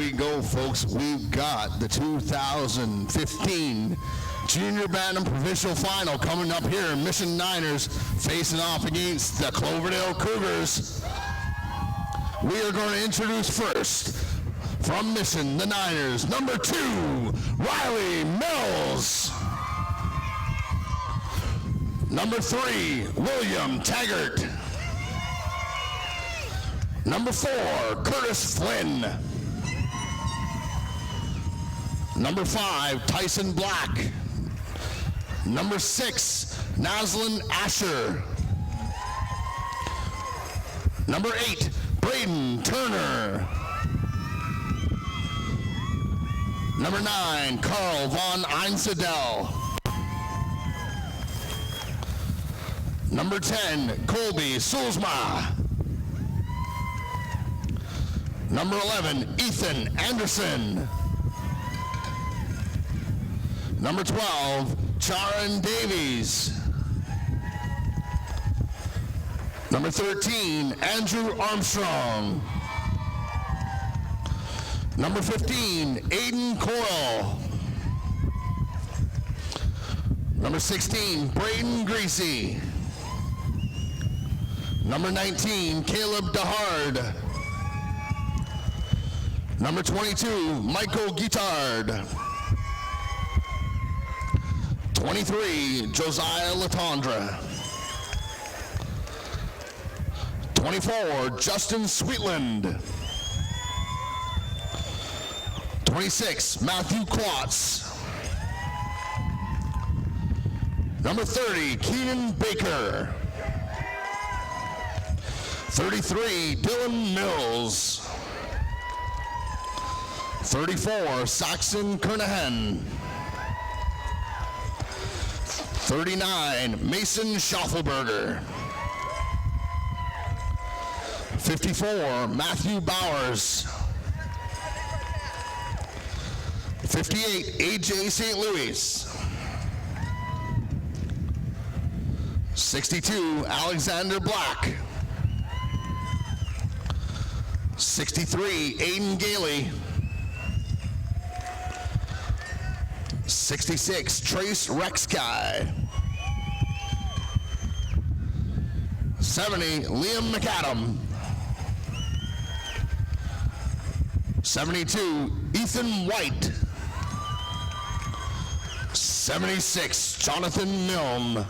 we go, folks. We've got the 2015 Junior Bantam Provincial Final coming up here in Mission Niners facing off against the Cloverdale Cougars. We are going to introduce first from Mission, the Niners, number 2, Riley Mills. Number 3, William Taggart. Number 4, Curtis Flynn. Number 5, Tyson Black. Number 6, Naslin Asher. Number 8, Braden Turner. Number 9, Carl von Einsedel. Number 10, Colby Sulzma. Number 11, Ethan Anderson. Number 12, Charan Davies. Number 13, Andrew Armstrong. Number 15, Aiden Coyle. Number 16, Braden Greasy. Number 19, Caleb DeHard. Number 22, Michael Guitard. 23, Josiah Latondra. 24, Justin Sweetland. 26, Matthew Klotz. Number 30, Keenan Baker. 33, Dylan Mills. 34, Saxon Kernahan. 39, Mason Schaffelberger. 54, Matthew Bowers. 58, AJ St. Louis. 62, Alexander Black. 63, Aiden Gailey. 66, Trace Rexkai. 70, Liam McAdam. 72, Ethan White. 76, Jonathan Milne.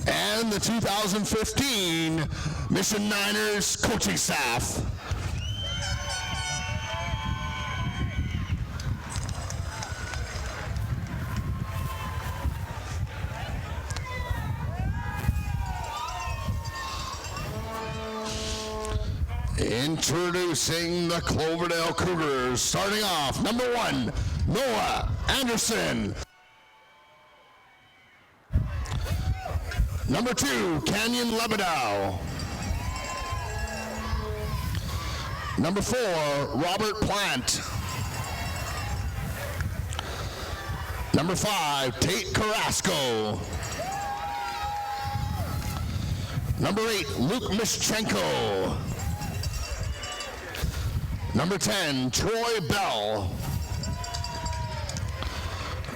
And the 2015 Mission Niners coaching staff. Introducing the Cloverdale Cougars, starting off, number 1, Noah Anderson. Number 2, Canyon Lebedow. Number 4, Robert Plant. Number 5, Tate Carrasco. Number 8, Luke Mischenko. Number 10, Troy Bell.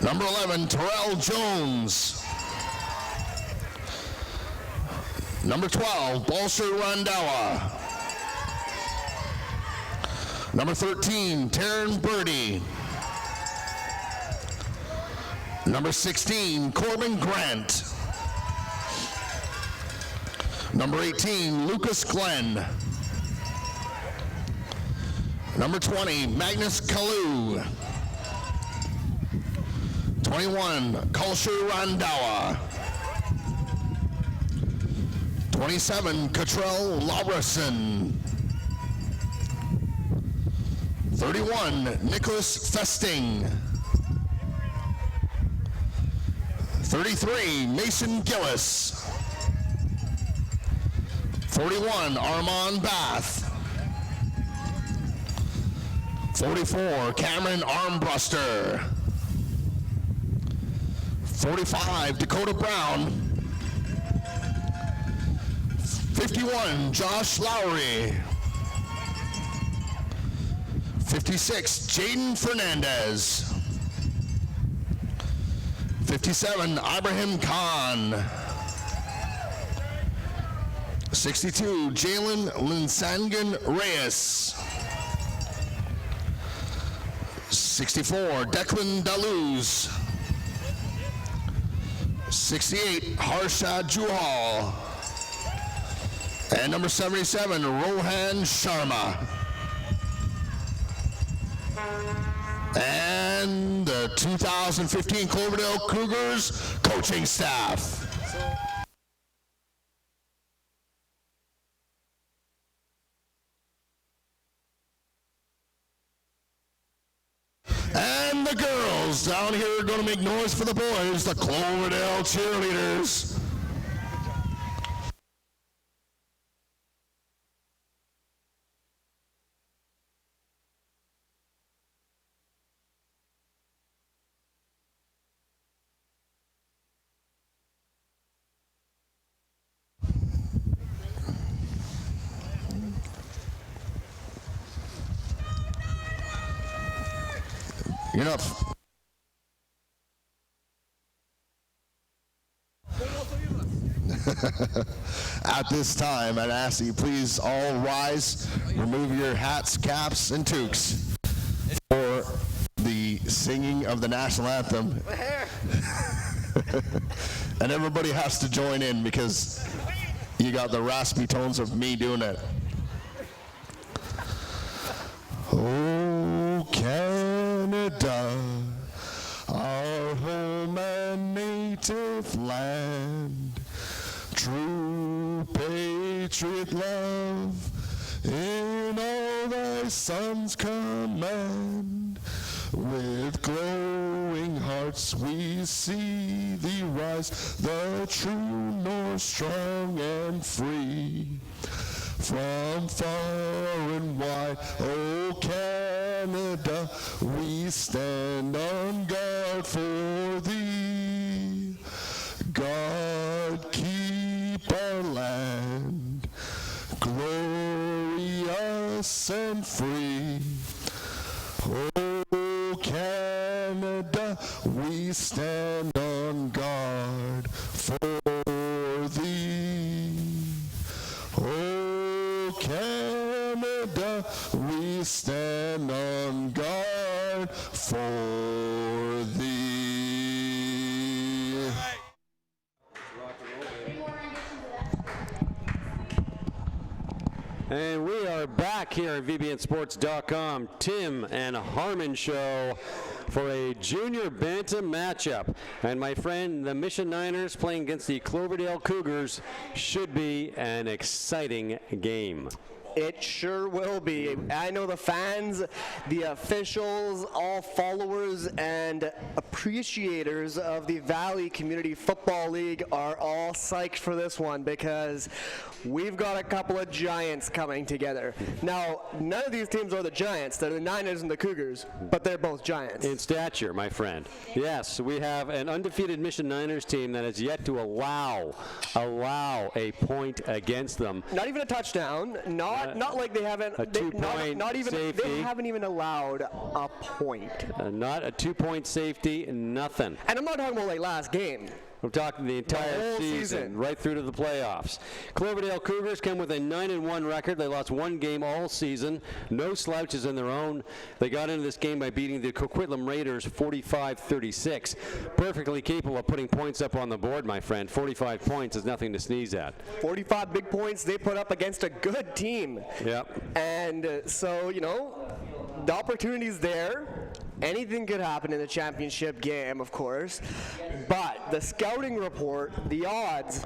Number 11, Terrell Jones. Number 12, Bolsher Randawa. Number 13, Taryn Birdie. Number 16, Corbin Grant. Number 18, Lucas Glenn. Number 20, Magnus Kalu. 21, Kulsher Randawa. 27, Cottrell Labrason. 31, Nicholas Festing. 33, Mason Gillis. 41, Armand Bath. 44, Cameron Armbruster. 45, Dakota Brown. 51, Josh Lowry. 56, Jaden Fernandez. 57, Ibrahim Khan. 62, Jalen Linsangan Reyes. 64, Declan Daluz. 68, Harshad Juhal. And number 77, Rohan Sharma. And the 2015 Cloverdale Cougars coaching staff. And the girls down here are going to make noise for the boys, the Cloverdale cheerleaders. Enough. At this time, I'd ask that you please all rise, remove your hats, caps, and toques for the singing of the national anthem. And everybody has to join in because you got the raspy tones of me doing it. Oh, Canada, our home and native land, true patriot love in all thy sons command. With glowing hearts we see thee rise, the true north strong and free. From far and wide, oh Canada, we stand on guard for thee. God keep our land glorious and free. Oh Canada, we stand on guard for thee. Oh Canada, we stand on guard for thee. And we are back here at VBNSports.com, Tim and Harmon show for a junior Bantam matchup. And my friend, the Mission Niners playing against the Cloverdale Cougars should be an exciting game. It sure will be. I know the fans, the officials, all followers and appreciators of the Valley Community Football League are all psyched for this one because we've got a couple of giants coming together. Now, none of these teams are the Giants. They're the Niners and the Cougars, but they're both giants. In stature, my friend. Yes, we have an undefeated Mission Niners team that has yet to allow a point against them. Not even a touchdown. Not like they haven't. A two-point safety. They haven't even allowed a point. Not a two-point safety, nothing. And I'm not talking about like last game. We're talking the entire season, right through to the playoffs. Cloverdale Cougars come with a 9-1 record. They lost one game all season. No slouches in their own. They got into this game by beating the Coquitlam Raiders 45-36. Perfectly capable of putting points up on the board, my friend. 45 points is nothing to sneeze at. 45 big points they put up against a good team. Yep. And so, you know, the opportunity's there. Anything could happen in the championship game, of course, but the scouting report, the odds,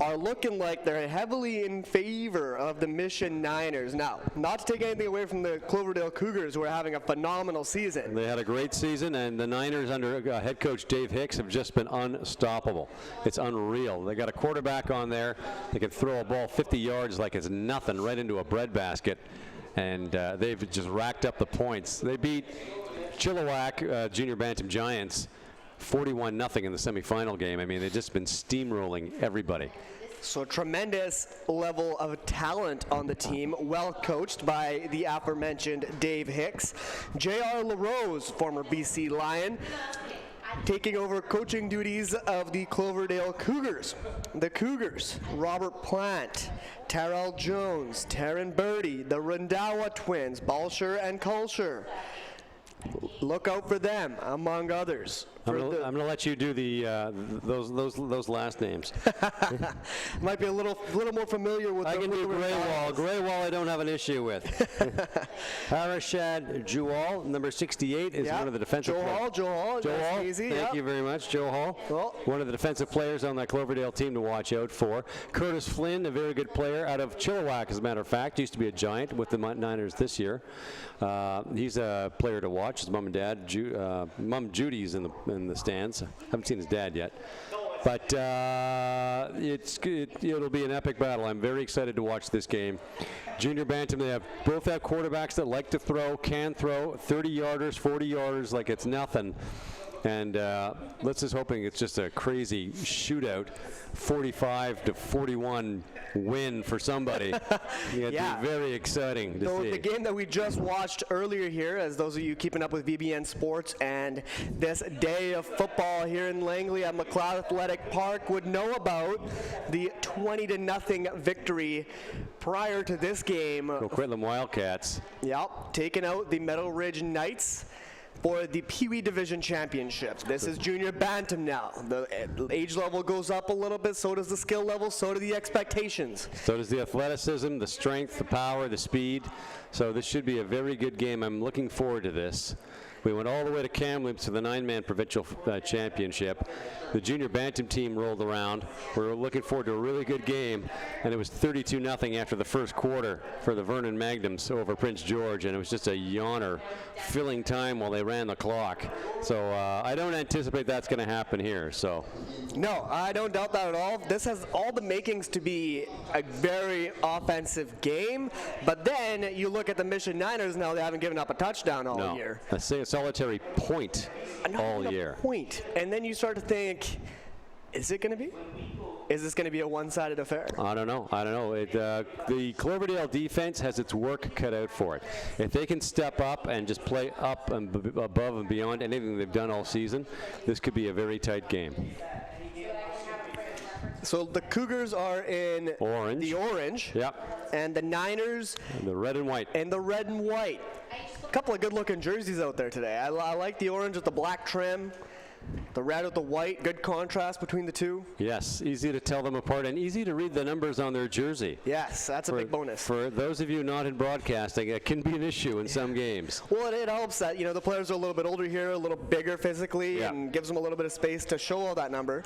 are looking like they're heavily in favor of the Mission Niners. Now, not to take anything away from the Cloverdale Cougars, who are having a phenomenal season. They had a great season, and the Niners under head coach Dave Hicks have just been unstoppable. It's unreal. They got a quarterback on there. They can throw a ball 50 yards like it's nothing right into a breadbasket, and they've just racked up the points. They beat Chilliwack Junior Bantam Giants 41-0 in the semifinal game. I mean, they've just been steamrolling everybody. So a tremendous level of talent on the team, well coached by the aforementioned Dave Hicks. J.R. LaRose, former BC Lion, taking over coaching duties of the Cloverdale Cougars. The Cougars, Robert Plant, Terrell Jones, Taryn Birdie, the Rendawa twins, Balsher and Culsher. Look out for them, among others. I'm going to let you do the those last names. Might be a little more familiar with. I can do Graywall. Graywall I don't have an issue with. Harishad Jewal, number 68, is one of the defensive players. Joe Hall. Joe Easy. Thank you very much, Joe Hall. Well, one of the defensive players on that Cloverdale team to watch out for. Curtis Flynn, a very good player out of Chilliwack, as a matter of fact. Used to be a Giant with the Niners this year. He's a player to watch. His mom and dad, Mom Judy's in the stands. Haven't seen his dad yet. But it'll be an epic battle. I'm very excited to watch this game. Junior Bantam, they both have quarterbacks that like to throw, can throw, 30-yarders, 40-yarders like it's nothing. And let's just hoping it's just a crazy shootout, 45-41 win for somebody. It'd be very exciting to see. The game that we just watched earlier here, as those of you keeping up with VBN Sports and this day of football here in Langley at MacLeod Athletic Park, would know about the 20-0 victory prior to this game. Coquitlam Wildcats. Yep, taking out the Meadow Ridge Knights for the Pee Wee Division Championship. This is Junior Bantam now. The age level goes up a little bit, so does the skill level, so do the expectations. So does the athleticism, the strength, the power, the speed. So this should be a very good game. I'm looking forward to this. We went all the way to Kamloops to the 9-man Provincial Championship. The Junior Bantam team rolled around. We were looking forward to a really good game, and it was 32-0 after the first quarter for the Vernon Magnums over Prince George, and it was just a yawner, filling time while they ran the clock. So I don't anticipate that's going to happen here. So. No, I don't doubt that at all. This has all the makings to be a very offensive game, but then you look at the Mission Niners now, they haven't given up a touchdown all year. A solitary point all year. Point. And then you start to think, is it going to be? Is this going to be a one-sided affair? I don't know. The Cloverdale defense has its work cut out for it. If they can step up and just play up and above and beyond anything they've done all season, this could be a very tight game. So the Cougars are in the orange. Yep. And the Niners. And the red and white. And the red and white. A couple of good-looking jerseys out there today. I like the orange with the black trim. The red with the white, good contrast between the two. Yes, easy to tell them apart and easy to read the numbers on their jersey. Yes, that's a big bonus. For those of you not in broadcasting, it can be an issue in some games. Well, it helps that, the players are a little bit older here, a little bigger physically, and gives them a little bit of space to show all that number.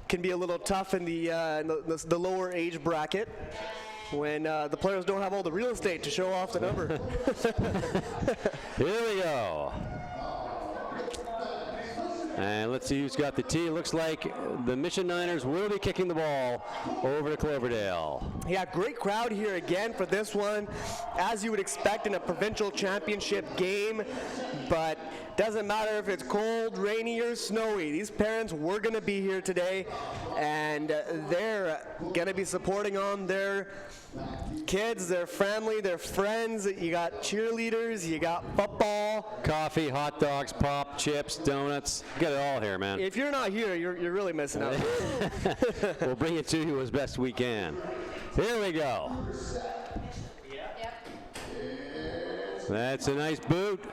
Can be a little tough in the lower age bracket when the players don't have all the real estate to show off the number. Here we go. And let's see who's got the tee. Looks like the Mission Niners will be kicking the ball over to Cloverdale. Yeah, great crowd here again for this one, as you would expect in a provincial championship game. But doesn't matter if it's cold, rainy, or snowy. These parents were going to be here today, and they're going to be supporting on their kids, their family, their friends. You got cheerleaders, you got football. Coffee, hot dogs, pop, chips, donuts. You got it all here, man. If you're not here, you're really missing out. We'll bring it to you as best we can. Here we go. That's a nice boot.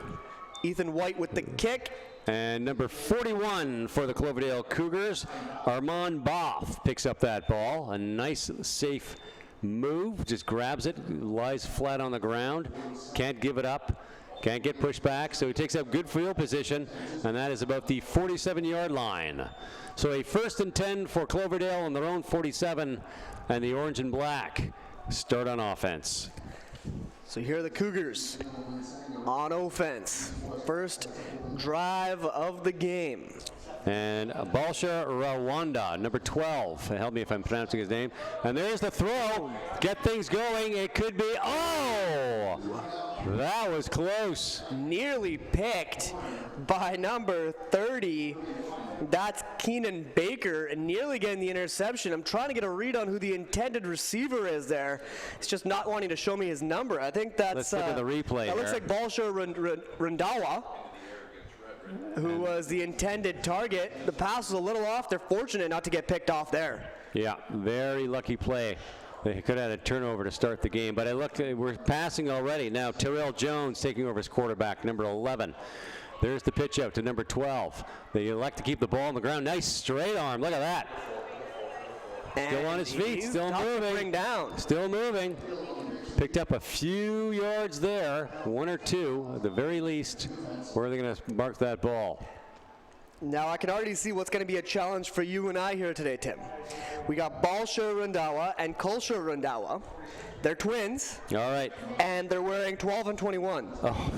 Ethan White with the kick. And number 41 for the Cloverdale Cougars, Armand Boff picks up that ball. A nice, safe move. Just grabs it, lies flat on the ground. Can't give it up. Can't get pushed back, so he takes up good field position, and that is about the 47-yard line. So a 1st and 10 for Cloverdale on their own 47, and the orange and black start on offense. So here are the Cougars on offense. First drive of the game. And Balsha Rwanda, number 12. Help me if I'm pronouncing his name. And there's the throw. Get things going. It could be, That was close. Nearly picked by number 30. That's Keenan Baker, and nearly getting the interception. I'm trying to get a read on who the intended receiver is there. It's just not wanting to show me his number. I think that's... Let's look at the replay That looks here. like Balsha Randawa, who was the intended target. The pass was a little off. They're fortunate not to get picked off there. Yeah, very lucky play. They could have had a turnover to start the game, but we're passing already. Now Terrell Jones taking over as quarterback, number 11. There's the pitch out to number 12. They elect to keep the ball on the ground. Nice straight arm. Look at that. Still on his feet. Still moving. Bring down. Still moving. Picked up a few yards there, 1 or 2 at the very least. Where are they going to mark that ball? Now I can already see what's going to be a challenge for you and I here today, Tim. We got Balsha Randawa and Kulsha Randawa. They're twins. All right. And they're wearing 12 and 21. Oh,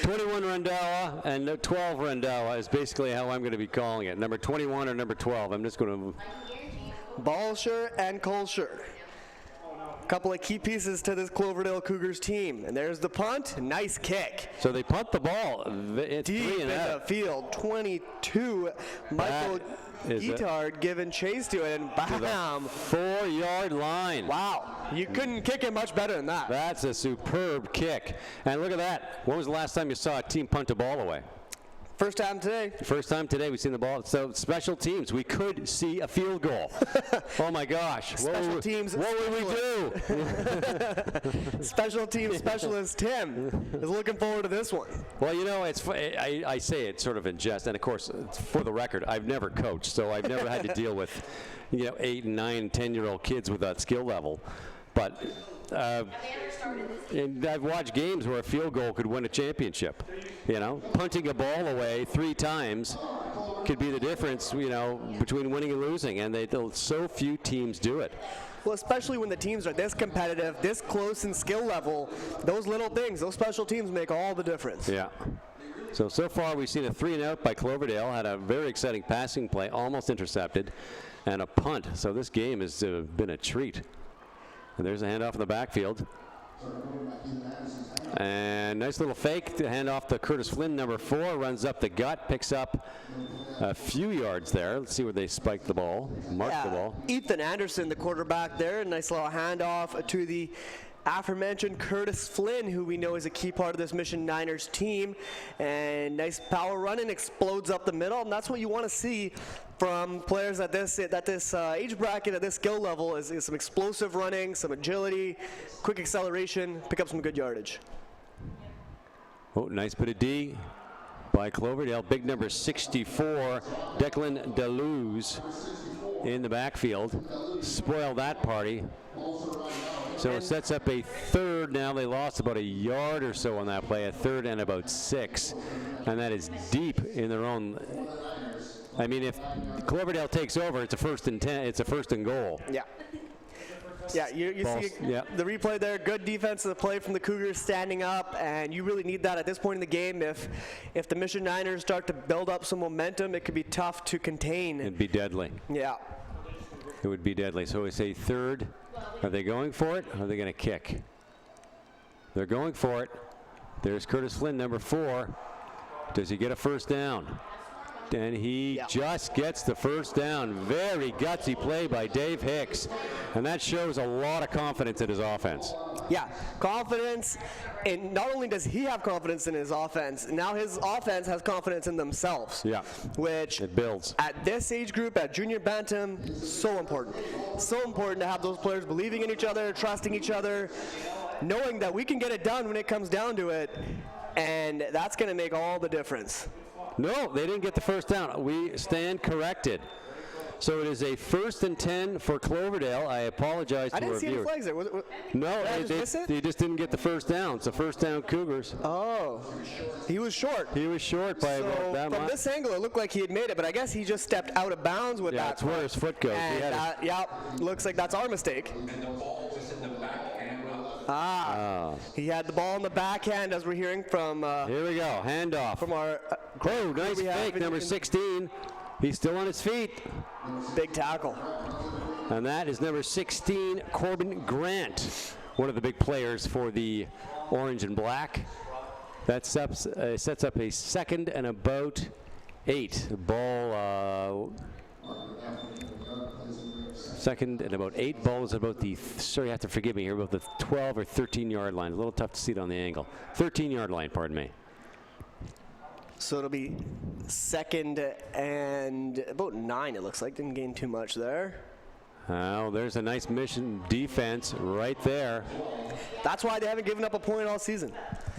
21 Randawa and 12 Randawa is basically how I'm going to be calling it. Number 21 or number 12. I'm just going to... Balsher and Kulsher. Couple of key pieces to this Cloverdale Cougars team. And there's the punt. Nice kick. So they punt the ball. It's Deep 3 and in out. the field. 22. Michael Guitard giving chase to it, and bam. 4-yard line. Wow. You couldn't kick it much better than that. That's a superb kick. And look at that. When was the last time you saw a team punt a ball away? First time today. First time today we've seen the ball. So special teams, we could see a field goal. Oh my gosh. Special teams. What would we do? Special team specialist Tim is looking forward to this one. Well, you know, I say it sort of in jest, and of course, for the record, I've never coached, so I've never had to deal with, 8 and 9, 10-year-old kids with that skill level. But and I've watched games where a field goal could win a championship. Punting a ball away 3 times could be the difference, between winning and losing, and so few teams do it. Well, especially when the teams are this competitive, this close in skill level, those little things, those special teams make all the difference. Yeah. So far we've seen a 3-and-out by Cloverdale, had a very exciting passing play, almost intercepted, and a punt. So this game has been a treat. And there's a handoff in the backfield. And nice little fake to hand off to Curtis Flynn, number 4, runs up the gut, picks up a few yards there. Let's see where they spiked the ball, marked the ball. Ethan Anderson, the quarterback there, nice little handoff to the aforementioned Curtis Flynn, who we know is a key part of this Mission Niners team. And nice power running, explodes up the middle, and that's what you want to see from players at this age bracket, at this skill level, is some explosive running, some agility, quick acceleration, pick up some good yardage. Oh, nice bit of D by Cloverdale. Big number 64, Declan DeLuz in the backfield. Spoiled that party. So it sets up a third now. They lost about a yard or so on that play, a third and about 6. And that is deep in their own. I mean, if Cloverdale takes over, it's a 1st and 10. It's a 1st and goal. Yeah. Yeah, you see the replay there. Good defensive play from the Cougars standing up, and you really need that at this point in the game. If the Mission Niners start to build up some momentum, it could be tough to contain. It'd be deadly. Yeah. It would be deadly. So it's a third. Are they going for it? Or are they going to kick? They're going for it. There's Curtis Flynn, number 4. Does he get a first down? And he just gets the first down. Very gutsy play by Dave Hicks. And that shows a lot of confidence in his offense. Yeah, confidence. And not only does he have confidence in his offense, now his offense has confidence in themselves. Yeah. Which it builds. At this age group, at junior Bantam, so important. So important to have those players believing in each other, trusting each other, knowing that we can get it done when it comes down to it. And that's going to make all the difference. No, they didn't get the first down. We stand corrected. So it is a 1st and 10 for Cloverdale. I apologize to our viewers. I didn't see any flags there. No, they just didn't get the first down. It's a first down Cougars. Oh, he was short. He was short by about that much. From this angle, it looked like he had made it, but I guess he just stepped out of bounds with that. Yeah, that's where his foot goes. And, looks like that's our mistake. He had the ball in the backhand, as we're hearing from. Here we go, handoff. From our. Nice fake, number 16. He's still on his feet. Big tackle. And that is number 16, Corbin Grant. one of the big players for the orange and black. That sets up a 2nd and about 8. Ball, 2nd and about 8. Ball is about the, sorry, you have to forgive me here, about the 12 or 13 yard line. A little tough to see it on the angle. 13 yard line, pardon me. So it'll be 2nd and about 9, it looks like. Didn't gain too much there. Oh, there's a nice Mission defense right there. That's why they haven't given up a point all season.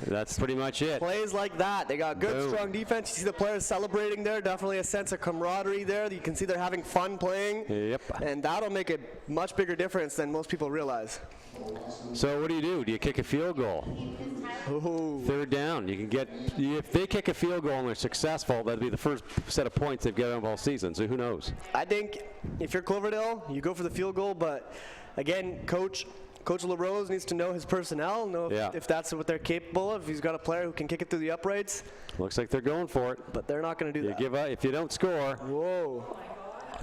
That's pretty much it. Plays like that. They got good, Boom. strong defense. You see the players celebrating there. Definitely a sense of camaraderie there. You can see they're having fun playing. Yep. And that'll make a much bigger difference than most people realize. So what do? Do you kick a field goal? Ooh. 3rd down. You can get, if they kick a field goal and they're successful, that'll be the first set of points they've given up all season. So who knows? I think if you're Cloverdale, you go for the field goal. But again, Coach LaRose needs to know his personnel, know if that's what they're capable of. He's got a player who can kick it through the uprights. Looks like they're going for it. But they're not going to do that. Give up if you don't score. Whoa.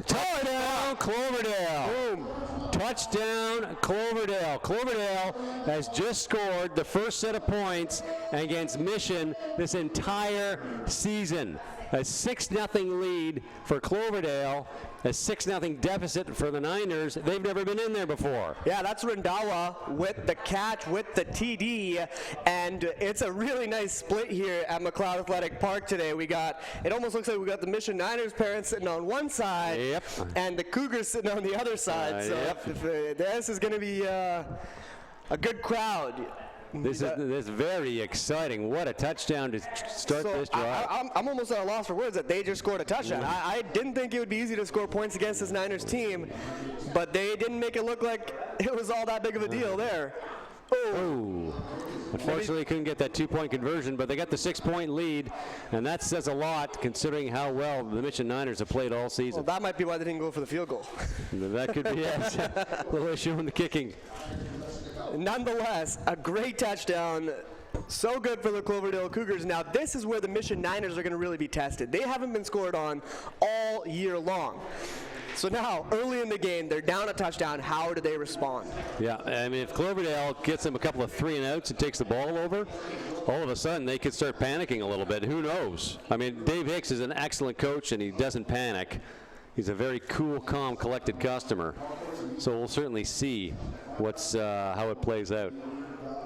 Touchdown, Cloverdale. Boom. Touchdown, Cloverdale. Cloverdale has just scored the first set of points against Mission this entire season. A 6-0 lead for Cloverdale, a 6-0 deficit for the Niners. They've never been in there before. Yeah, that's Rendawa with the catch, with the TD, and it's a really nice split here at MacLeod Athletic Park today. It almost looks like we got the Mission Niners parents sitting on one side, and the Cougars sitting on the other side. This is going to be a good crowd. This is very exciting. What a touchdown to start this drive. I'm almost at a loss for words that they just scored a touchdown. I didn't think it would be easy to score points against this Niners team, but they didn't make it look like it was all that big of a deal there. Oh. Unfortunately, couldn't get that 2-point conversion, but they got the 6-point lead, and that says a lot considering how well the Mission Niners have played all season. Well, that might be why they didn't go for the field goal. That could be a little issue in the kicking. Nonetheless, a great touchdown. So good for the Cloverdale Cougars. Now, this is where the Mission Niners are going to really be tested. They haven't been scored on all year long. So now, early in the game, they're down a touchdown. How do they respond? Yeah, I mean, if Cloverdale gets them a couple of 3-and-outs and takes the ball over, all of a sudden they could start panicking a little bit. Who knows? I mean, Dave Hicks is an excellent coach, and he doesn't panic. He's a very cool, calm, collected customer. So we'll certainly see how it plays out.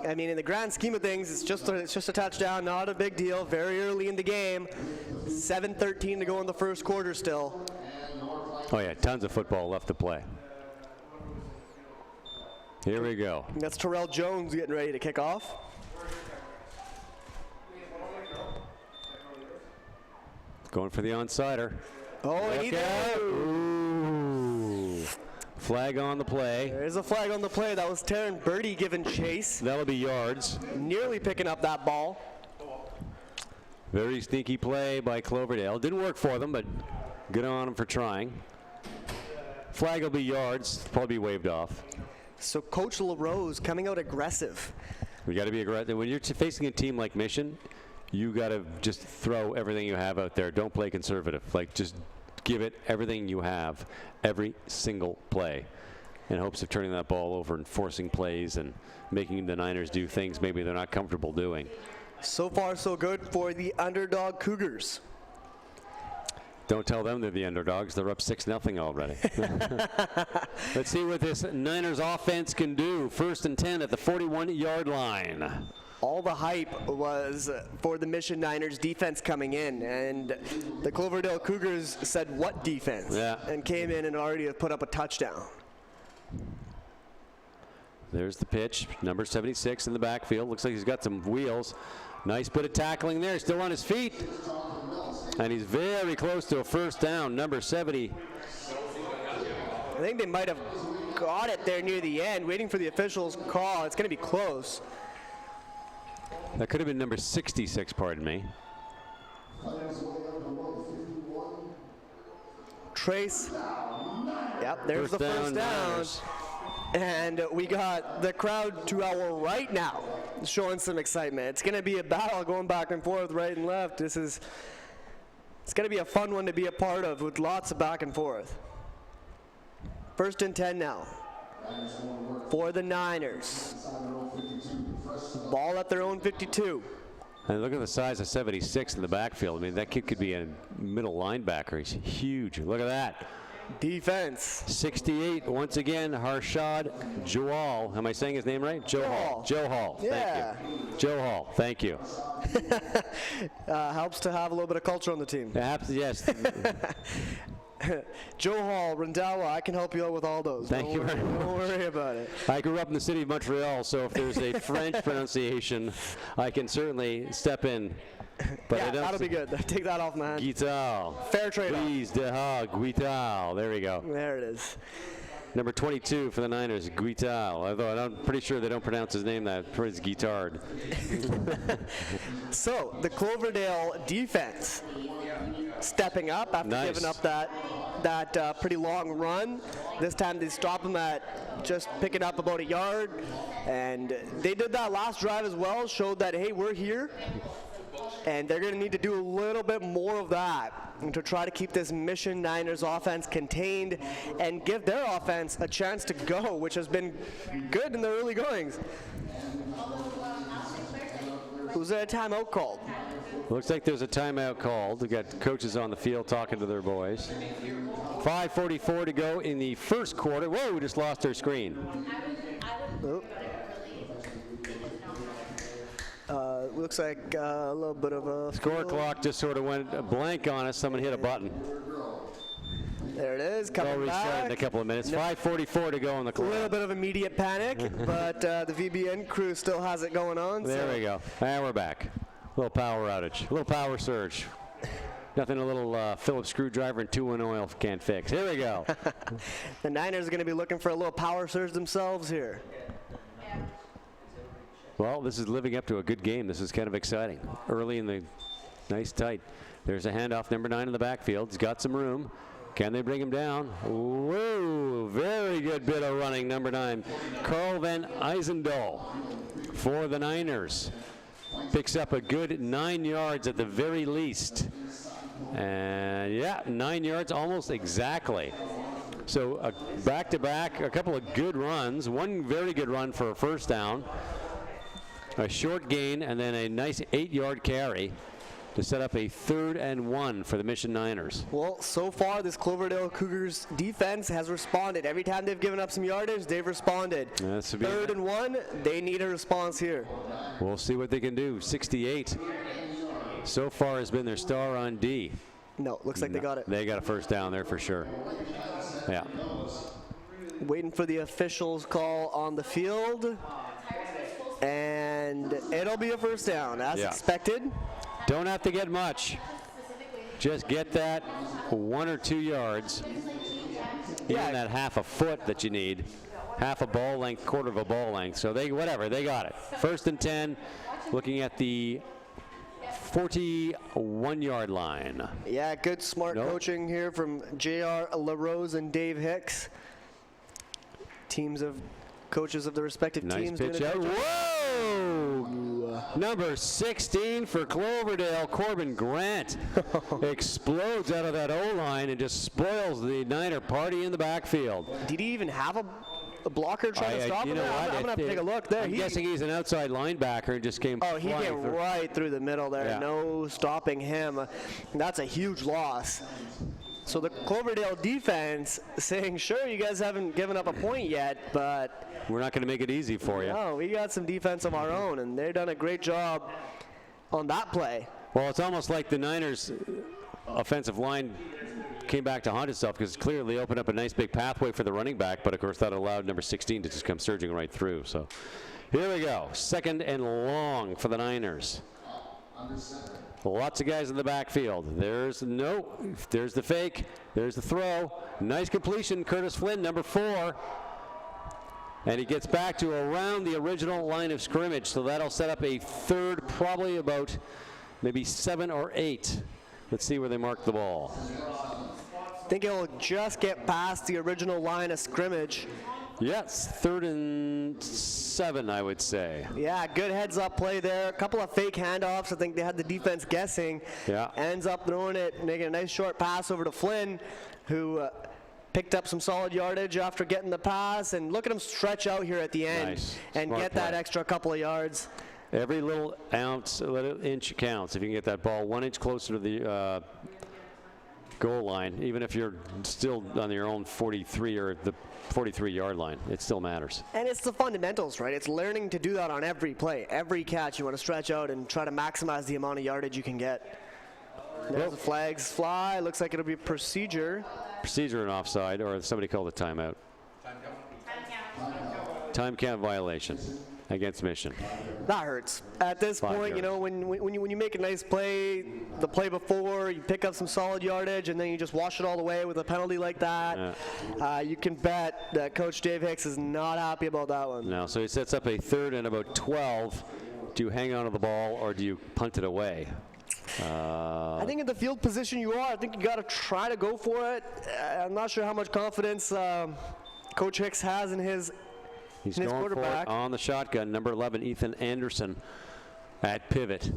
I mean, in the grand scheme of things, it's just a touchdown, not a big deal. Very early in the game, 7:13 to go in the first quarter still. Oh yeah, tons of football left to play. Here we go. That's Terrell Jones getting ready to kick off. Going for the onside. Oh, and he did. Ooh. Flag on the play. There's a flag on the play. That was Taryn Birdie giving chase. That'll be yards. Nearly picking up that ball. Very sneaky play by Cloverdale. Didn't work for them, but good on them for trying. Flag will be yards. Probably be waved off. So Coach LaRose coming out aggressive. We got to be aggressive. When you're facing a team like Mission, you got to just throw everything you have out there. Don't play conservative. Like, just give it everything you have, every single play, in hopes of turning that ball over and forcing plays and making the Niners do things maybe they're not comfortable doing. So far, so good for the underdog Cougars. Don't tell them they're the underdogs. They're up 6-0 already. Let's see what this Niners offense can do. 1st and 10 at the 41-yard line. All the hype was for the Mission Niners defense coming in, and the Cloverdale Cougars said, what defense? Yeah. And came in and already put up a touchdown. There's the pitch. Number 76 in the backfield. Looks like he's got some wheels. Nice bit of tackling there. Still on his feet. And he's very close to a first down. Number 70. I think they might have got it there near the end, waiting for the official's call. It's going to be close. That could have been number 66, pardon me. Trace. Yep, there's the first down. And we got the crowd to our right now showing some excitement. It's going to be a battle going back and forth, right and left. It's going to be a fun one to be a part of with lots of back and forth. 1st and 10 now. for the Niners. Ball at their own 52. And look at the size of 76 in the backfield. I mean, that kid could be a middle linebacker. He's huge. Look at that. Defense. 68, once again, Harshad Johal. Am I saying his name right? Johal. Johal. Yeah. Thank you. Johal. Thank you. Helps to have a little bit of culture on the team. Yes. Johal, Randawa, I can help you out with all those. Thank you very much. Don't worry about it. I grew up in the city of Montreal, so if there's a French pronunciation, I can certainly step in. But yeah, that'll be good. Take that off my hand. Guital. Fair trade-off. Please, Guital. There we go. There it is. Number 22 for the Niners, Guital. Although I'm pretty sure they don't pronounce his name that. It's Guitard. So, the Cloverdale defense stepping up after giving up that pretty long run. This time they stop him at just picking up about a yard. And they did that last drive as well, showed that, hey, we're here. And they're going to need to do a little bit more of that to try to keep this Mission Niners offense contained and give their offense a chance to go, which has been good in the early goings. Was there a timeout called? Looks like there's a timeout called. We got coaches on the field talking to their boys. 5:44 to go in the first quarter. Whoa, we just lost our screen. Oh. Looks like a little bit of a score clock just sort of went blank on us. Someone hit a button. There it is. Coming We'll restart back. in a couple of minutes. 5:44 to go on the clock. A little bit of immediate panic, but the VBN crew still has it going on. There we go. And we're back. A little power outage. A little power surge. Nothing a little Phillips screwdriver and 2-in oil can't fix. Here we go. The Niners are going to be looking for a little power surge themselves here. Well, this is living up to a good game. This is kind of exciting. Early in the nice tight. There's a handoff, number 9 in the backfield. He's got some room. Can they bring him down? Whoa, very good bit of running, number 9. Carl Van Eisendal for the Niners. Picks up a good 9 yards at the very least. And yeah, 9 yards almost exactly. So back-to-back, a couple of good runs. One very good run for a first down. A short gain and then a nice 8-yard carry to set up a 3rd and 1 for the Mission Niners. Well, so far this Cloverdale Cougars defense has responded. Every time they've given up some yardage, they've responded. 3rd and 1, they need a response here. We'll see what they can do. 68 so far has been their star on D. No, looks like they got it. They got a first down there for sure. Yeah. Waiting for the officials' call on the field. And it'll be a first down, as expected. Don't have to get much. Just get that 1 or 2 yards. Even that half a foot that you need. Half a ball length, quarter of a ball length. So they got it. 1st and 10, looking at the 41-yard line. Yeah, good smart coaching here from J.R. LaRose and Dave Hicks. Coaches of the respective teams. Nice pitch out. Whoa! Number 16 for Cloverdale, Corbin Grant. Explodes out of that O-line and just spoils the Niner party in the backfield. Did he even have a blocker trying to stop him? I'm going to have to take a look there. I'm guessing he's an outside linebacker and just came he came right through the middle there. Yeah. No stopping him. That's a huge loss. So the Cloverdale defense saying, sure, you guys haven't given up a point yet, but we're not going to make it easy for you. No, we got some defense of our own, and they've done a great job on that play. Well, it's almost like the Niners' offensive line came back to haunt itself because clearly opened up a nice big pathway for the running back, but of course that allowed number 16 to just come surging right through. So here we go. 2nd and long for the Niners. Lots of guys in the backfield. There's the fake. There's the throw. Nice completion. Curtis Flynn, number 4. And he gets back to around the original line of scrimmage. So that'll set up a 3rd, probably about maybe 7 or 8. Let's see where they mark the ball. I think he'll just get past the original line of scrimmage. Yes, 3rd and 7, I would say. Yeah, good heads-up play there. A couple of fake handoffs. I think they had the defense guessing. Yeah. Ends up throwing it, making a nice short pass over to Flynn, who picked up some solid yardage after getting the pass, and look at him stretch out here at the end Nice. and Smart get that play. extra couple of yards. Every little ounce, little inch counts. If you can get that ball 1 inch closer to the goal line, even if you're still on your own 43 or the 43-yard line, it still matters. And it's the fundamentals, right? It's learning to do that on every play. Every catch, you want to stretch out and try to maximize the amount of yardage you can get. There's the flags fly. Looks like it'll be procedure. Procedure and offside, or somebody called a timeout. Time count violation against Mission. That hurts. At this 5 point, you know, when you make a nice play, the play before, you pick up some solid yardage, and then you just wash it all away with a penalty like that, you can bet that Coach Dave Hicks is not happy about that one. No, so he sets up a 3rd and about 12. Do you hang on to the ball or do you punt it away? I think in the field position you are, I think you got to try to go for it. I'm not sure how much confidence Coach Hicks has in his He's his going quarterback. for it on the shotgun. Number 11, Ethan Anderson at pivot.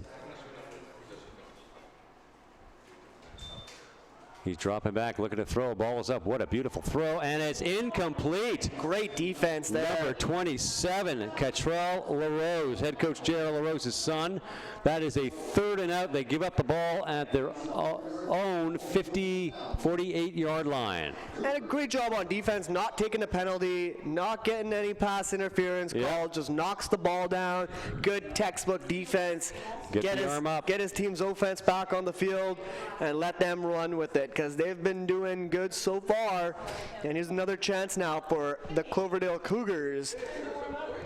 He's dropping back, looking to throw. Ball is up. What a beautiful throw, and it's incomplete. Great defense there. Number 27, Catrell LaRose, head coach J.R. LaRose's son. That is a 3rd and out. They give up the ball at their own 48-yard line. And a great job on defense, not taking a penalty, not getting any pass interference called, just knocks the ball down. Good textbook defense. Get the arm up. Get his team's offense back on the field and let them run with it, because they've been doing good so far. And here's another chance now for the Cloverdale Cougars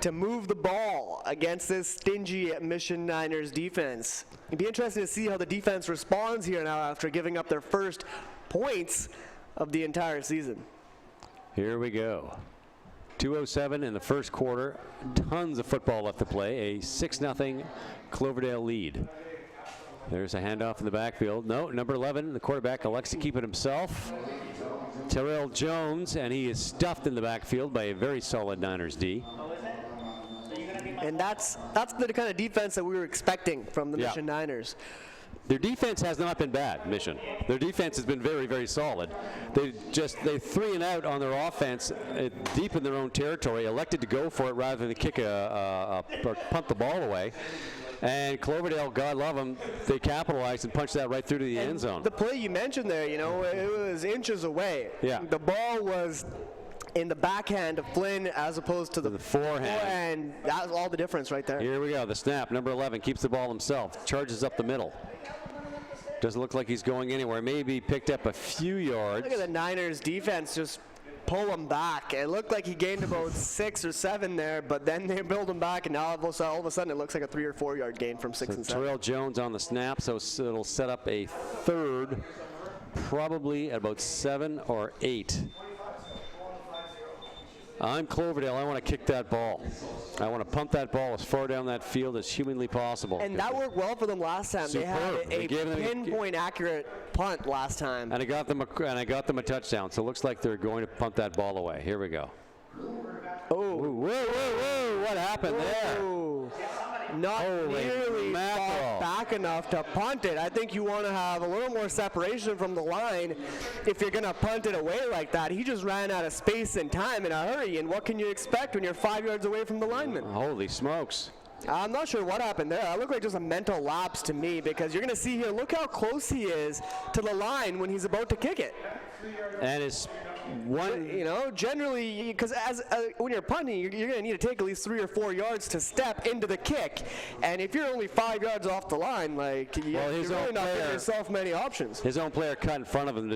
to move the ball against this stingy Mission Niners defense. It'd be interesting to see how the defense responds here now after giving up their first points of the entire season. Here we go. 2:07 in the first quarter. Tons of football left to play. A 6-0 Cloverdale lead. There's a handoff in the backfield. No, number 11, the quarterback elects to keep it himself. Terrell Jones, and he is stuffed in the backfield by a very solid Niners D. And that's the kind of defense that we were expecting from the Mission Niners. Their defense has not been bad, Mission. Their defense has been very, very solid. They 3 and out on their offense, deep in their own territory, elected to go for it rather than kick or punt the ball away. And Cloverdale, God love them, they capitalized and punched that right through to the end zone. The play you mentioned there, you know, it was inches away. Yeah. The ball was in the backhand of Flynn as opposed to the forehand. And that was all the difference right there. Here we go, the snap. Number 11 keeps the ball himself, charges up the middle. Doesn't look like he's going anywhere. Maybe picked up a few yards. Look at the Niners defense just pull him back. It looked like he gained about 6 or 7 there, but then they build him back, and now all of a sudden it looks like a 3 or 4 yard gain from 6 and 7. Terrell Jones on the snap, so it'll set up a 3rd, probably at about 7 or 8. I'm Cloverdale. I want to kick that ball. I want to pump that ball as far down that field as humanly possible. And that worked well for them last time. Superb. They had a pinpoint accurate punt last time. And I got them a touchdown. So it looks like they're going to punt that ball away. Here we go. Oh, Whoa! What happened there? Not Holy nearly mackerel. back enough to punt it. I think you want to have a little more separation from the line if you're going to punt it away like that. He just ran out of space and time in a hurry, and what can you expect when you're 5 yards away from the lineman? Holy smokes. I'm not sure what happened there. That looked like just a mental lapse to me, because you're going to see here, look how close he is to the line when he's about to kick it. And it's one, you know, generally, because when you're punting, you're going to need to take at least 3 or 4 yards to step into the kick. And if you're only 5 yards off the line, like, you're really not giving yourself many options. His own player cut in front of him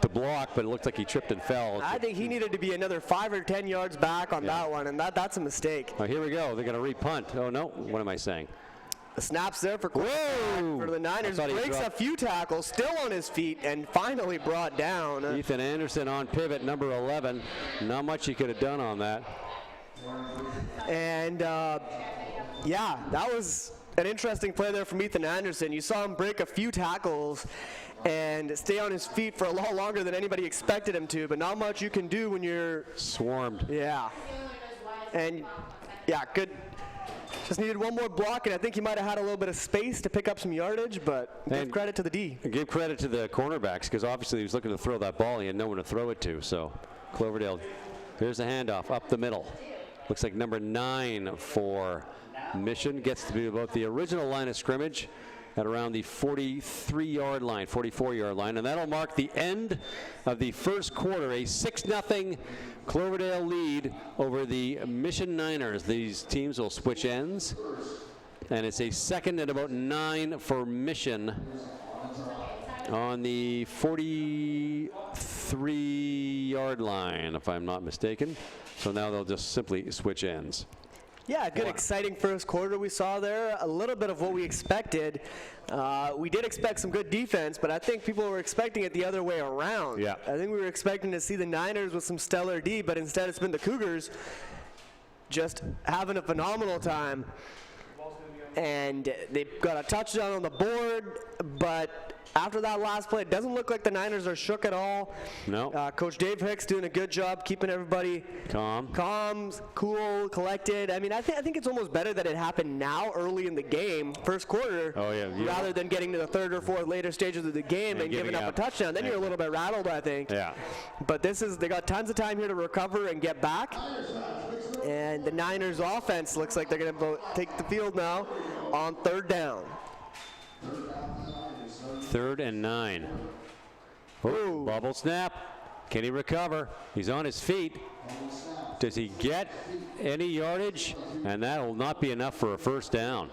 to block, but it looked like he tripped and fell. I think he needed to be another 5 or 10 yards back on that one, and that's a mistake. Oh, here we go. They're going to re-punt. Oh, no. What am I saying? The snap's there for the Niners. Breaks a few tackles, still on his feet, and finally brought down. Ethan Anderson on pivot, number 11. Not much he could have done on that. And, yeah, that was an interesting play there from Ethan Anderson. You saw him break a few tackles and stay on his feet for a lot longer than anybody expected him to, but not much you can do when you're swarmed. Yeah. And, yeah, good. Just needed one more block, and I think he might have had a little bit of space to pick up some yardage, but give credit to the D. Give credit to the cornerbacks, because obviously he was looking to throw that ball. He had no one to throw it to. So Cloverdale, here's the handoff up the middle. Looks like number 9 for Mission. Gets to be about the original line of scrimmage at around the 43-yard line, 44-yard line. And that'll mark the end of the first quarter, a 6-0 Cloverdale lead over the Mission Niners. These teams will switch ends. And it's a 2nd and about 9 for Mission on the 43-yard line, if I'm not mistaken. So now they'll just simply switch ends. Yeah, good, exciting first quarter we saw there. A little bit of what we expected. We did expect some good defense, but I think people were expecting it the other way around. Yeah. I think we were expecting to see the Niners with some stellar D, but instead it's been the Cougars just having a phenomenal time. And they got a touchdown on the board, but after that last play, it doesn't look like the Niners are shook at all. No. Coach Dave Hicks doing a good job keeping everybody calm, cool, collected. I mean, I think it's almost better that it happened now, early in the game, first quarter, rather than getting to the 3rd or 4th later stages of the game and giving up a touchdown. Then you're a little bit rattled, I think. Yeah. But they got tons of time here to recover and get back. And the Niners offense looks like they're going to take the field now on 3rd down. 3rd and 9. Oh, bubble snap. Can he recover? He's on his feet. Does he get any yardage? And that will not be enough for a first down.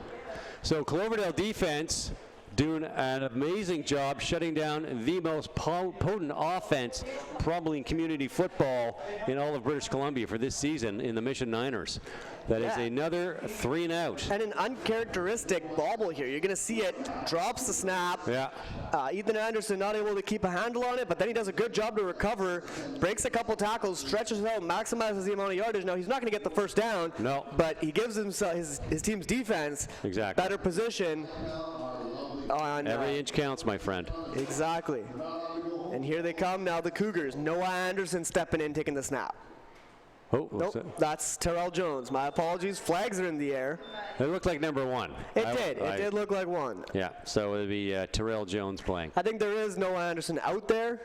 So Cloverdale defense doing an amazing job shutting down the most potent offense probably in community football in all of British Columbia for this season in the Mission Niners. That is another 3 and out. And an uncharacteristic bobble here. You're going to see it drops the snap. Yeah. Ethan Anderson not able to keep a handle on it, but then he does a good job to recover, breaks a couple tackles, stretches out, maximizes the amount of yardage. Now, he's not going to get the first down, but he gives himself his team's defense better position. On, every inch counts, my friend. Exactly. And here they come now, the Cougars. Noah Anderson stepping in, taking the snap. Oh, nope, that's Terrell Jones. My apologies. Flags are in the air. It looked like number 1. It did look like 1. Yeah, so it'll be Terrell Jones playing. I think there is Noah Anderson out there.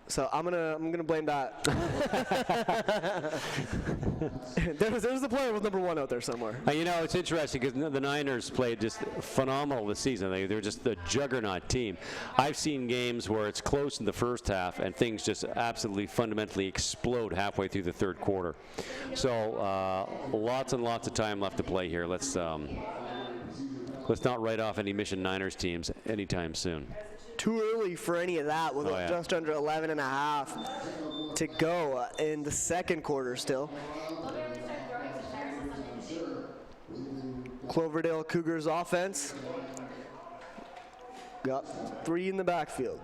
So I'm gonna blame that. there's the player with number 1 out there somewhere. You know, it's interesting because the Niners played just phenomenal this season. They're just a juggernaut team. I've seen games where it's close in the first half and things just absolutely fundamentally explode halfway through the 3rd quarter. So lots and lots of time left to play here. Let's not write off any Mission Niners teams anytime soon. Too early for any of that with just under 11 and a half to go in the 2nd quarter still. Cloverdale Cougars offense got 3 in the backfield.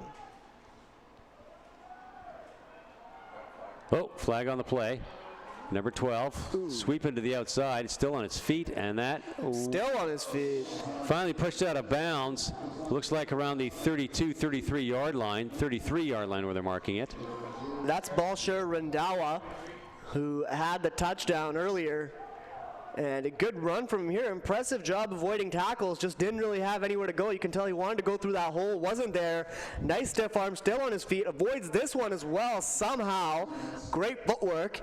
Oh, flag on the play. Number 12, sweeping to the outside, still on its feet, and that still on his feet. Finally pushed out of bounds. Looks like around the 33-yard line where they're marking it. That's Balshar Rendawa, who had the touchdown earlier. And a good run from him here. Impressive job avoiding tackles. Just didn't really have anywhere to go. You can tell he wanted to go through that hole. Wasn't there. Nice stiff arm, still on his feet. Avoids this one as well somehow. Great footwork.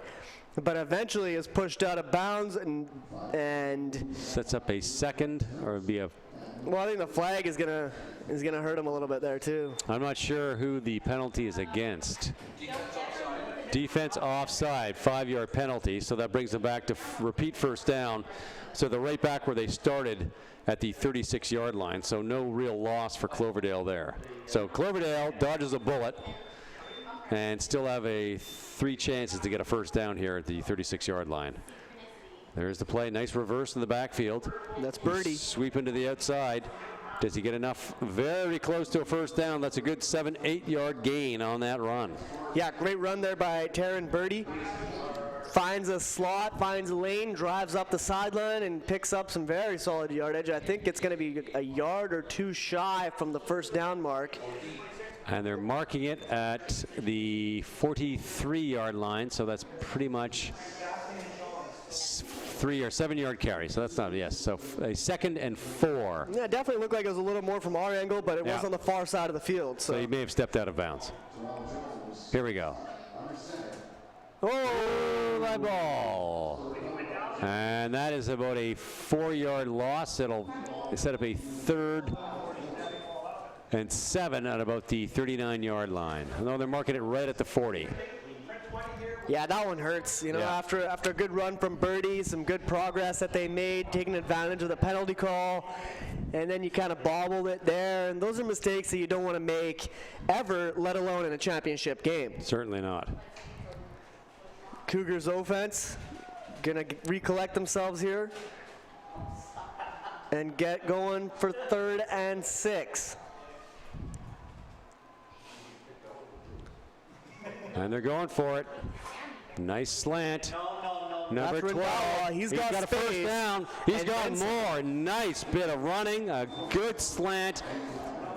But eventually is pushed out of bounds and sets up a 2nd, or it'd be a. Well, I think the flag is gonna hurt him a little bit there too. I'm not sure who the penalty is against. Defense offside, 5-yard penalty, so that brings them back to repeat first down. So they're right back where they started at the 36-yard line. So no real loss for Cloverdale there. So Cloverdale dodges a bullet and still have 3 chances to get a first down here at the 36-yard line. There's the play. Nice reverse in the backfield. That's Birdie. Sweeping to the outside. Does he get enough? Very close to a first down. That's a good 7-8 yard gain on that run. Yeah, great run there by Taryn Birdie. Finds a slot, finds a lane, drives up the sideline, and picks up some very solid yardage. I think it's going to be a yard or 2 shy from the first down mark. And they're marking it at the 43-yard line, so that's pretty much 3 or 7-yard carry. So that's not, yes. So a 2nd and 4. Yeah, it definitely looked like it was a little more from our angle, but it Yeah. was on the far side of the field. So he may have stepped out of bounds. Here we go. Oh, that ball. And that is about a 4-yard loss. It'll set up a 3rd and 7 at about the 39-yard line. No, they're marking it right at the 40. Yeah, that one hurts. You know, Yeah. after a good run from Birdie, some good progress that they made, taking advantage of the penalty call, and then you kind of bobbled it there. And those are mistakes that you don't want to make ever, let alone in a championship game. Certainly not. Cougars offense gonna recollect themselves here and get going for 3rd and 6. And they're going for it. Nice slant. Number That's 12. Rendawa. He's got a first space. down. He's And got Benson. more. Nice bit of running. A good slant.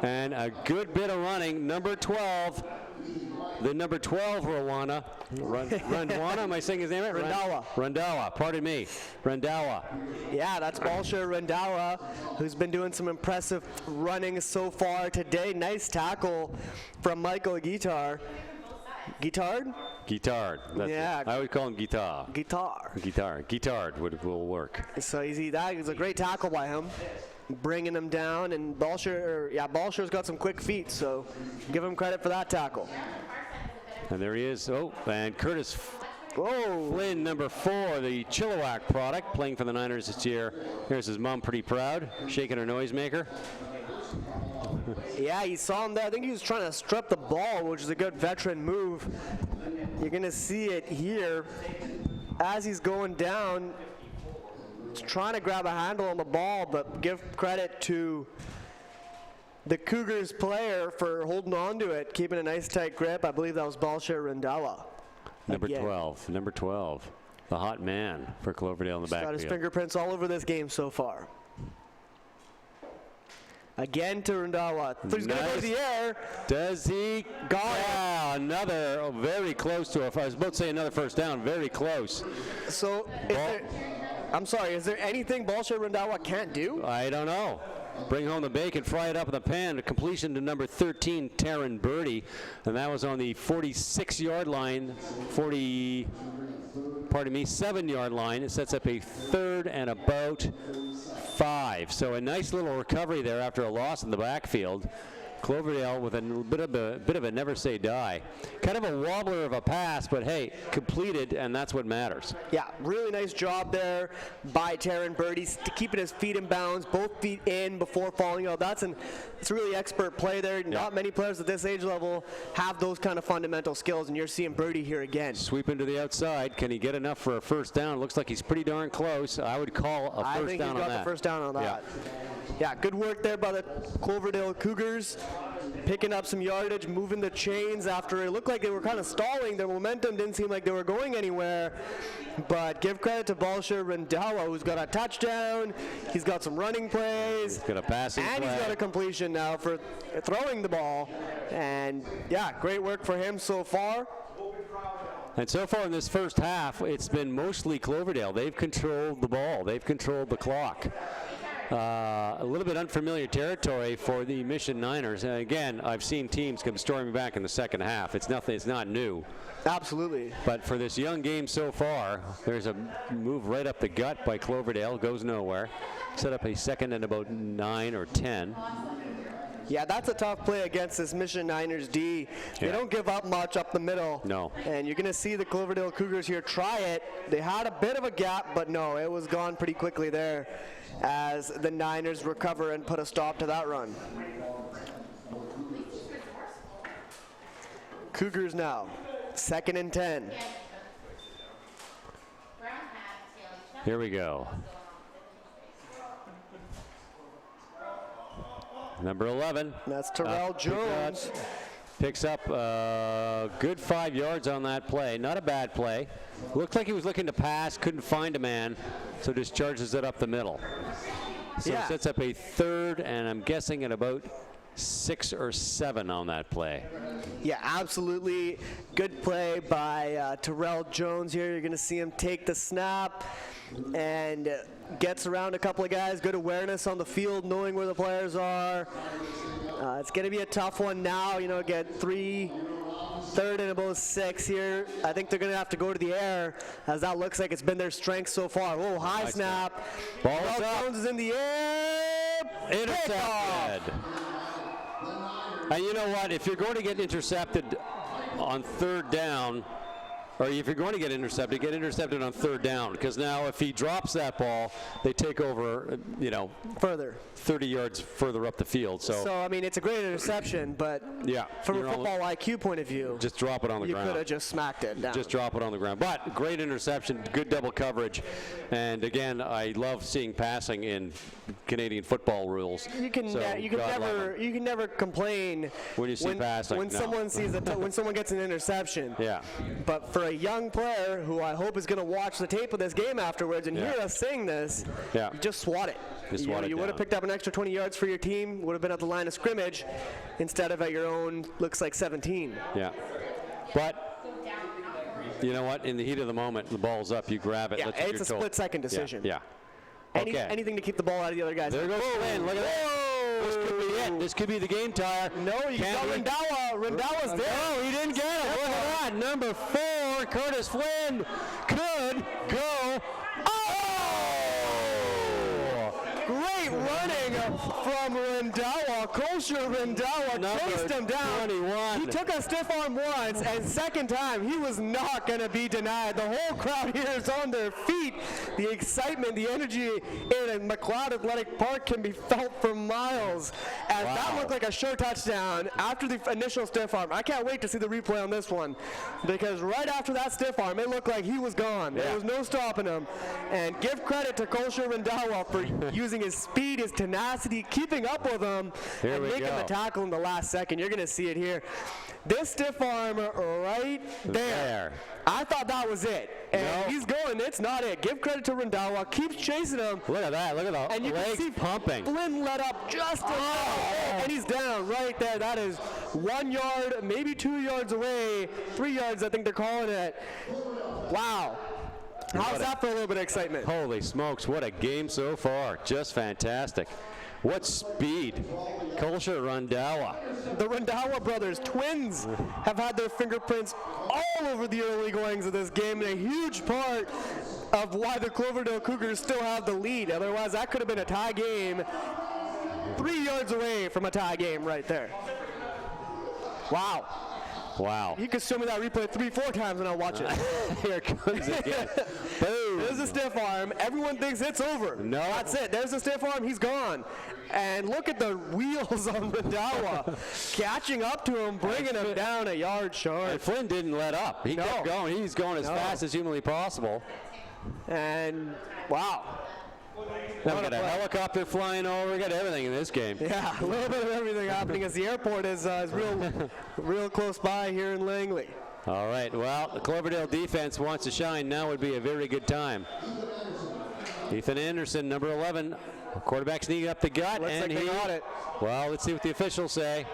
And a good bit of running. Number 12. The number 12 Rwanda. Rwanda, am I saying his name right? Rendawa. Rendawa, pardon me. Rendawa. Yeah, that's Balsher Rendawa, who's been doing some impressive running so far today. Nice tackle from Michael Guitard. Guitard? Guitard. That's Yeah. it. I would call him Guitar. Guitar. Guitard will work. So that is a great tackle by him, bringing him down. And Balsher's got some quick feet, so give him credit for that tackle. And there he is. Oh, and Curtis Whoa. Flynn, number 4, the Chilliwack product, playing for the Niners this year. Here's his mom, pretty proud, shaking her noisemaker. Yeah, you saw him there. I think he was trying to strip the ball, which is a good veteran move. You're going to see it here as he's going down. He's trying to grab a handle on the ball, but give credit to the Cougars player for holding on to it, keeping a nice tight grip. I believe that was Balsher Rendawa. Number Again. 12. Number 12. The hot man for Cloverdale in the He's got his backfield. fingerprints all over this game so far. Again to Rendawa. He's going to go to the air. Does he? Got it. Yeah, another, very close to I was about to say another first down, very close. So, is there anything Balsher Rendawa can't do? I don't know. Bring home the bacon, fry it up in the pan. A completion to number 13, Taryn Birdie. And that was on the 46-yard line, 7-yard line. It sets up a 3rd and about 5. So a nice little recovery there after a loss in the backfield. Cloverdale with a bit of a never say die. Kind of a wobbler of a pass, but hey, completed, and that's what matters. Yeah, really nice job there by Taryn Birdie, keeping his feet in bounds, both feet in before falling out. It's a really expert play there. Yeah. Not many players at this age level have those kind of fundamental skills, and you're seeing Birdie here again. Sweeping to the outside. Can he get enough for a first down? Looks like he's pretty darn close. I would call a I first think down he on got that. the first down on that. Yeah, good work there by the Cloverdale Cougars, picking up some yardage, moving the chains after it looked like they were kind of stalling. Their momentum didn't seem like they were going anywhere. But give credit to Balsher Rendawa, who's got a touchdown. He's got some running plays. He's got a passing And play. he's got a completion now for throwing the ball. And, yeah, great work for him so far. And so far in this first half, it's been mostly Cloverdale. They've controlled the ball. They've controlled the clock. A little bit unfamiliar territory for the Mission Niners. And again, I've seen teams come storming back in the second half. It's not new. Absolutely. But for this young game so far, there's a move right up the gut by Cloverdale. Goes nowhere. Set up a 2nd and about 9 or 10. Yeah, that's a tough play against this Mission Niners D. They Yeah. don't give up much up the middle. No. And you're going to see the Cloverdale Cougars here try it. They had a bit of a gap, but no, it was gone pretty quickly there as the Niners recover and put a stop to that run. Cougars now, 2nd and 10. Here we go. Number 11. That's Terrell Jones. Picks up a good 5 yards on that play. Not a bad play. Looked like he was looking to pass, couldn't find a man, so just charges it up the middle. So Yeah. it sets up a 3rd, and I'm guessing at about 6 or 7 on that play. Yeah, absolutely. Good play by Terrell Jones here. You're going to see him take the snap and gets around a couple of guys. Good awareness on the field, knowing where the players are. It's going to be a tough one now. You know, get 3rd and about 6 here. I think they're going to have to go to the air, as that looks like it's been their strength so far. Oh, high snap. Ball Terrell is up. Jones is in the air. Intercepted. And you know what? If you're going to get intercepted on 3rd down, or if you're going to get intercepted on 3rd down, because now if he drops that ball, they take over, you know, Further. 30 yards further up the field. So I mean, it's a great interception, but yeah, from a football IQ point of view, just drop it on the you ground. could have just smacked it down. Just drop it on the ground. But great interception, good double coverage. And again, I love seeing passing in Canadian football rules. You can never complain when you see passing. When someone sees when someone gets an interception. Yeah. But for a young player who I hope is going to watch the tape of this game afterwards and hear us saying this, yeah, just swat it. You would have picked up an extra 20 yards for your team, would have been at the line of scrimmage instead of at your own, looks like 17. Yeah. But you know what? In the heat of the moment, the ball's up, you grab it. Yeah, it's a split-second decision. Yeah. Okay. Anything to keep the ball out of the other guys. There goes Flynn. Look at that. This could be it. This could be the game tire. No, you got Rendawa. Rendawa's there. No, he didn't get it. Look at that. Number 4, Curtis Flynn could go. Great running from Rendawa. Kosher Rendawa chased him down. 21. He took a stiff arm once, and second time, he was not going to be denied. The whole crowd here is on their feet. The excitement, the energy in MacLeod Athletic Park can be felt for miles. As that looked like a sure touchdown after the initial stiff arm. I can't wait to see the replay on this one, because right after that stiff arm, it looked like he was gone. There was no stopping him. And give credit to Kosher Rendawa for using his speed, his tenacity, keeping up with him, and making the tackle in the last second. You're going to see it here. This stiff arm right there. I thought that was it. And he's going, it's not it. Give credit to Rendawa. Keeps chasing him. Look at that. Look at the and you legs can see pumping. Flynn let up just a little, and he's down right there. That is 1 yard, maybe 2 yards away. 3 yards, I think they're calling it. Wow. How's that for a little bit of excitement? Holy smokes, what a game so far. Just fantastic. What speed. Kosher Rendawa. The Rendawa brothers, twins, have had their fingerprints all over the early goings of this game, and a huge part of why the Cloverdale Cougars still have the lead. Otherwise, that could have been a tie game. 3 yards away from a tie game right there. Wow. Wow. You can show me that replay 3-4 times and I'll watch it. Here it comes again. Boom. There's a stiff arm. Everyone thinks it's over. No. That's it. There's a stiff arm. He's gone. And look at the wheels on Rendawa. Catching up to him, bringing him down a yard short. And Flynn didn't let up. He kept going. He's going as fast as humanly possible. And, wow. Now we got a helicopter flying over. We got everything in this game. Yeah, a little bit of everything happening as the airport is real close by here in Langley. All right, well, the Cloverdale defense wants to shine. Now would be a very good time. Ethan Anderson, number 11, quarterback sneaking up the gut. Looks like they got it. Well, let's see what the officials say.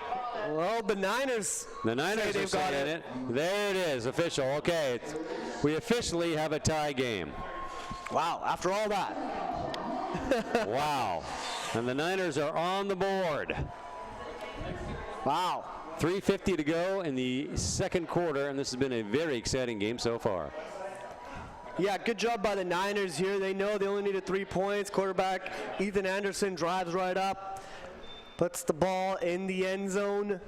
Well, the Niners are saying it. There it is, official. Okay, we officially have a tie game. Wow, after all that. Wow. And the Niners are on the board. Wow. 3:50 to go in the second quarter, and this has been a very exciting game so far. Yeah, good job by the Niners here. They know they only needed 3 points. Quarterback Ethan Anderson drives right up, puts the ball in the end zone,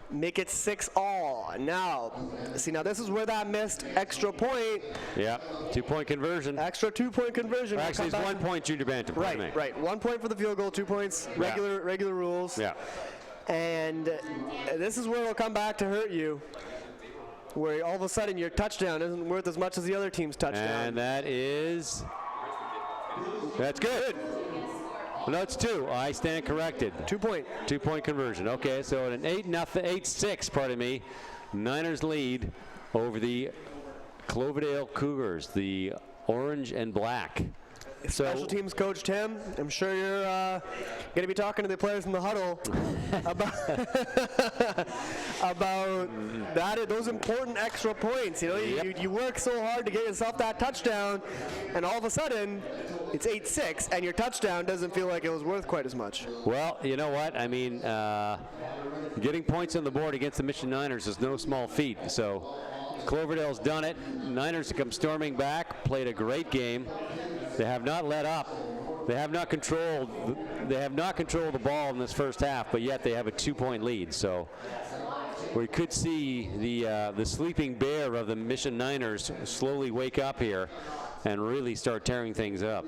make it 6-all. Now this is where that missed extra point. Yeah, 2-point conversion. Extra 2-point conversion. Actually, it's 1 point, Junior Bantam. Right. 1 point for the field goal, 2 points, regular rules. Yeah. And this is where it'll come back to hurt you, where all of a sudden your touchdown isn't worth as much as the other team's touchdown. And that's good. No, it's 2. I stand corrected. 2-point conversion. Okay, so an 8-6, pardon me, Niners lead over the Cloverdale Cougars, the orange and black. Special teams coach Tim, I'm sure you're going to be talking to the players in the huddle about those important extra points. You know, you work so hard to get yourself that touchdown, and all of a sudden it's 8-6, and your touchdown doesn't feel like it was worth quite as much. Well, you know what? I mean, getting points on the board against the Mission Niners is no small feat. So Cloverdale's done it. Niners have come storming back, played a great game. They have not let up. They have not controlled the ball in this first half, but yet they have a 2-point lead. So we could see the sleeping bear of the Mission Niners slowly wake up here and really start tearing things up.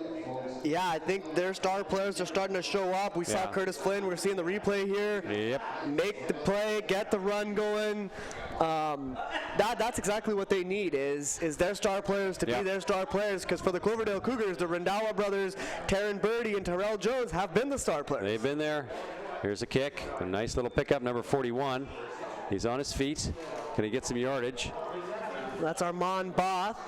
Yeah, I think their star players are starting to show up. We saw Curtis Flynn. We're seeing the replay here. Yep. Make the play, get the run going. That's exactly what they need is their star players to be their star players, because for the Cloverdale Cougars, the Rendawa brothers, Taryn Birdie and Terrell Jones have been the star players. They've been there. Here's a kick. A nice little pickup, number 41. He's on his feet. Can he get some yardage? That's Armand Both.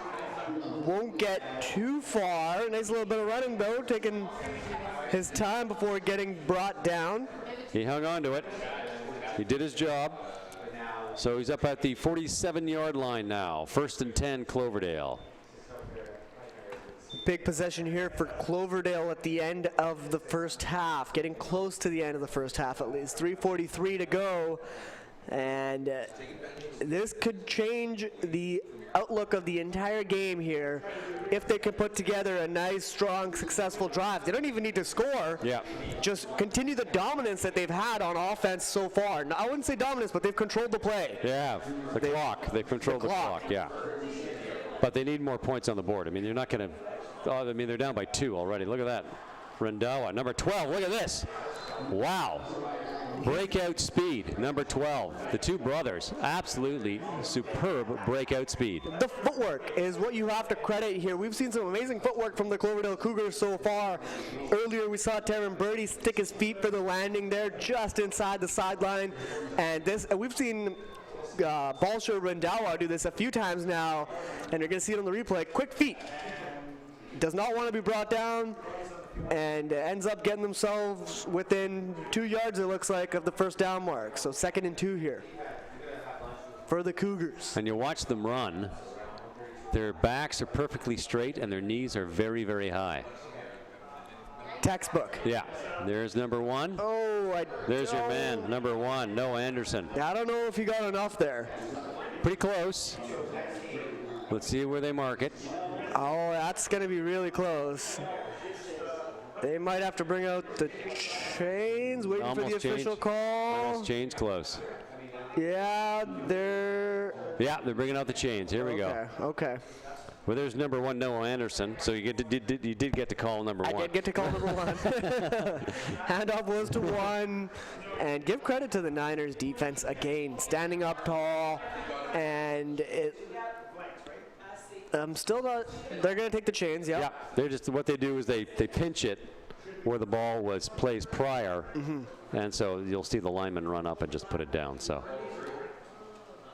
Won't get too far. Nice little bit of running, though, taking his time before getting brought down. He hung on to it. He did his job. So he's up at the 47-yard line now. 1st and 10, Cloverdale. Big possession here for Cloverdale at the end of the first half. Getting close to the end of the first half at least. 3:43 to go. And this could change the outlook of the entire game here if they can put together a nice, strong, successful drive. They don't even need to score. Yeah. Just continue the dominance that they've had on offense so far. Now, I wouldn't say dominance, but they've controlled the play. Yeah, the clock. They've controlled the clock, yeah. But they need more points on the board. I mean, they're not going to, I mean, they're down by 2 already. Look at that. Rendawa, number 12. Look at this. Wow. Breakout speed, number 12. The two brothers, absolutely superb breakout speed. The footwork is what you have to credit here. We've seen some amazing footwork from the Cloverdale Cougars so far. Earlier we saw Taryn Birdie stick his feet for the landing there just inside the sideline. And we've seen Balsher Rendawa do this a few times now, and you're going to see it on the replay. Quick feet. Does not want to be brought down, and ends up getting themselves within 2 yards, it looks like, of the first down mark. So 2nd and 2 here for the Cougars. And you watch them run, their backs are perfectly straight and their knees are very, very high. Textbook. Yeah, there's number 1. Oh, there's your man, number 1, Noah Anderson. I don't know if he got enough there. Pretty close. Let's see where they mark it. Oh, that's going to be really close. They might have to bring out the chains, waiting for the official call. Almost change close. Yeah, they're bringing out the chains. Here we go. Okay. Well, there's number 1, Noah Anderson. So you did get to call number 1. I did get to call number 1. Handoff was to 1. And give credit to the Niners defense again, standing up tall, and still not. They're going to take the chains. Yeah. They're just, what they do is they pinch it where the ball was placed prior, and so you'll see the lineman run up and just put it down. So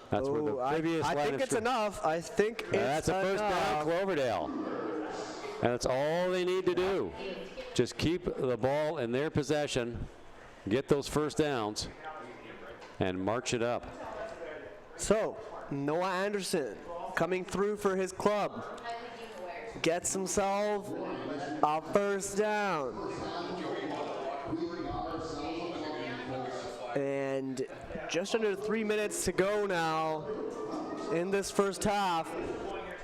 that's where the previous I think it's enough. I think it's that's a first down, Cloverdale, and that's all they need to do. Just keep the ball in their possession, get those first downs, and march it up. So Noah Anderson coming through for his club, gets himself a first down. And just under 3 minutes to go now in this first half.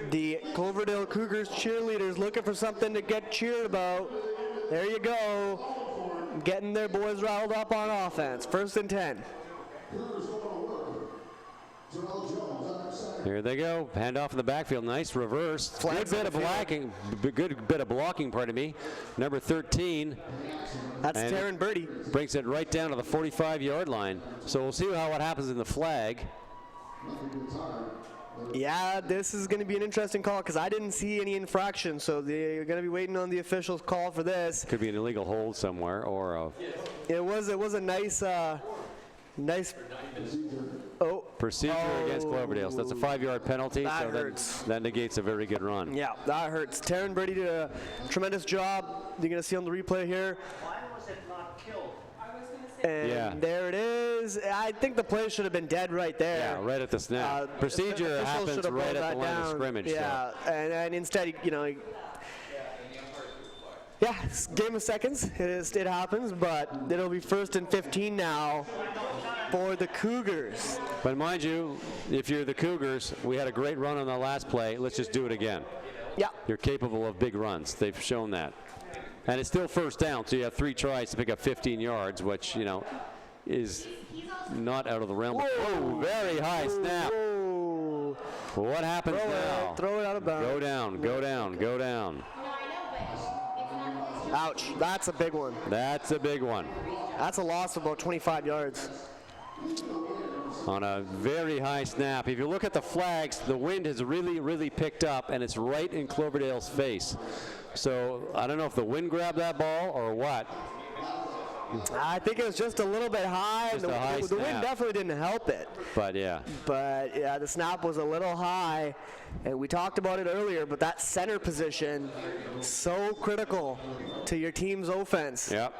The Cloverdale Cougars cheerleaders looking for something to get cheered about. There you go, getting their boys riled up on offense. 1st and 10. Here they go. Hand off in the backfield. Nice reverse. Good bit of blocking, pardon me. Number 13. That's Taryn Birdie. Brings it right down to the 45-yard line. So we'll see what happens in the flag. Yeah, this is going to be an interesting call because I didn't see any infraction, so they're going to be waiting on the official's call for this. Could be an illegal hold somewhere, or it was a nice Nice. Oh. Procedure against Cloverdale. So that's a 5-yard penalty. That so hurts. That negates a very good run. Yeah, that hurts. Taryn Brady did a tremendous job. You're going to see on the replay here. Why was it not killed? And there it is. I think the play should have been dead right there. Yeah, right at the snap. Procedure Officials happens should have right brought at the that line of down. scrimmage. Yeah, and instead, you know, yeah, it's a game of seconds. It happens, but it'll be 1st and 15 now for the Cougars. But mind you, if you're the Cougars, we had a great run on the last play. Let's just do it again. Yeah. You're capable of big runs. They've shown that. And it's still 1st down, so you have 3 tries to pick up 15 yards, which, you know, is not out of the realm. Whoa, very high snap. Whoa. What happens now? Throw it out of bounds. Go down, go down, go down. Ouch. That's a big one. That's a big one. That's a loss of about 25 yards. On a very high snap. If you look at the flags, the wind has really, really picked up, and it's right in Cloverdale's face. So I don't know if the wind grabbed that ball or what. I think it was just a little bit high. Just a high the wind snap. definitely didn't help it. But yeah. But yeah, the snap was a little high, and we talked about it earlier, but that center position, so critical to your team's offense. Yep.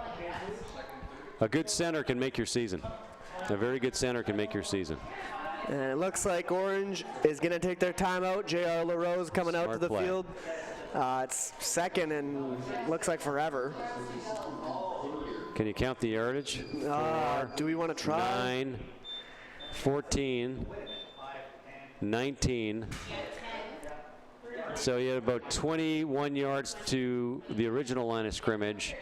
A good center can make your season. A very good center can make your season. And it looks like Orange is going to take their timeout. J.R. LaRose coming out to the play. field. It's 2nd and looks like forever. Can you count the yardage? 4, Do we want to try? 9, 14, 19. So you had about 21 yards to the original line of scrimmage.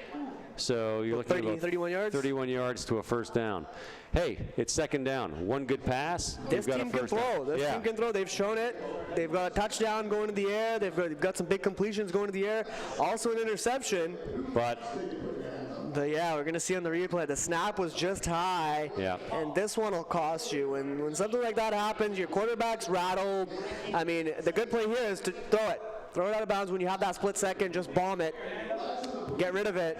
So you're looking at about 31 yards? 31 yards to a 1st down. Hey, it's 2nd down. One good pass. This you've got team a can 1st throw. down. This team can throw. They've shown it. They've got a touchdown going to the air. They've got some big completions going to the air. Also an interception. But yeah, we're going to see on the replay, the snap was just high. Yeah. And this one will cost you. And when something like that happens, your quarterback's rattled. I mean, the good play here is to throw it. Throw it out of bounds when you have that split second. Just bomb it. Get rid of it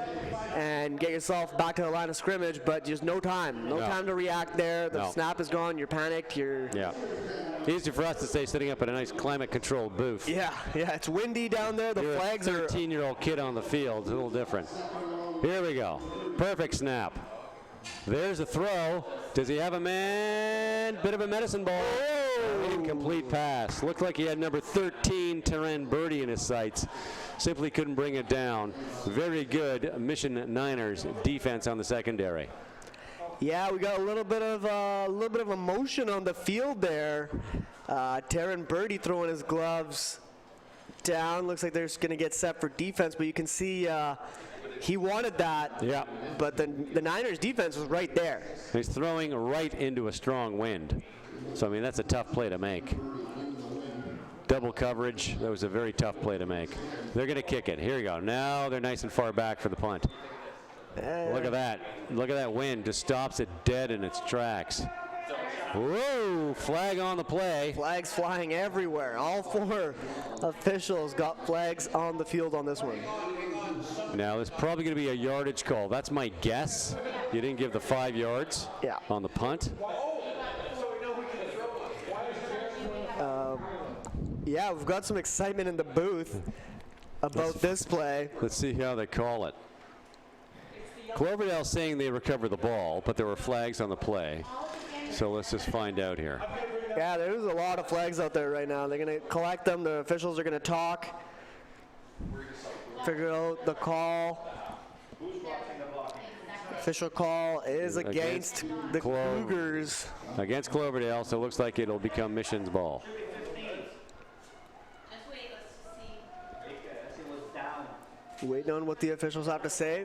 and get yourself back to the line of scrimmage, but just no time. No time to react there. The snap is gone. You're panicked. Yeah. Easy for us to say sitting up in a nice climate-controlled booth. Yeah, it's windy down there. The You're flags a are... 13-year-old kid on the field. It's a little different. Here we go. Perfect snap. There's a throw. Does he have a man? Bit of a medicine ball. Incomplete pass. Looked like he had number 13, Taryn Brady, in his sights. Simply couldn't bring it down. Very good Mission Niners defense on the secondary. Yeah, we got a little bit of emotion on the field there. Taryn Brady throwing his gloves down. Looks like they're going to get set for defense, but you can see he wanted that. Yeah. But the Niners defense was right there. He's throwing right into a strong wind. So, I mean, that's a tough play to make. Double coverage. That was a very tough play to make. They're going to kick it. Here we go. Now they're nice and far back for the punt. Look at that. Look at that wind. Just stops it dead in its tracks. Whoa, flag on the play. Flags flying everywhere. All 4 officials got flags on the field on this one. Now, there's probably going to be a yardage call. That's my guess. You didn't give the 5 yards on the punt. Yeah, we've got some excitement in the booth about this play. Let's see how they call it. Cloverdale saying they recovered the ball, but there were flags on the play. So let's just find out here. Yeah, there's a lot of flags out there right now. They're going to collect them. The officials are going to talk, figure out the call. Official call is against the Cougars. Against Cloverdale, so it looks like it'll become Mission's ball. Waiting on what the officials have to say.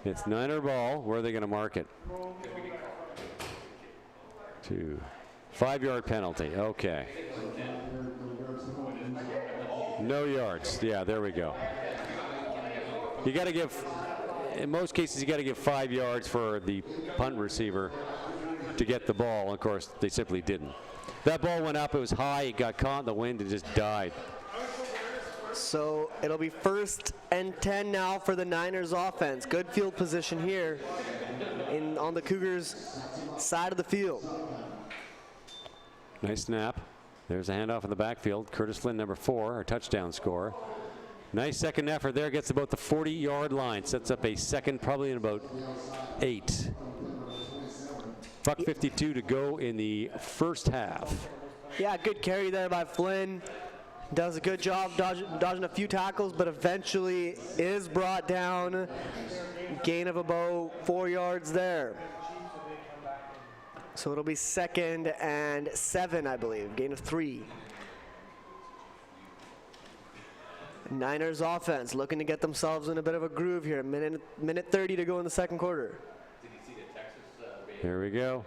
It's Niner ball. Where are they going to mark it? 2. 5-yard penalty. Okay. No yards. Yeah, there we go. You got to give, in most cases, you got to give 5 yards for the punt receiver to get the ball. Of course, they simply didn't. That ball went up. It was high. It got caught in the wind and just died. So it'll be 1st and 10 now for the Niners offense. Good field position here on the Cougars' side of the field. Nice snap. There's a handoff in the backfield. Curtis Flynn, number 4, our touchdown scorer. Nice second effort there. Gets about the 40-yard line. Sets up a second, probably in about 8. Buck 52 to go in the first half. Yeah, good carry there by Flynn. Does a good job dodging a few tackles, but eventually is brought down. Gain of about 4 yards there. So it'll be 2nd and 7, I believe. Gain of 3. Niners offense looking to get themselves in a bit of a groove here. Minute 30 to go in the second quarter. Here we go.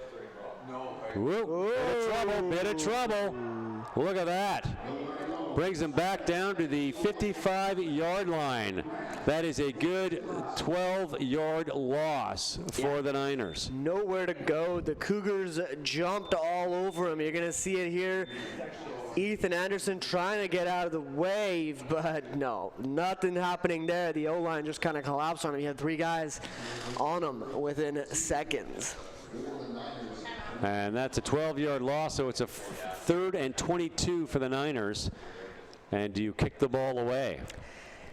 Whoop, bit of trouble. Look at that. Brings them back down to the 55-yard line. That is a good 12-yard loss for the Niners. Nowhere to go. The Cougars jumped all over him. You're going to see it here. Ethan Anderson trying to get out of the way, but no, nothing happening there. The O-line just kind of collapsed on him. He had 3 guys on him within seconds. And that's a 12-yard loss, so it's a 3rd and 22 for the Niners. And do you kick the ball away?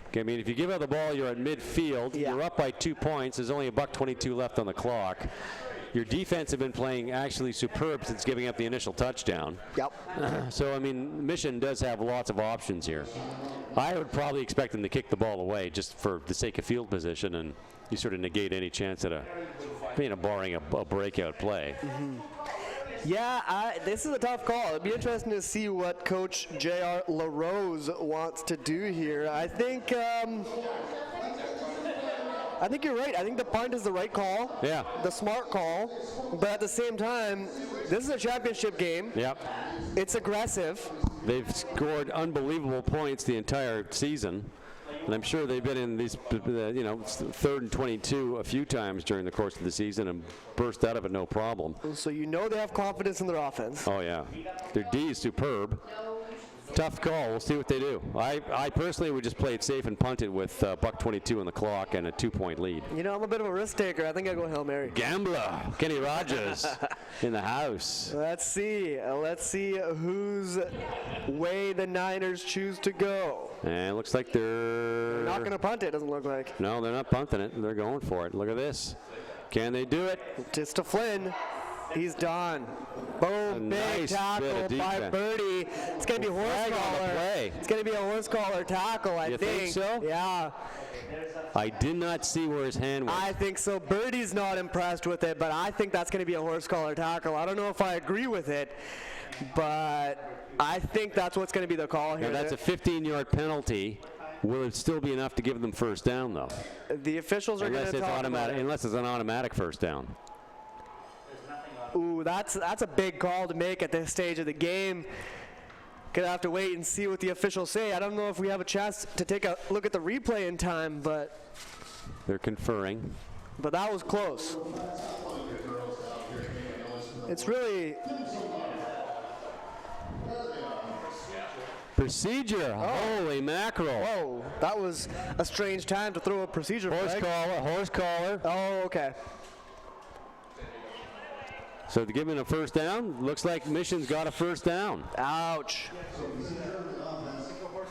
Okay, I mean, if you give out the ball, you're at midfield. Yeah. You're up by 2 points. There's only a $1:22 left on the clock. Your defense have been playing actually superb since giving up the initial touchdown. Yep. So, I mean, Mission does have lots of options here. I would probably expect them to kick the ball away just for the sake of field position, and you sort of negate any chance at barring a breakout play. Mm-hmm. Yeah, this is a tough call. It'd be interesting to see what Coach J.R. LaRose wants to do here. I think you're right. I think the punt is the right call. Yeah. The smart call. But at the same time, this is a championship game. Yep. It's aggressive. They've scored unbelievable points the entire season. And I'm sure they've been in these, 3rd and 22 a few times during the course of the season and burst out of it no problem. So you know they have confidence in their offense. Oh, yeah. Their D is superb. Tough call. We'll see what they do. I personally would just play it safe and punt it with $1:22 on the clock and a 2-point lead. You know, I'm a bit of a risk taker. I think I'll go Hail Mary. Gambler. Kenny Rogers in the house. Let's see whose way the Niners choose to go. And it looks like they're not going to punt it, doesn't look like. No, they're not punting it. They're going for it. Look at this. Can they do it? Just to Flynn. He's done. Boom, big tackle by Birdie. It's going to be a horse collar. It's going to be a horse collar tackle, I think. You think so? Yeah. I did not see where his hand was. I think so. Birdie's not impressed with it, but I think that's going to be a horse collar tackle. I don't know if I agree with it, but I think that's what's going to be the call here. Now that's a 15-yard penalty. Will it still be enough to give them first down, though? The officials are going to talk about it. Unless it's an automatic first down. Ooh, that's a big call to make at this stage of the game. Gonna have to wait and see what the officials say. I don't know if we have a chance to take a look at the replay in time, but they're conferring. But that was close. It's really procedure. Oh. Holy mackerel. Whoa, that was a strange time to throw a procedure flag. Horse collar. Oh, okay. So to give him a first down, looks like Mission's got a first down. Ouch.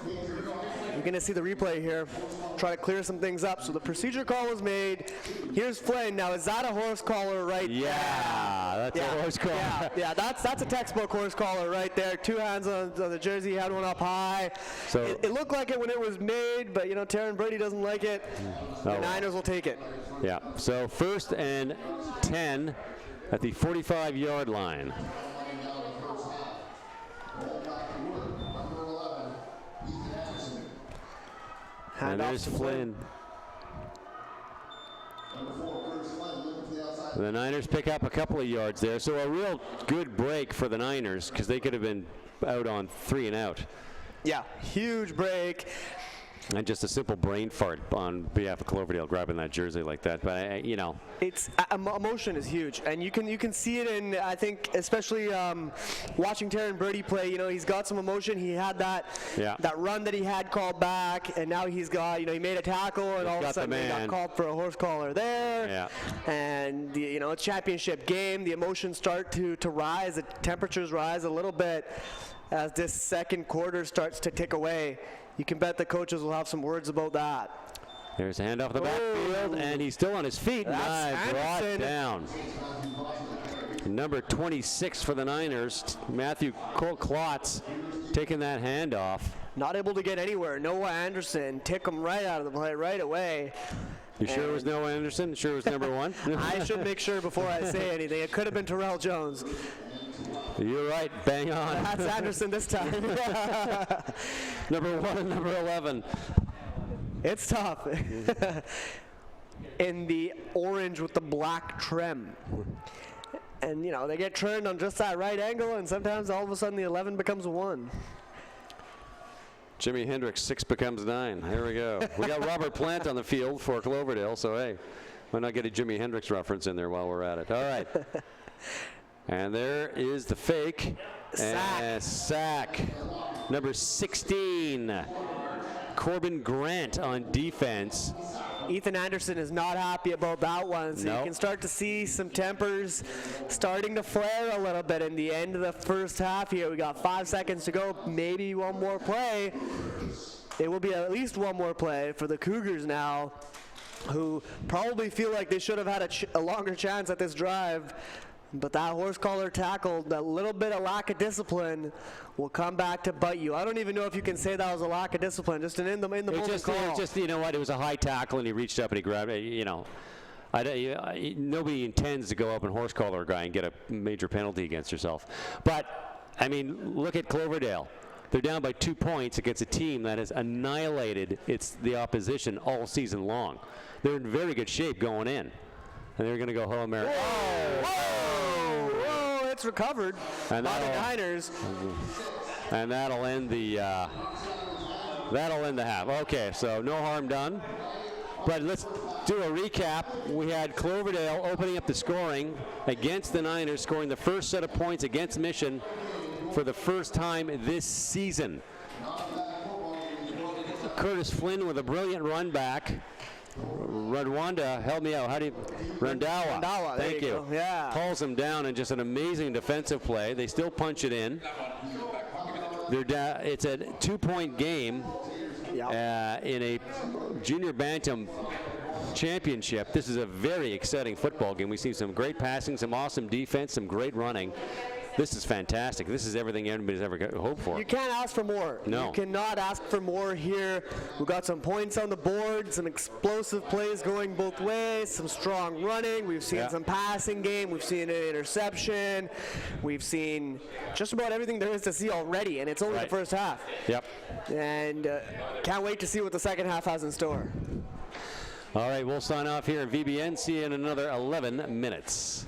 You're going to see the replay here. Try to clear some things up. So the procedure call was made. Here's Flynn. Now, is that a horse collar right there? Yeah, that's a horse collar. Yeah, that's a textbook horse collar right there. 2 hands on the jersey. He had one up high. So it looked like it when it was made, but, Taryn Brady doesn't like it. The Niners will take it. Yeah, so 1st and 10 at the 45-yard line. And there's Flynn. The Niners pick up a couple of yards there. So a real good break for the Niners because they could have been out on 3 and out. Yeah, huge break. And just a simple brain fart on behalf of Cloverdale grabbing that jersey like that. But, you know. It's emotion is huge, and you can see it in, I think, especially watching Taryn Birdie play. You know, he's got some emotion. He had that run that he had called back, and now he's got, you know, he made a tackle, and all of a sudden he got called for a horse collar there. Yeah. And you know, a championship game, the emotions start to rise, the temperatures rise a little bit as this second quarter starts to tick away. You can bet the coaches will have some words about that. There's a hand off the backfield, and he's still on his feet. That's brought down. Number 26 for the Niners, Matthew Klotz, taking that handoff. Not able to get anywhere. Noah Anderson took him right out of the play right away. You sure it was Noah Anderson? Sure it was number 1? I should make sure before I say anything. It could have been Terrell Jones. You're right, bang on. That's Anderson this time. Number 1 and number 11. It's tough. In the orange with the black trim. And, you know, they get turned on just that right angle, and sometimes all of a sudden the 11 becomes a 1. Jimi Hendrix, 6 becomes 9. Here we go. We got Robert Plant on the field for Cloverdale, so hey, why not get a Jimi Hendrix reference in there while we're at it? All right. And there is the fake. Sack. Number 16, Corbin Grant on defense. Ethan Anderson is not happy about that one, so you can start to see some tempers starting to flare a little bit in the end of the first half here. We got 5 seconds to go, maybe one more play. It will be at least one more play for the Cougars now, who probably feel like they should have had a longer chance at this drive. But that horse collar tackle, that little bit of lack of discipline, will come back to bite you. I don't even know if you can say that was a lack of discipline, just an in the moment call. Just, you know what, it was a high tackle, and he reached up and he grabbed it, you know. Nobody intends to go up and horse collar a guy and get a major penalty against yourself. But, I mean, look at Cloverdale. They're down by 2 points against a team that has annihilated the opposition all season long. They're in very good shape going in. And they're going to go home there. Whoa, it's recovered by the Niners. And that'll end the half. Okay, so no harm done. But let's do a recap. We had Cloverdale opening up the scoring against the Niners, scoring the first set of points against Mission for the first time this season. Curtis Flynn with a brilliant run back. Rwanda, help me out. How do you? Randawa. Thank you. Yeah. Calls him down in just an amazing defensive play. They still punch it in. It's a 2-point game in a junior bantam championship. This is a very exciting football game. We've seen some great passing, some awesome defense, some great running. This is fantastic. This is everything anybody's ever hoped for. You can't ask for more. No. You cannot ask for more here. We've got some points on the board, some explosive plays going both ways, some strong running. We've seen some passing game. We've seen an interception. We've seen just about everything there is to see already, and it's only the first half. Yep. And can't wait to see what the second half has in store. All right, we'll sign off here at VBN. See you in another 11 minutes.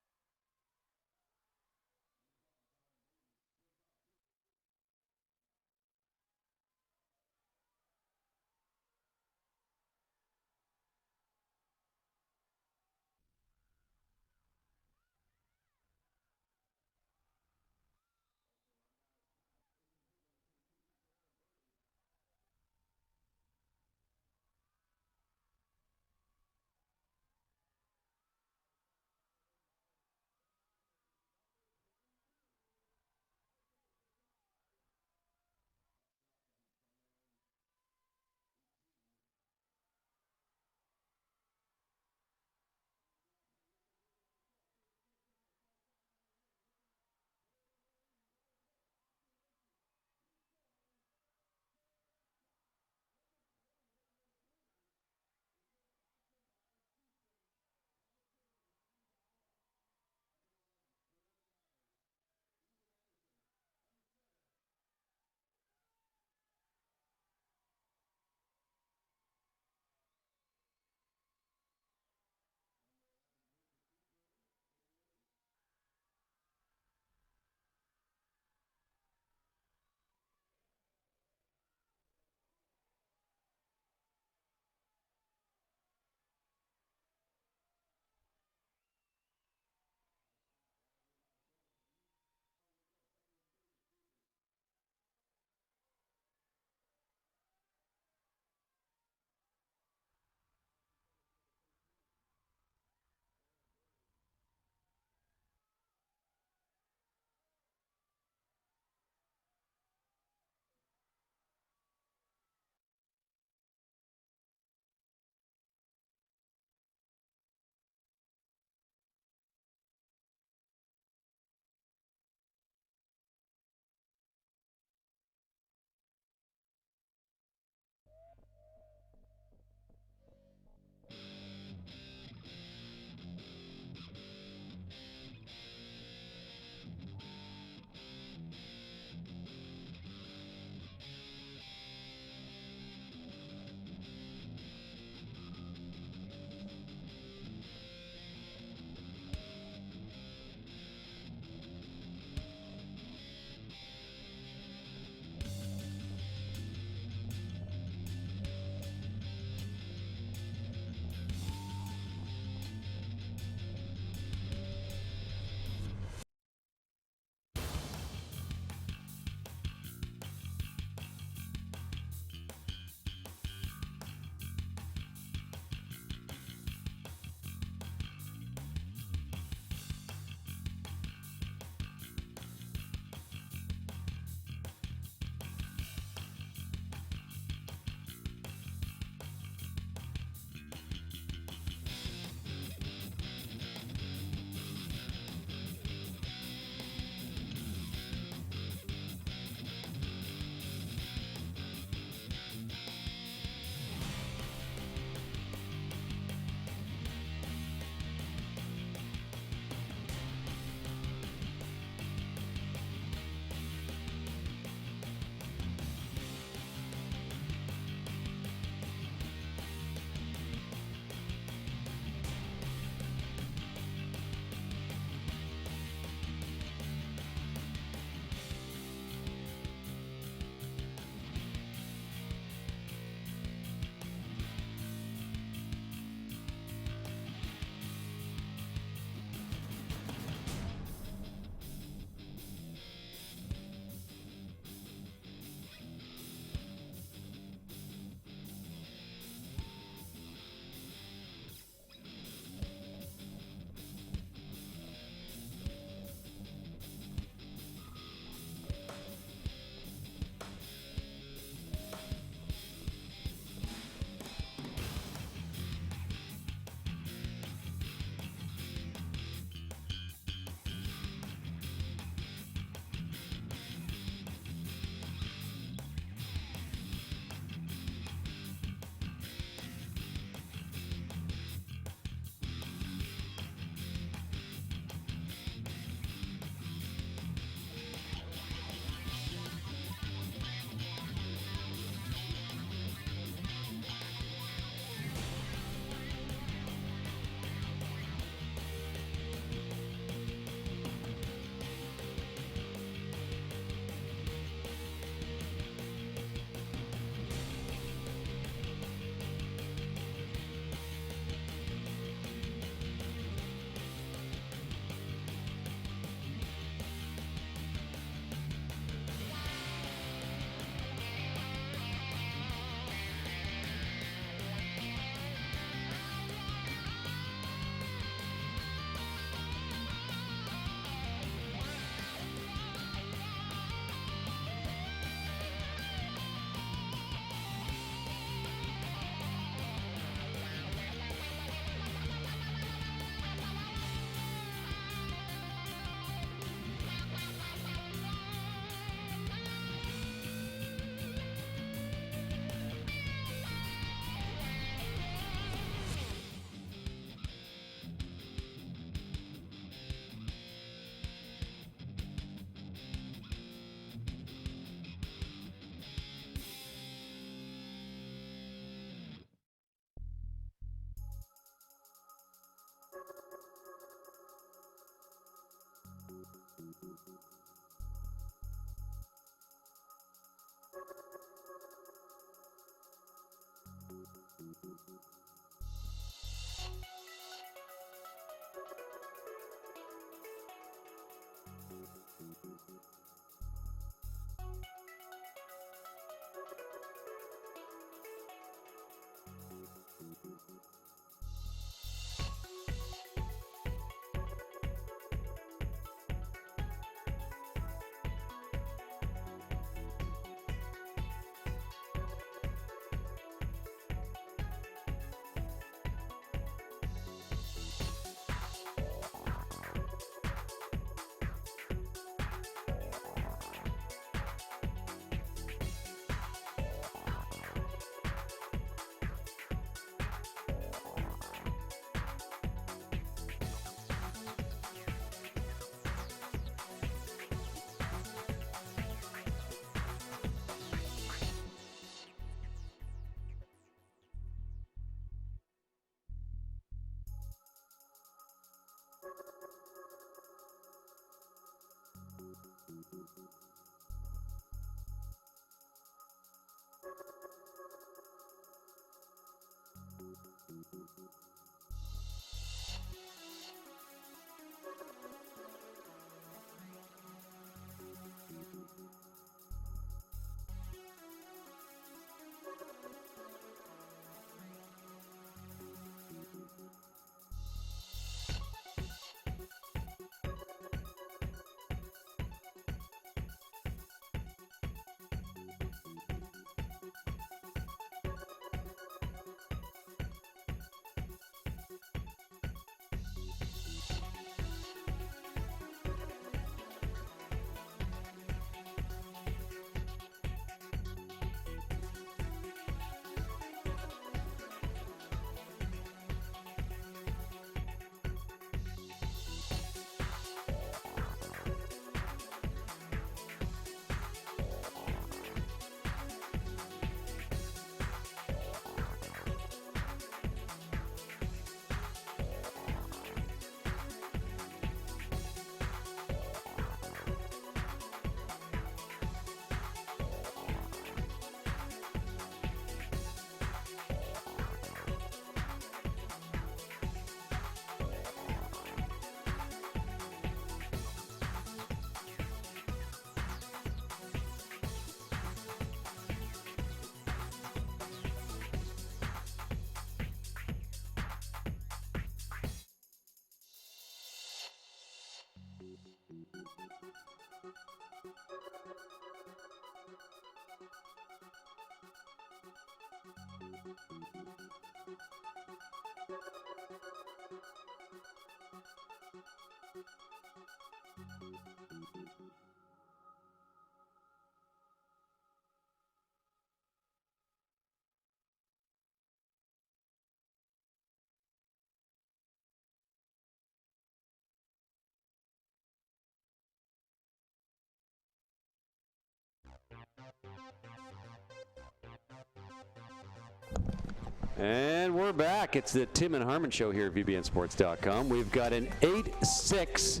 And we're back. It's the Tim and Harmon Show here at VBNSports.com. We've got an 8-6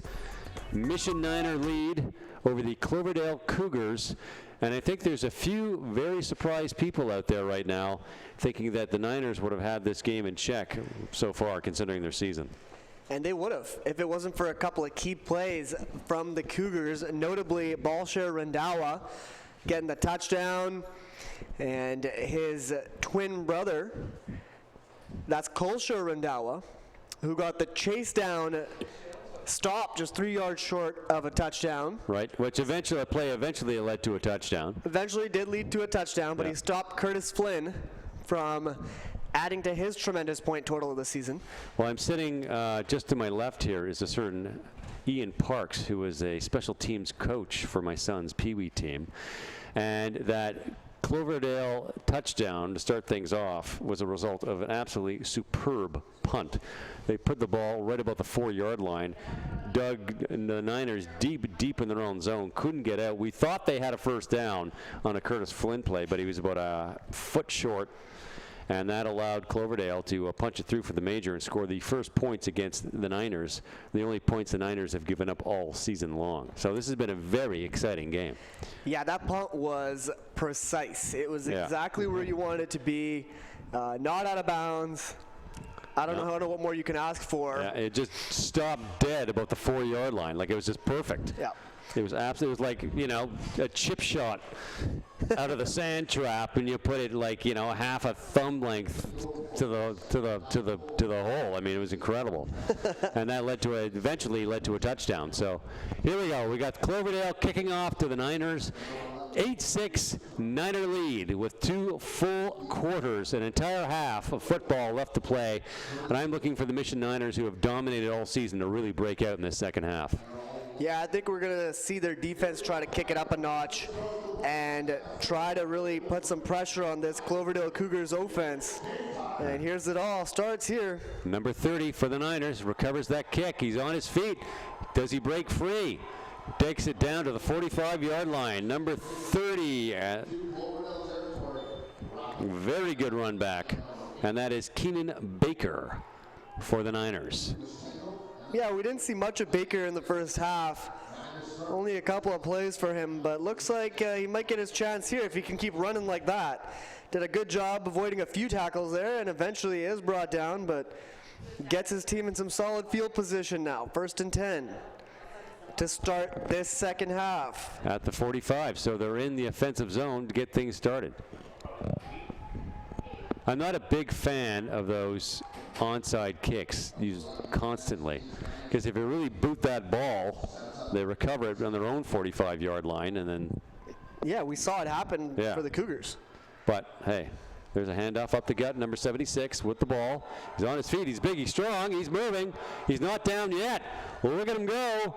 Mission Niner lead over the Cloverdale Cougars. And I think there's a few very surprised people out there right now thinking that the Niners would have had this game in check so far, considering their season. And they would have, if it wasn't for a couple of key plays from the Cougars, notably Balsher Rendawa getting the touchdown, and his twin brother, that's Kolsher Rendawa, who got the chase down stop just 3 yards short of a touchdown. Right, which eventually led to a touchdown. Eventually did lead to a touchdown, but he stopped Curtis Flynn from adding to his tremendous point total of the season. Well, I'm sitting just to my left here is a certain Ian Parks, who is a special teams coach for my son's Pee Wee team. And that Cloverdale touchdown to start things off was a result of an absolutely superb punt. They put the ball right about the 4-yard line, dug the Niners deep in their own zone, couldn't get out. We thought they had a first down on a Curtis Flynn play, but he was about a foot short. And that allowed Cloverdale to punch it through for the major and score the first points against the Niners, the only points the Niners have given up all season long. So this has been a very exciting game. Yeah, that punt was precise. It was exactly where you wanted it to be. Not out of bounds. I don't know what more you can ask for. Yeah, it just stopped dead about the 4-yard line. Like, it was just perfect. Yeah. It was absolutely, it was like, you know, a chip shot out of the sand trap, and you put it like, you know, half a thumb length to the hole. I mean, it was incredible. And that eventually led to a touchdown. So here we go. We got Cloverdale kicking off to the Niners. 8-6 Niner lead with 2 full quarters, an entire half of football left to play. And I'm looking for the Mission Niners, who have dominated all season, to really break out in this second half. Yeah, I think we're going to see their defense try to kick it up a notch and try to really put some pressure on this Cloverdale Cougars offense. And here's it all. Starts here. Number 30 for the Niners recovers that kick. He's on his feet. Does he break free? Takes it down to the 45-yard line. Number 30. Very good run back. And that is Keenan Baker for the Niners. Yeah, we didn't see much of Baker in the first half. Only a couple of plays for him, but looks like he might get his chance here if he can keep running like that. Did a good job avoiding a few tackles there, and eventually is brought down, but gets his team in some solid field position now. 1st and 10 to start this second half. At the 45, so they're in the offensive zone to get things started. I'm not a big fan of those onside kicks used constantly, because if you really boot that ball, they recover it on their own 45-yard line, and then... Yeah, we saw it happen for the Cougars. But, hey, there's a handoff up the gut, number 76 with the ball. He's on his feet. He's big. He's strong. He's moving. He's not down yet. Well, look at him go.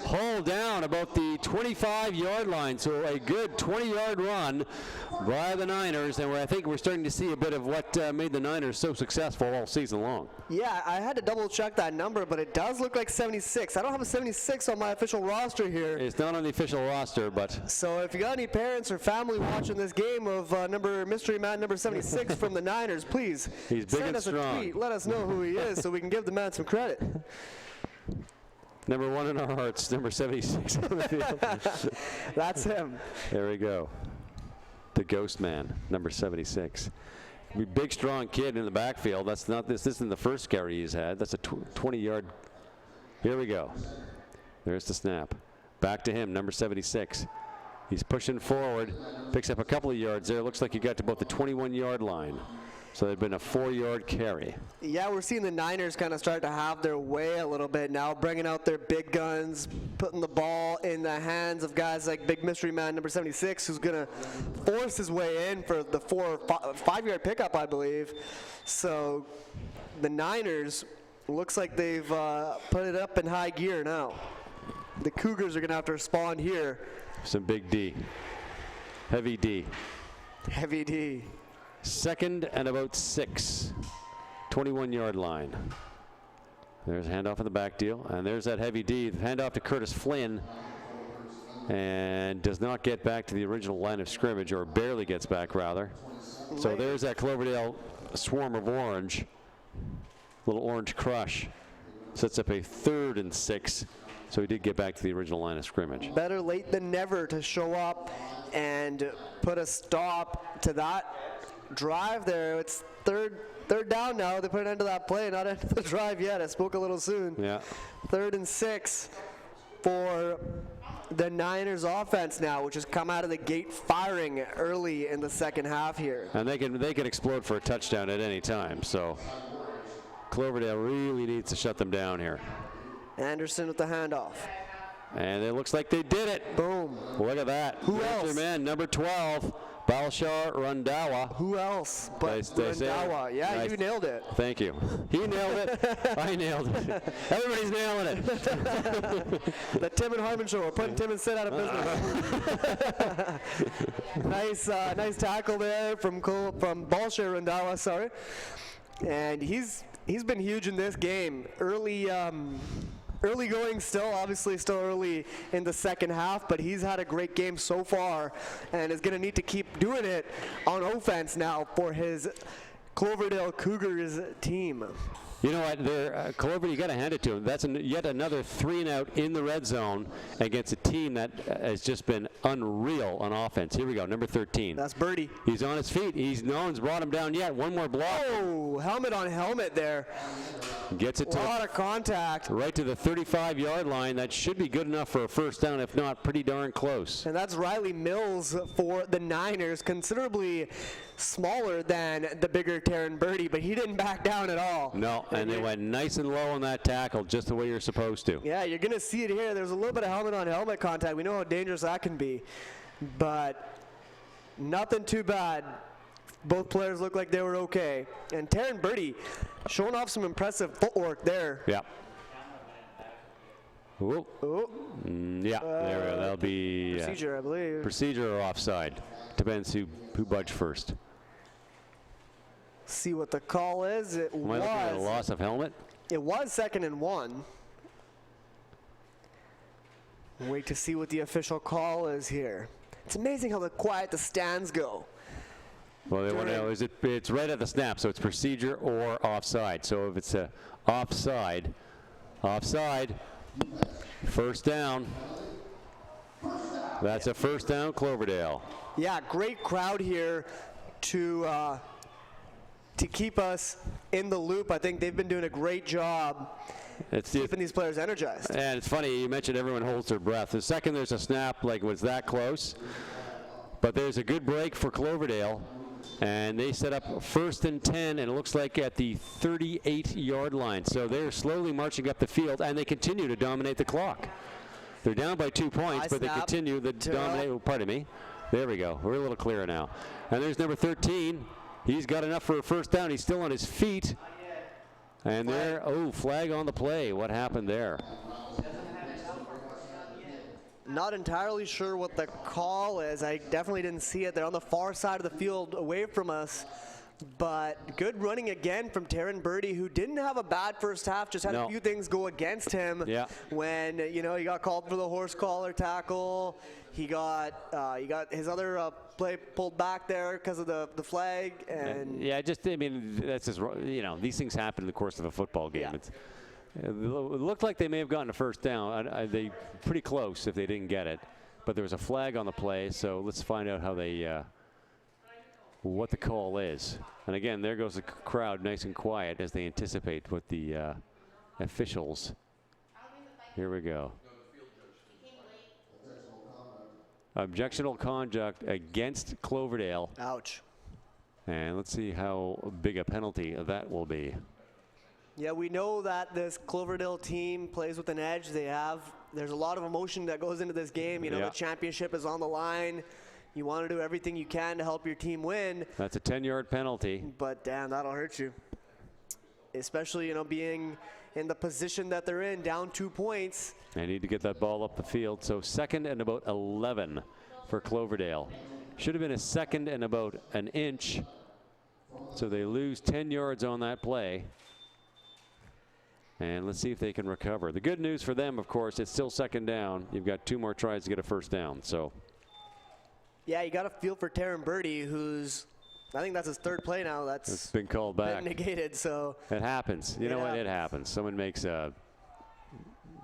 Hauled down about the 25-yard line. So a good 20-yard run by the Niners. And I think we're starting to see a bit of what made the Niners so successful all season long. Yeah, I had to double check that number, but it does look like 76. I don't have a 76 on my official roster here. It's not on the official roster, but... So if you got any parents or family watching this game of mystery man number 76 from the Niners, please send us a tweet. Let us know who he is so we can give the man some credit. Number 1 in our hearts, number 76 on the field. That's him. There we go. The ghost man, number 76. Big, strong kid in the backfield. This isn't the first carry he's had. That's a 20-yard. Here we go. There's the snap. Back to him, number 76. He's pushing forward. Picks up a couple of yards there. Looks like he got to about the 21-yard line. So they've been a 4-yard carry. Yeah, we're seeing the Niners kind of start to have their way a little bit now, bringing out their big guns, putting the ball in the hands of guys like big mystery man number 76, who's going to force his way in for the 4 or 5-yard pickup, I believe. So the Niners, looks like they've put it up in high gear now. The Cougars are going to have to respond here. Some big D. Heavy D. Heavy D. 2nd and about 6. 21-yard line. There's a handoff in the back deal, and there's that heavy D. The handoff to Curtis Flynn, and does not get back to the original line of scrimmage, or barely gets back, rather. So there's that Cloverdale swarm of orange. Little orange crush. Sets up a 3rd and 6. So he did get back to the original line of scrimmage. Better late than never to show up and put a stop to that drive there. It's third down now. They put an end to that play, not end to the drive yet. I spoke a little soon. Yeah. 3rd and 6 for the Niners offense now, which has come out of the gate firing early in the second half here. And they can explode for a touchdown at any time. So Cloverdale really needs to shut them down here. Anderson with the handoff. And it looks like they did it. Boom. Look at that. Who else? Their man, number 12, Balshar Rundawa. Who else but Rundawa? Yeah, nice. You nailed it. Thank you. He nailed it. I nailed it. Everybody's nailing it. The Tim and Harmon show. We're putting Tim and Sid out of business. Nice tackle there from Balshar Rundawa. Sorry. And he's been huge in this game. Early going still, obviously still early in the second half, but he's had a great game so far and is going to need to keep doing it on offense now for his Cloverdale Cougars team. You know what, Clover, you got to hand it to him. That's yet another 3-and-out in the red zone against a team that has just been unreal on offense. Here we go, number 13. That's Birdie. He's on his feet. No one's brought him down yet. One more block. Oh, helmet on helmet there. Gets it to a lot of contact. Right to the 35-yard line. That should be good enough for a first down, if not pretty darn close. And that's Riley Mills for the Niners, considerably smaller than the bigger Taryn Birdie, but he didn't back down at all. No, and they went nice and low on that tackle, just the way you're supposed to. Yeah, you're going to see it here. There's a little bit of helmet-on-helmet contact. We know how dangerous that can be, but nothing too bad. Both players look like they were okay. And Taryn Birdie showing off some impressive footwork there. Yeah. Ooh. Oh. Yeah, there we go. That'll be procedure, I believe. Procedure or offside. Depends who budged first. See what the call is. It Am I looking at a loss of helmet? It was 2nd and 1. Wait to see what the official call is here. It's amazing how quiet the stands go. Well, they want to know, it's right at the snap, so it's procedure or offside. So if it's a offside, first down. That's a first down, Cloverdale. Yeah, great crowd here to keep us in the loop. I think they've been doing a great job keeping these players energized. And it's funny, you mentioned everyone holds their breath. The second there's a snap, like it was that close, but there's a good break for Cloverdale. And they set up 1st and 10, and it looks like at the 38-yard line. So they're slowly marching up the field, and they continue to dominate the clock. They're down by 2 points, but they continue to dominate. Oh, pardon me. There we go. We're a little clearer now. And there's number 13. He's got enough for a first down. He's still on his feet. And there, flag on the play. What happened there? Not entirely sure what the call is. I definitely didn't see it. They're on the far side of the field away from us. But good running again from Taryn Birdie, who didn't have a bad first half, just had a few things go against him. Yeah. When, he got called for the horse collar tackle. He got his other play pulled back there because of the flag. And that's just, these things happen in the course of a football game. Yeah. It looked like they may have gotten a first down. They pretty close if they didn't get it, but there was a flag on the play. So let's find out how what the call is. And again, there goes the crowd, nice and quiet as they anticipate what the officials. Here we go. Objectionable conduct against Cloverdale. Ouch. And let's see how big a penalty that will be. Yeah, we know that this Cloverdale team plays with an edge. There's a lot of emotion that goes into this game. The championship is on the line. You want to do everything you can to help your team win. That's a 10-yard penalty. But damn, that'll hurt you. Especially, being in the position that they're in, down 2 points. They need to get that ball up the field. So 2nd and about 11 for Cloverdale. Should have been a 2nd and about an inch. So they lose 10 yards on that play. And let's see if they can recover. The good news for them, of course, it's still 2nd down. You've got 2 more tries to get a first down. So, yeah, you got to feel for Taryn Birdie, who's, I think that's his 3rd play now. It's been called back. Been negated. So it happens. You know what? It happens. Someone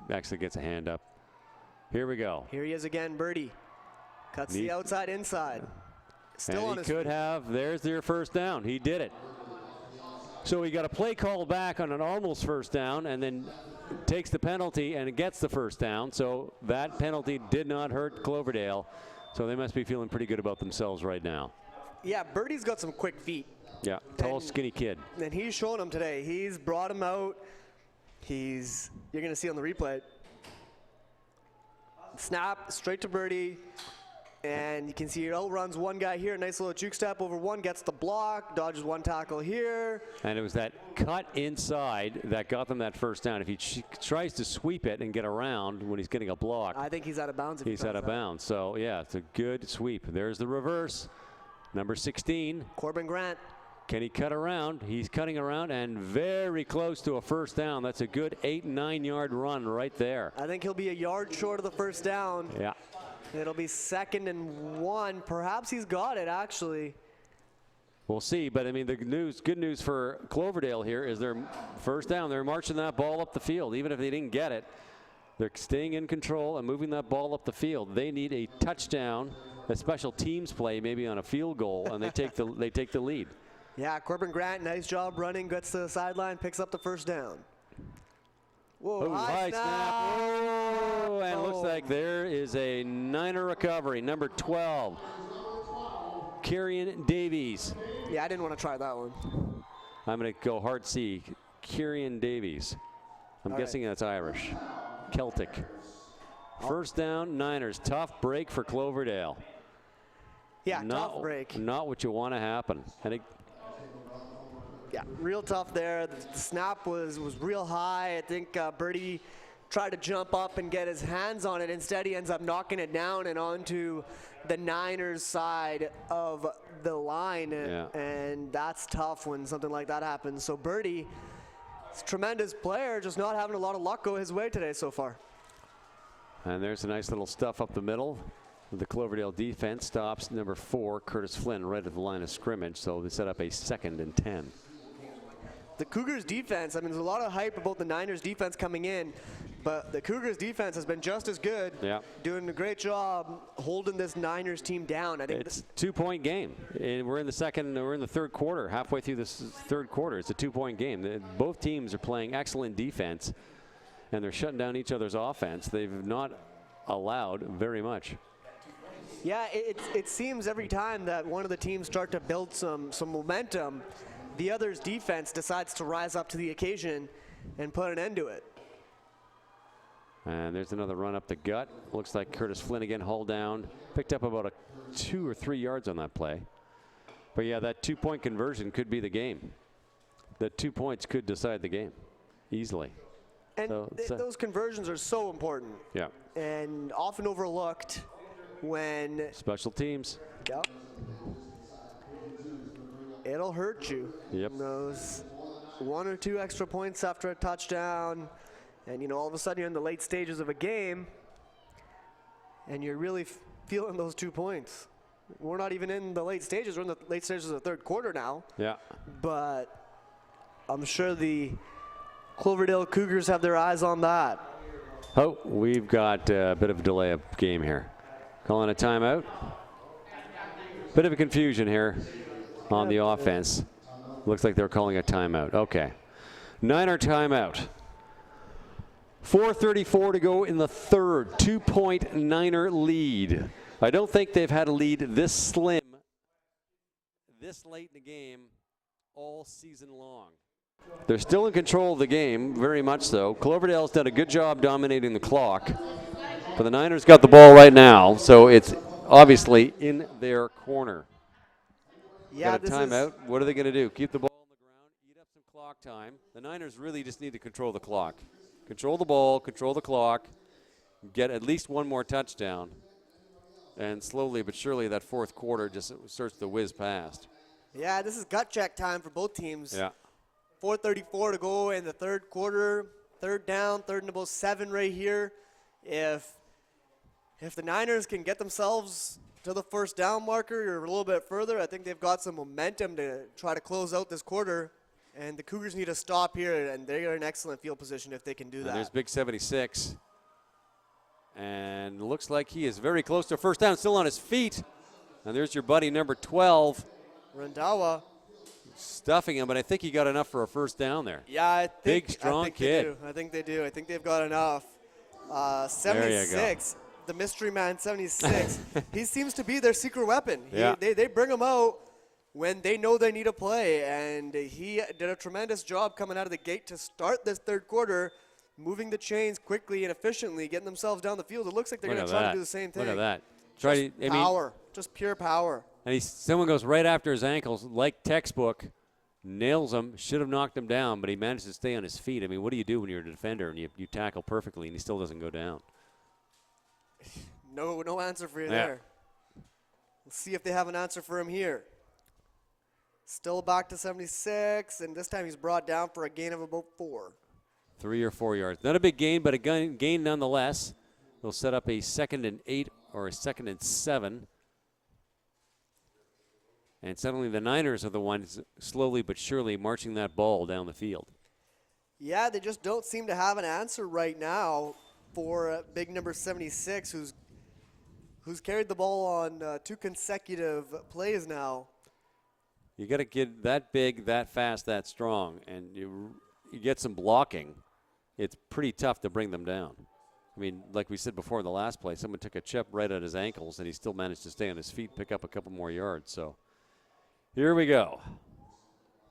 actually gets a hand up. Here we go. Here he is again, Birdie. Cuts the outside inside. Still on his feet. There's your first down. He did it. So he got a play call back on an almost first down and then takes the penalty and gets the first down. So that penalty did not hurt Cloverdale. So they must be feeling pretty good about themselves right now. Yeah, Birdie's got some quick feet. Yeah, tall, skinny kid. And he's showing them today. He's brought him out. You're going to see on the replay. Snap, straight to Birdie. And you can see he outruns one guy here. Nice little juke step over one, gets the block, dodges one tackle here. And it was that cut inside that got them that first down. If he tries to sweep it and get around when he's getting a block. I think he's out of bounds. He's out of bounds. So, yeah, it's a good sweep. There's the reverse. Number 16. Corbin Grant. Can he cut around? He's cutting around and very close to a first down. That's a good 8-9 yard run right there. I think he'll be a yard short of the first down. Yeah. It'll be 2nd and 1. Perhaps he's got it, actually. We'll see, but I mean, the good news for Cloverdale here is they're first down. They're marching that ball up the field. Even if they didn't get it, they're staying in control and moving that ball up the field. They need a touchdown, a special teams play, maybe on a field goal, and they take the lead. Yeah, Corbin Grant, nice job running, gets to the sideline, picks up the first down. Whoa, Oh, high snap. Oh, and looks like there is a Niner recovery. Number 12, Kieran Davies. Yeah, I didn't want to try that one. I'm going to go hard C. Kieran Davies. I'm guessing that's Irish. Celtic. First down, Niners. Tough break for Cloverdale. Yeah, tough break. Not what you want to happen. Yeah, real tough there. The snap was real high. I think Birdie tried to jump up and get his hands on it. Instead, he ends up knocking it down and onto the Niners side of the line. Yeah. And that's tough when something like that happens. So Birdie, he's a tremendous player, just not having a lot of luck go his way today so far. And there's a nice little stuff up the middle. The Cloverdale defense stops number 4, Curtis Flynn, right at the line of scrimmage. So they set up a 2nd and 10. The Cougars defense, I mean, there's a lot of hype about the Niners defense coming in, but the Cougars defense has been just as good. Yeah. Doing a great job holding this Niners team down. I think it's a 2-point game. And we're in the third quarter, halfway through this third quarter. It's a 2-point game. Both teams are playing excellent defense, and they're shutting down each other's offense. They've not allowed very much. Yeah, it seems every time that one of the teams start to build some momentum, the other's defense decides to rise up to the occasion and put an end to it. And there's another run up the gut. Looks like Curtis Flynn again hauled down. Picked up about 2 or 3 yards on that play. But yeah, that 2-point conversion could be the game. That 2 points could decide the game easily. And those conversions are so important. Yeah. And often overlooked when... Special teams. Yep. It'll hurt you. Yep. Those 1 or 2 extra points after a touchdown, and you know, all of a sudden you're in the late stages of a game, and you're really feeling those 2 points. We're not even in the late stages. We're in the late stages of the third quarter now. Yeah. But I'm sure the Cloverdale Cougars have their eyes on that. Oh, we've got a bit of a delay of game here. Calling a timeout. Bit of a confusion here on the offense. Looks like they're calling a timeout. Okay. Niner timeout. 4:34 to go in the third. 2-point Niner lead. I don't think they've had a lead this slim, this late in the game, all season long. They're still in control of the game, very much so. Cloverdale's done a good job dominating the clock, but the Niners got the ball right now, so it's obviously in their corner. Yeah, got a timeout. What are they going to do? Keep the ball on the ground, eat up some clock time. The Niners really just need to control the clock. Control the ball, control the clock, get at least one more touchdown. And slowly but surely that fourth quarter just starts to whiz past. Yeah, this is gut check time for both teams. Yeah. 4:34 to go in the third quarter. Third down, third and about 7 right here. If the Niners can get themselves to the first down marker or a little bit further, I think they've got some momentum to try to close out this quarter. And the Cougars need to stop here, and they're in an excellent field position if they can do that. There's Big 76. And looks like he is very close to first down, still on his feet. And there's your buddy, number 12. Randawa. Stuffing him, but I think he got enough for a first down there. Yeah, I think, Big, strong kid. I think they do. I think they've got enough. 76, the mystery man, 76. He seems to be their secret weapon. Yeah. They bring him out when they know they need a play, and he did a tremendous job coming out of the gate to start this third quarter, moving the chains quickly and efficiently, getting themselves down the field. It looks like they're going to try to do the same thing. Look at that. Power, just pure power. And someone goes right after his ankles, like textbook, nails him, should have knocked him down, but he managed to stay on his feet. I mean, what do you do when you're a defender and you tackle perfectly and he still doesn't go down? No answer for you there. Let's see if they have an answer for him here. Still back to 76, and this time he's brought down for a gain of about 4. 3 or 4 yards. Not a big gain, but a gain nonetheless. They'll set up a 2nd and 8 or a 2nd and 7. And suddenly the Niners are the ones slowly but surely marching that ball down the field. Yeah, they just don't seem to have an answer right now for big number 76, who's carried the ball on 2 consecutive plays now. You got to get that big, that fast, that strong, and you get some blocking. It's pretty tough to bring them down. I mean, like we said before in the last play, someone took a chip right at his ankles, and he still managed to stay on his feet, pick up a couple more yards. So here we go.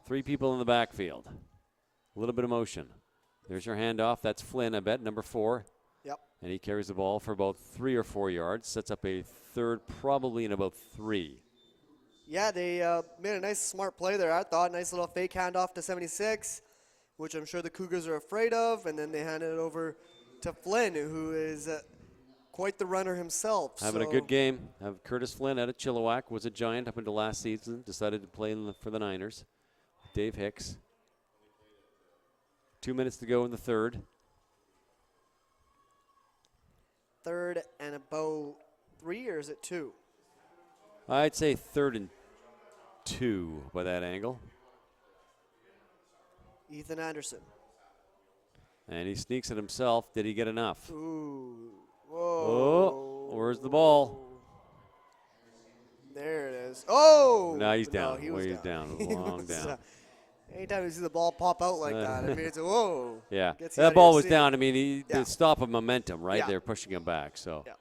3 people in the backfield. A little bit of motion. There's your handoff. That's Flynn, I bet, number 4. Yep. And he carries the ball for about 3 or 4 yards. Sets up a third probably in about 3. Yeah, they made a nice, smart play there, I thought. Nice little fake handoff to 76, which I'm sure the Cougars are afraid of. And then they handed it over to Flynn, who is quite the runner himself. Having a good game. Curtis Flynn out of Chilliwack, was a Giant up until last season. Decided to play for the Niners. Dave Hicks. 2 minutes to go in the third. Third and about 3, or is it 2? I'd say 3rd and 2 by that angle. Ethan Anderson. And he sneaks it himself. Did he get enough? Ooh. Whoa. Oh, where's the ball? There it is. Oh! No, he's down. No, he was down. He Long was, down. Anytime you see the ball pop out like that, I mean, it's a whoa. Yeah, Gets you out that of ball your was seat. down. I mean, Yeah. the stop of momentum, right? Yeah. They're pushing him back. So Yeah.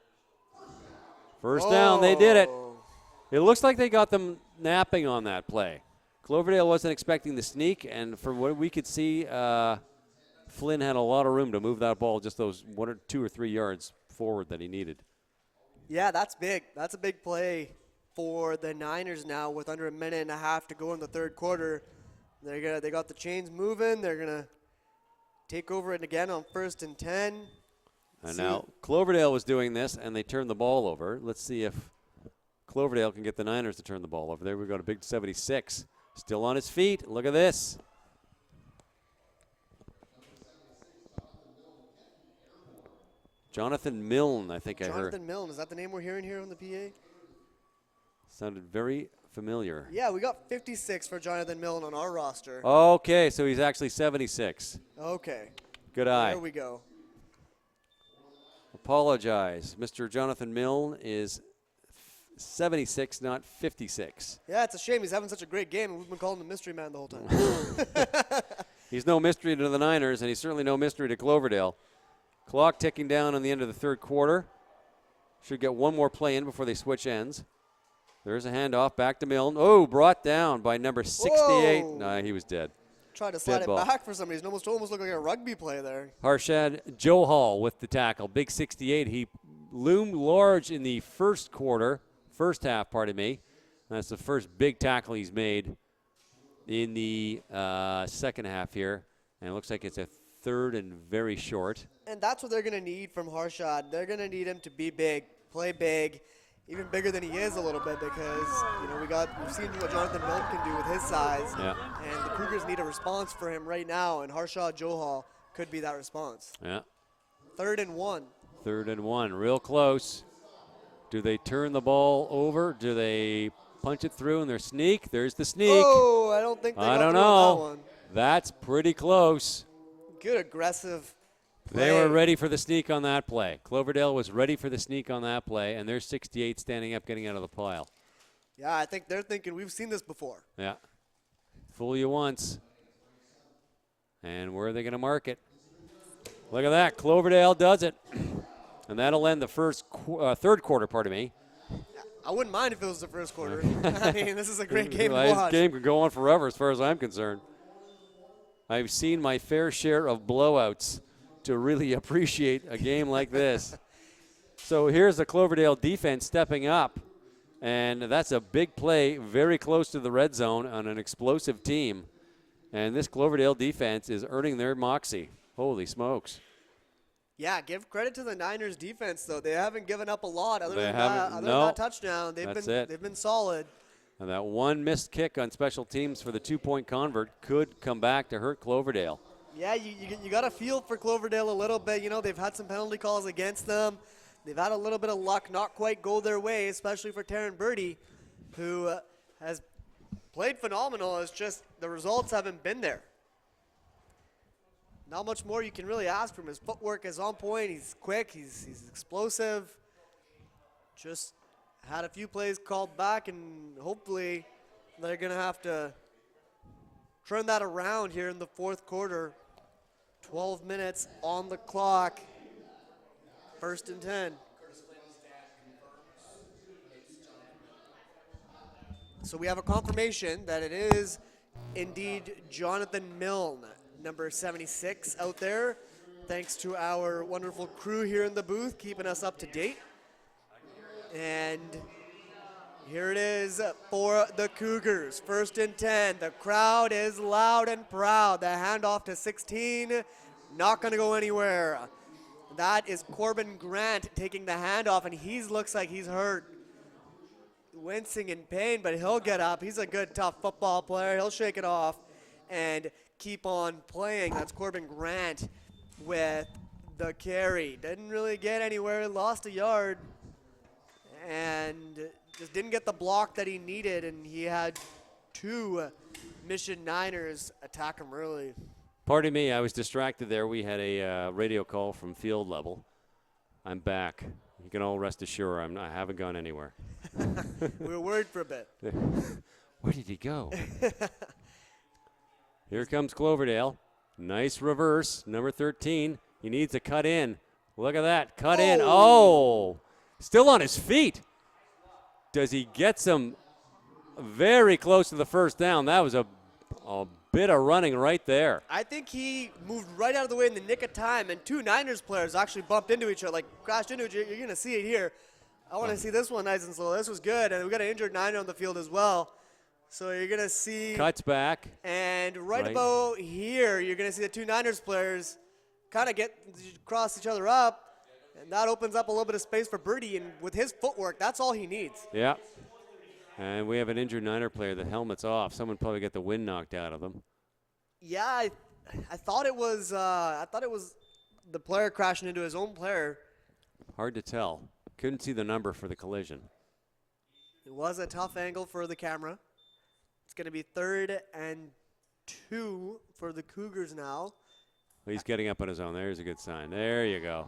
first down, they did it. Oh. It looks like they got them napping on that play. Cloverdale wasn't expecting the sneak, and from what we could see, Flynn had a lot of room to move that ball just those 1 or 2 or 3 yards forward that he needed. Yeah, that's big. That's a big play for the Niners now with under a minute and a half to go in the third quarter. They got the chains moving. They're going to take over it again on 1st and 10. And now Cloverdale was doing this, and they turned the ball over. Let's see if Cloverdale can get the Niners to turn the ball over. There we go to big 76. Still on his feet. Look at this. Jonathan Milne, I think I heard. Jonathan Milne, is that the name we're hearing here on the PA? Sounded very familiar. Yeah, we got 56 for Jonathan Milne on our roster. Okay, so he's actually 76. Okay. Good eye. There we go. Apologize. Mr. Jonathan Milne is 76, not 56. Yeah, it's a shame he's having such a great game, and we've been calling him Mystery Man the whole time. He's no mystery to the Niners, and he's certainly no mystery to Cloverdale. Clock ticking down on the end of the third quarter. Should get one more play in before they switch ends. There's a handoff back to Milne. Oh, brought down by number 68. Whoa. No, he was dead. Tried to slide Dead it ball. back for some reason. Almost looked like a rugby play there. Harshad Joe Hall with the tackle. Big 68. He loomed large in the first half, pardon me. That's the first big tackle he's made in the second half here. And it looks like it's a third and very short. And that's what they're going to need from Harshad. They're going to need him to be big, play big, even bigger than he is a little bit because, we've seen what Jonathan Milne can do with his size. Yeah. And the Cougars need a response for him right now, and Harshad Johal could be that response. Yeah. 3rd and 1. 3rd and 1, real close. Do they turn the ball over? Do they punch it through in their sneak? There's the sneak. Oh, I don't think they I got don't through on that know. one. That's pretty close. Good aggressive play. They were ready for the sneak on that play. Cloverdale was ready for the sneak on that play, and there's 68 standing up, getting out of the pile. Yeah, I think they're thinking we've seen this before. Yeah. Fool you once. And where are they going to mark it? Look at that. Cloverdale does it. And that'll end the third quarter, pardon me. I wouldn't mind if it was the first quarter. I mean, this is a great game to This watch. game could go on forever as far as I'm concerned. I've seen my fair share of blowouts to really appreciate a game like this. So here's the Cloverdale defense stepping up, and that's a big play very close to the red zone on an explosive team. And this Cloverdale defense is earning their moxie. Holy smokes. Yeah, give credit to the Niners defense, though. They haven't given up a lot other They than haven't. that No. touchdown. That's it. They've been solid. And that one missed kick on special teams for the two-point convert could come back to hurt Cloverdale. Yeah, you got to feel for Cloverdale a little bit. They've had some penalty calls against them. They've had a little bit of luck not quite go their way, especially for Taryn Birdie, who has played phenomenal. It's just the results haven't been there. Not much more you can really ask from him. His footwork is on point. He's quick. He's explosive. Just had a few plays called back, and hopefully they're going to have to turn that around here in the fourth quarter. 12 minutes on the clock. 1st and 10. So we have a confirmation that it is indeed Jonathan Milne, number 76 out there. Thanks to our wonderful crew here in the booth, keeping us up to date. And here it is for the Cougars. 1st and 10. The crowd is loud and proud. The handoff to 16, not going to go anywhere. That is Corbin Grant taking the handoff, and he looks like he's hurt. Wincing in pain, but he'll get up. He's a good, tough football player. He'll shake it off and keep on playing. That's Corbin Grant with the carry. Didn't really get anywhere. Lost a yard and just didn't get the block that he needed, and he had 2 Mission Niners attack him early. Pardon me, I was distracted there. We had a radio call from field level. I'm back. You can all rest assured I haven't gone anywhere. We were worried for a bit. Where did he go? Here comes Cloverdale. Nice reverse, number 13. He needs a cut in. Look at that, cut in. Oh, still on his feet. Does he get some very close to the first down? That was a bit of running right there. I think he moved right out of the way in the nick of time, and 2 Niners players actually bumped into each other, like crashed into each other. You're going to see it here. I want to see this one nice and slow. This was good, and we got an injured Niner on the field as well. So you're going to see. Cuts back. And right about here, you're going to see the 2 Niners players kind of cross each other up, and that opens up a little bit of space for Birdie, and with his footwork, that's all he needs. Yeah. And we have an injured Niner player. The helmet's off. Someone probably got the wind knocked out of them. Yeah, I thought it was the player crashing into his own player. Hard to tell. Couldn't see the number for the collision. It was a tough angle for the camera. It's going to be 3rd and 2 for the Cougars now. He's getting up on his own. There's a good sign. There you go.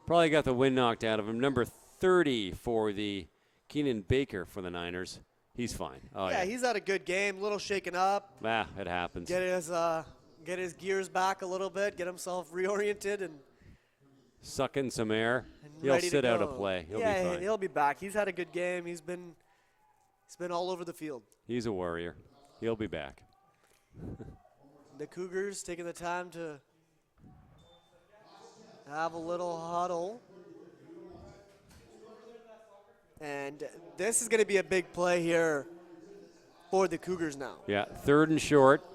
Probably got the wind knocked out of him. Number 30 for the Keenan Baker for the Niners. He's fine. Oh, yeah. He's had a good game. A little shaken up. It happens. Get his gears back a little bit. Get himself reoriented and suck in some air. He'll sit out a play. He'll be fine. He'll be back. He's had a good game. He's been all over the field. He's a warrior. He'll be back. The Cougars taking the time to have a little huddle. And this is going to be a big play here for the Cougars now. Yeah, 3rd and short.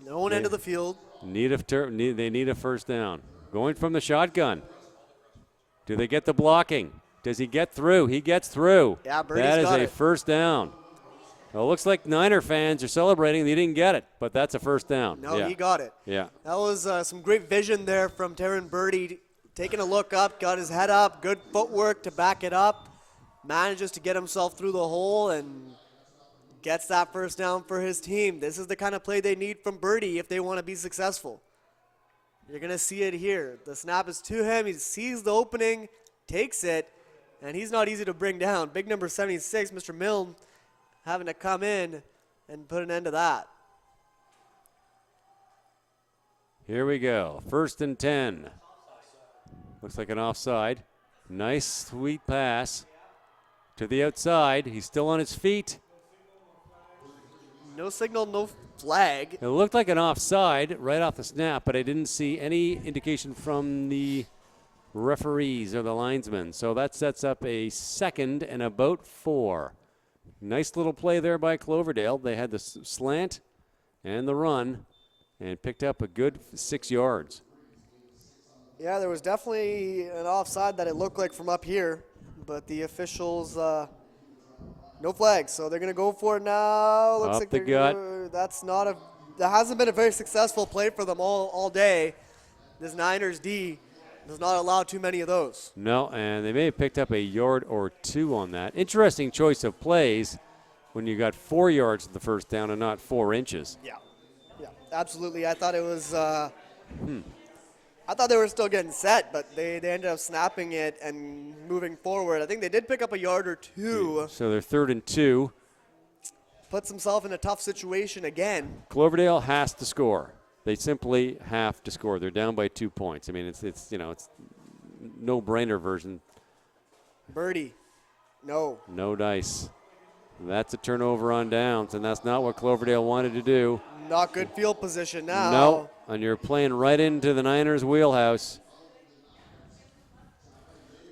No one end of the field. They need a first down. Going from the shotgun. Do they get the blocking? Does he get through? He gets through. Yeah, Birdie's that is got a it. first down. Well, it looks like Niner fans are celebrating they didn't get it, but that's a first down. No, he got it. Yeah. That was some great vision there from Taryn Birdie. Taking a look up, got his head up, good footwork to back it up. Manages to get himself through the hole and gets that first down for his team. This is the kind of play they need from Birdie if they want to be successful. You're going to see it here. The snap is to him. He sees the opening, takes it, and he's not easy to bring down. Big number 76, Mr. Milne, having to come in and put an end to that. Here we go. 1st and 10. Looks like an offside. Nice, sweet pass to the outside. He's still on his feet. No signal, no flag. It looked like an offside right off the snap, but I didn't see any indication from the referees or the linesmen. So that sets up a 2nd and about 4. Nice little play there by Cloverdale. They had the slant and the run and picked up a good 6 yards. Yeah, there was definitely an offside that it looked like from up here, but the officials, no flags, so they're going to go for it now. Looks Up like the gut. That hasn't been a very successful play for them all day. This Niners D does not allow too many of those. No, and they may have picked up a yard or 2 on that. Interesting choice of plays. when you got 4 yards to the first down and not 4 inches. Yeah, absolutely. I thought it was. I thought they were still getting set, but they ended up snapping it and moving forward. I think they did pick up a yard or two. So they're 3rd and 2. Puts himself in a tough situation again. Cloverdale has to score. They simply have to score. They're down by 2 points. I mean, it's no-brainer version. Birdie, no. No dice. That's a turnover on downs, and that's not what Cloverdale wanted to do. Not good field position now. No, and you're playing right into the Niners' wheelhouse.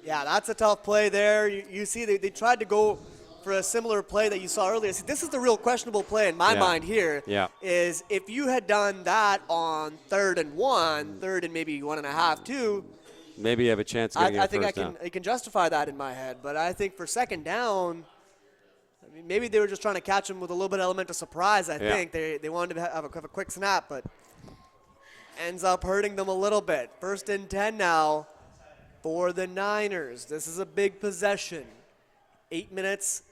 Yeah, that's a tough play there. You see they tried to go for a similar play that you saw earlier. See, this is the real questionable play in my mind here. Yeah. Is if you had done that on 3rd and 1, 3rd and maybe 1.5, 2. Maybe you have a chance of getting I a think first down. I can justify that in my head, but I think for 2nd down, I mean, maybe they were just trying to catch him with a little bit of element of surprise. I think they wanted to have a quick snap, but ends up hurting them a little bit. 1st and 10 now for the Niners. This is a big possession. 8 minutes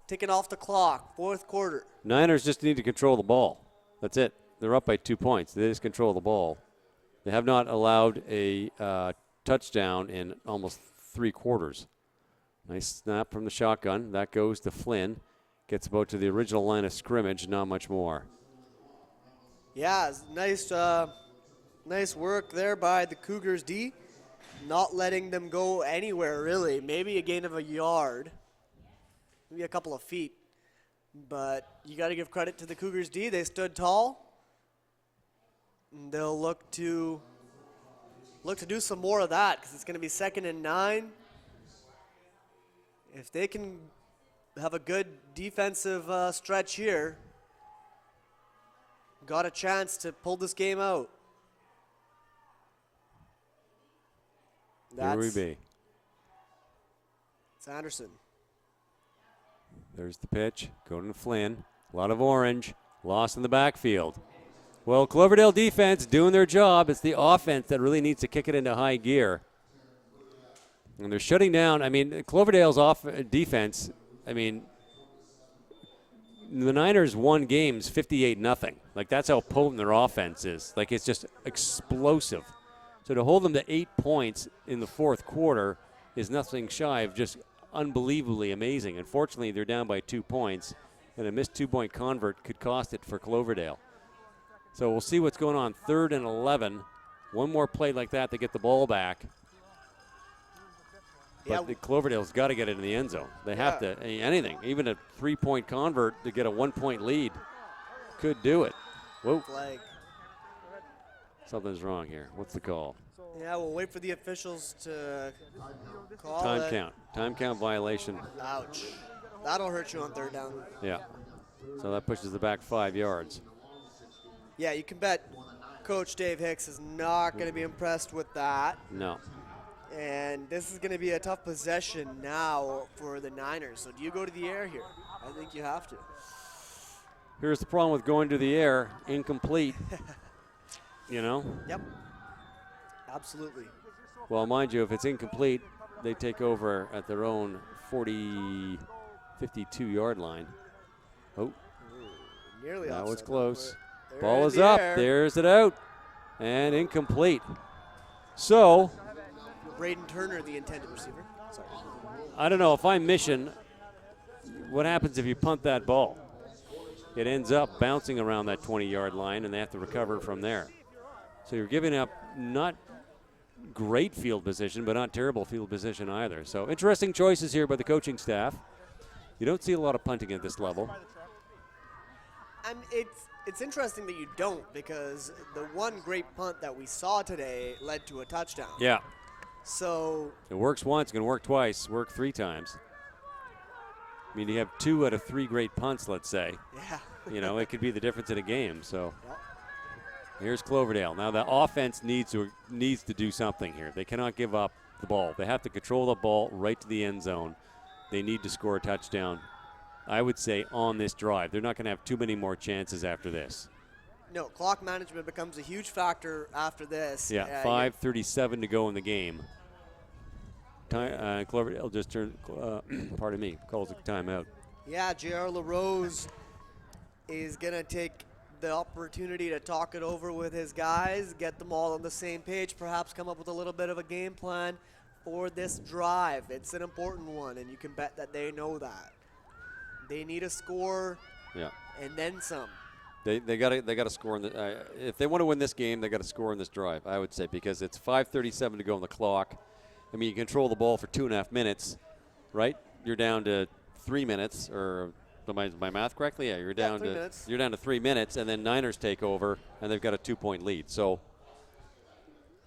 ticking off the clock. 4th quarter. Niners just need to control the ball. That's it. They're up by 2 points. They just control the ball. They have not allowed a touchdown in almost 3 quarters. Nice snap from the shotgun. That goes to Flynn. Gets about to the original line of scrimmage, not much more. Yeah, nice work there by the Cougars D. Not letting them go anywhere, really. Maybe a gain of a yard. Maybe a couple of feet. But you got to give credit to the Cougars D. They stood tall. And they'll look to do some more of that because it's going to be 2nd and 9. If they can have a good defensive stretch here, got a chance to pull this game out. Here we be. It's Anderson. There's the pitch. Going to Flynn. A lot of orange. Lost in the backfield. Well, Cloverdale defense doing their job. It's the offense that really needs to kick it into high gear. And they're shutting down. I mean, Cloverdale's defense, I mean, the Niners won games 58-0. Like, that's how potent their offense is. Like, it's just explosive. So to hold them to 8 points in the 4th quarter is nothing shy of just unbelievably amazing. Unfortunately, they're down by 2 points, and a missed 2-point convert could cost it for Cloverdale. So we'll see what's going on. 3rd and 11. One more play like that to get the ball back. But the Cloverdale's got to get it in the end zone. They have to, anything, even a 3-point convert to get a 1-point lead could do it. Whoa. Flag. Something's wrong here. What's the call? Yeah, we'll wait for the officials to call Time it. count. Time count violation. Ouch. That'll hurt you on 3rd down. Yeah. So that pushes it back 5 yards. Yeah, you can bet Coach Dave Hicks is not going to be impressed with that. No. And this is going to be a tough possession now for the Niners. So do you go to the air here? I think you have to. Here's the problem with going to the air. Incomplete. You know? Yep. Absolutely. Well, mind you, if it's incomplete, they take over at their own 52-yard line. Oh. Nearly That was offside. close. They're Ball in is the up. air. There's it out. And incomplete. So, Braden Turner, the intended receiver. Sorry. I don't know. If I'm Mission, what happens if you punt that ball? It ends up bouncing around that 20-yard line, and they have to recover from there. So you're giving up not great field position, but not terrible field position either. So interesting choices here by the coaching staff. You don't see a lot of punting at this level. And it's interesting that you don't, because the one great punt that we saw today led to a touchdown. Yeah. So It works once, going to work twice, work 3 times. I mean, you have 2 out of 3 great punts, let's say. yeah. You know, it could be the difference in a game. So Yep. here's Cloverdale. Now the offense needs to do something here. They cannot give up the ball. They have to control the ball right to the end zone. They need to score a touchdown, I would say, on this drive. They're not going to have too many more chances after this. No, clock management becomes a huge factor after this. Yeah, 5:37 to go in the game. Cloverdale just turned, pardon me, calls a timeout. Yeah, J.R. LaRose is going to take the opportunity to talk it over with his guys, get them all on the same page, perhaps come up with a little bit of a game plan for this drive. It's an important one, and you can bet that they know that. They need a score and then some. They got to score in the if they want to win this game, they got to score in this drive, I would say, because it's 5:37 to go on the clock. I mean, you control the ball for 2.5 minutes, right? You're down to 3 minutes, or am I my math correctly? Yeah, you're down 3 to minutes. you're down to 3 minutes, and then Niners take over, and they've got a 2-point lead. So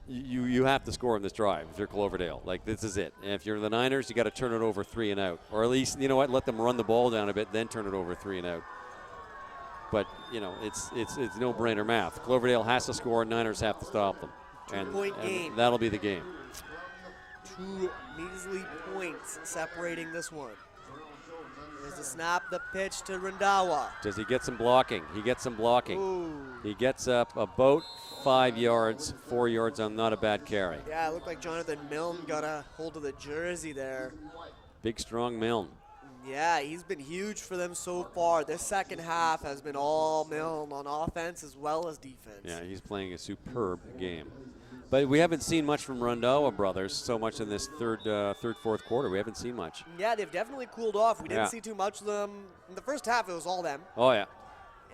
you have to score in this drive if you're Cloverdale. Like, this is it. And if you're the Niners, you got to turn it over 3 and out, or at least, you know what, let them run the ball down a bit, then turn it over 3 and out. But you know, it's no-brainer math. Cloverdale has to score, and Niners have to stop them. Two-point game. That'll be the game. 2 measly points separating this one. There's the snap, the pitch to Rendawa. Does he get some blocking? He gets some blocking. Ooh. He gets up about 5 yards, 4 yards on not a bad carry. Yeah, it looked like Jonathan Milne got a hold of the jersey there. Big, strong Milne. Yeah, he's been huge for them so far. This second half has been all Milne on offense as well as defense. Yeah, he's playing a superb game. But we haven't seen much from Rundawa brothers so much in this third, fourth quarter. We haven't seen much. Yeah, they've definitely cooled off. We didn't see too much of them. In the first half, it was all them. Oh, yeah.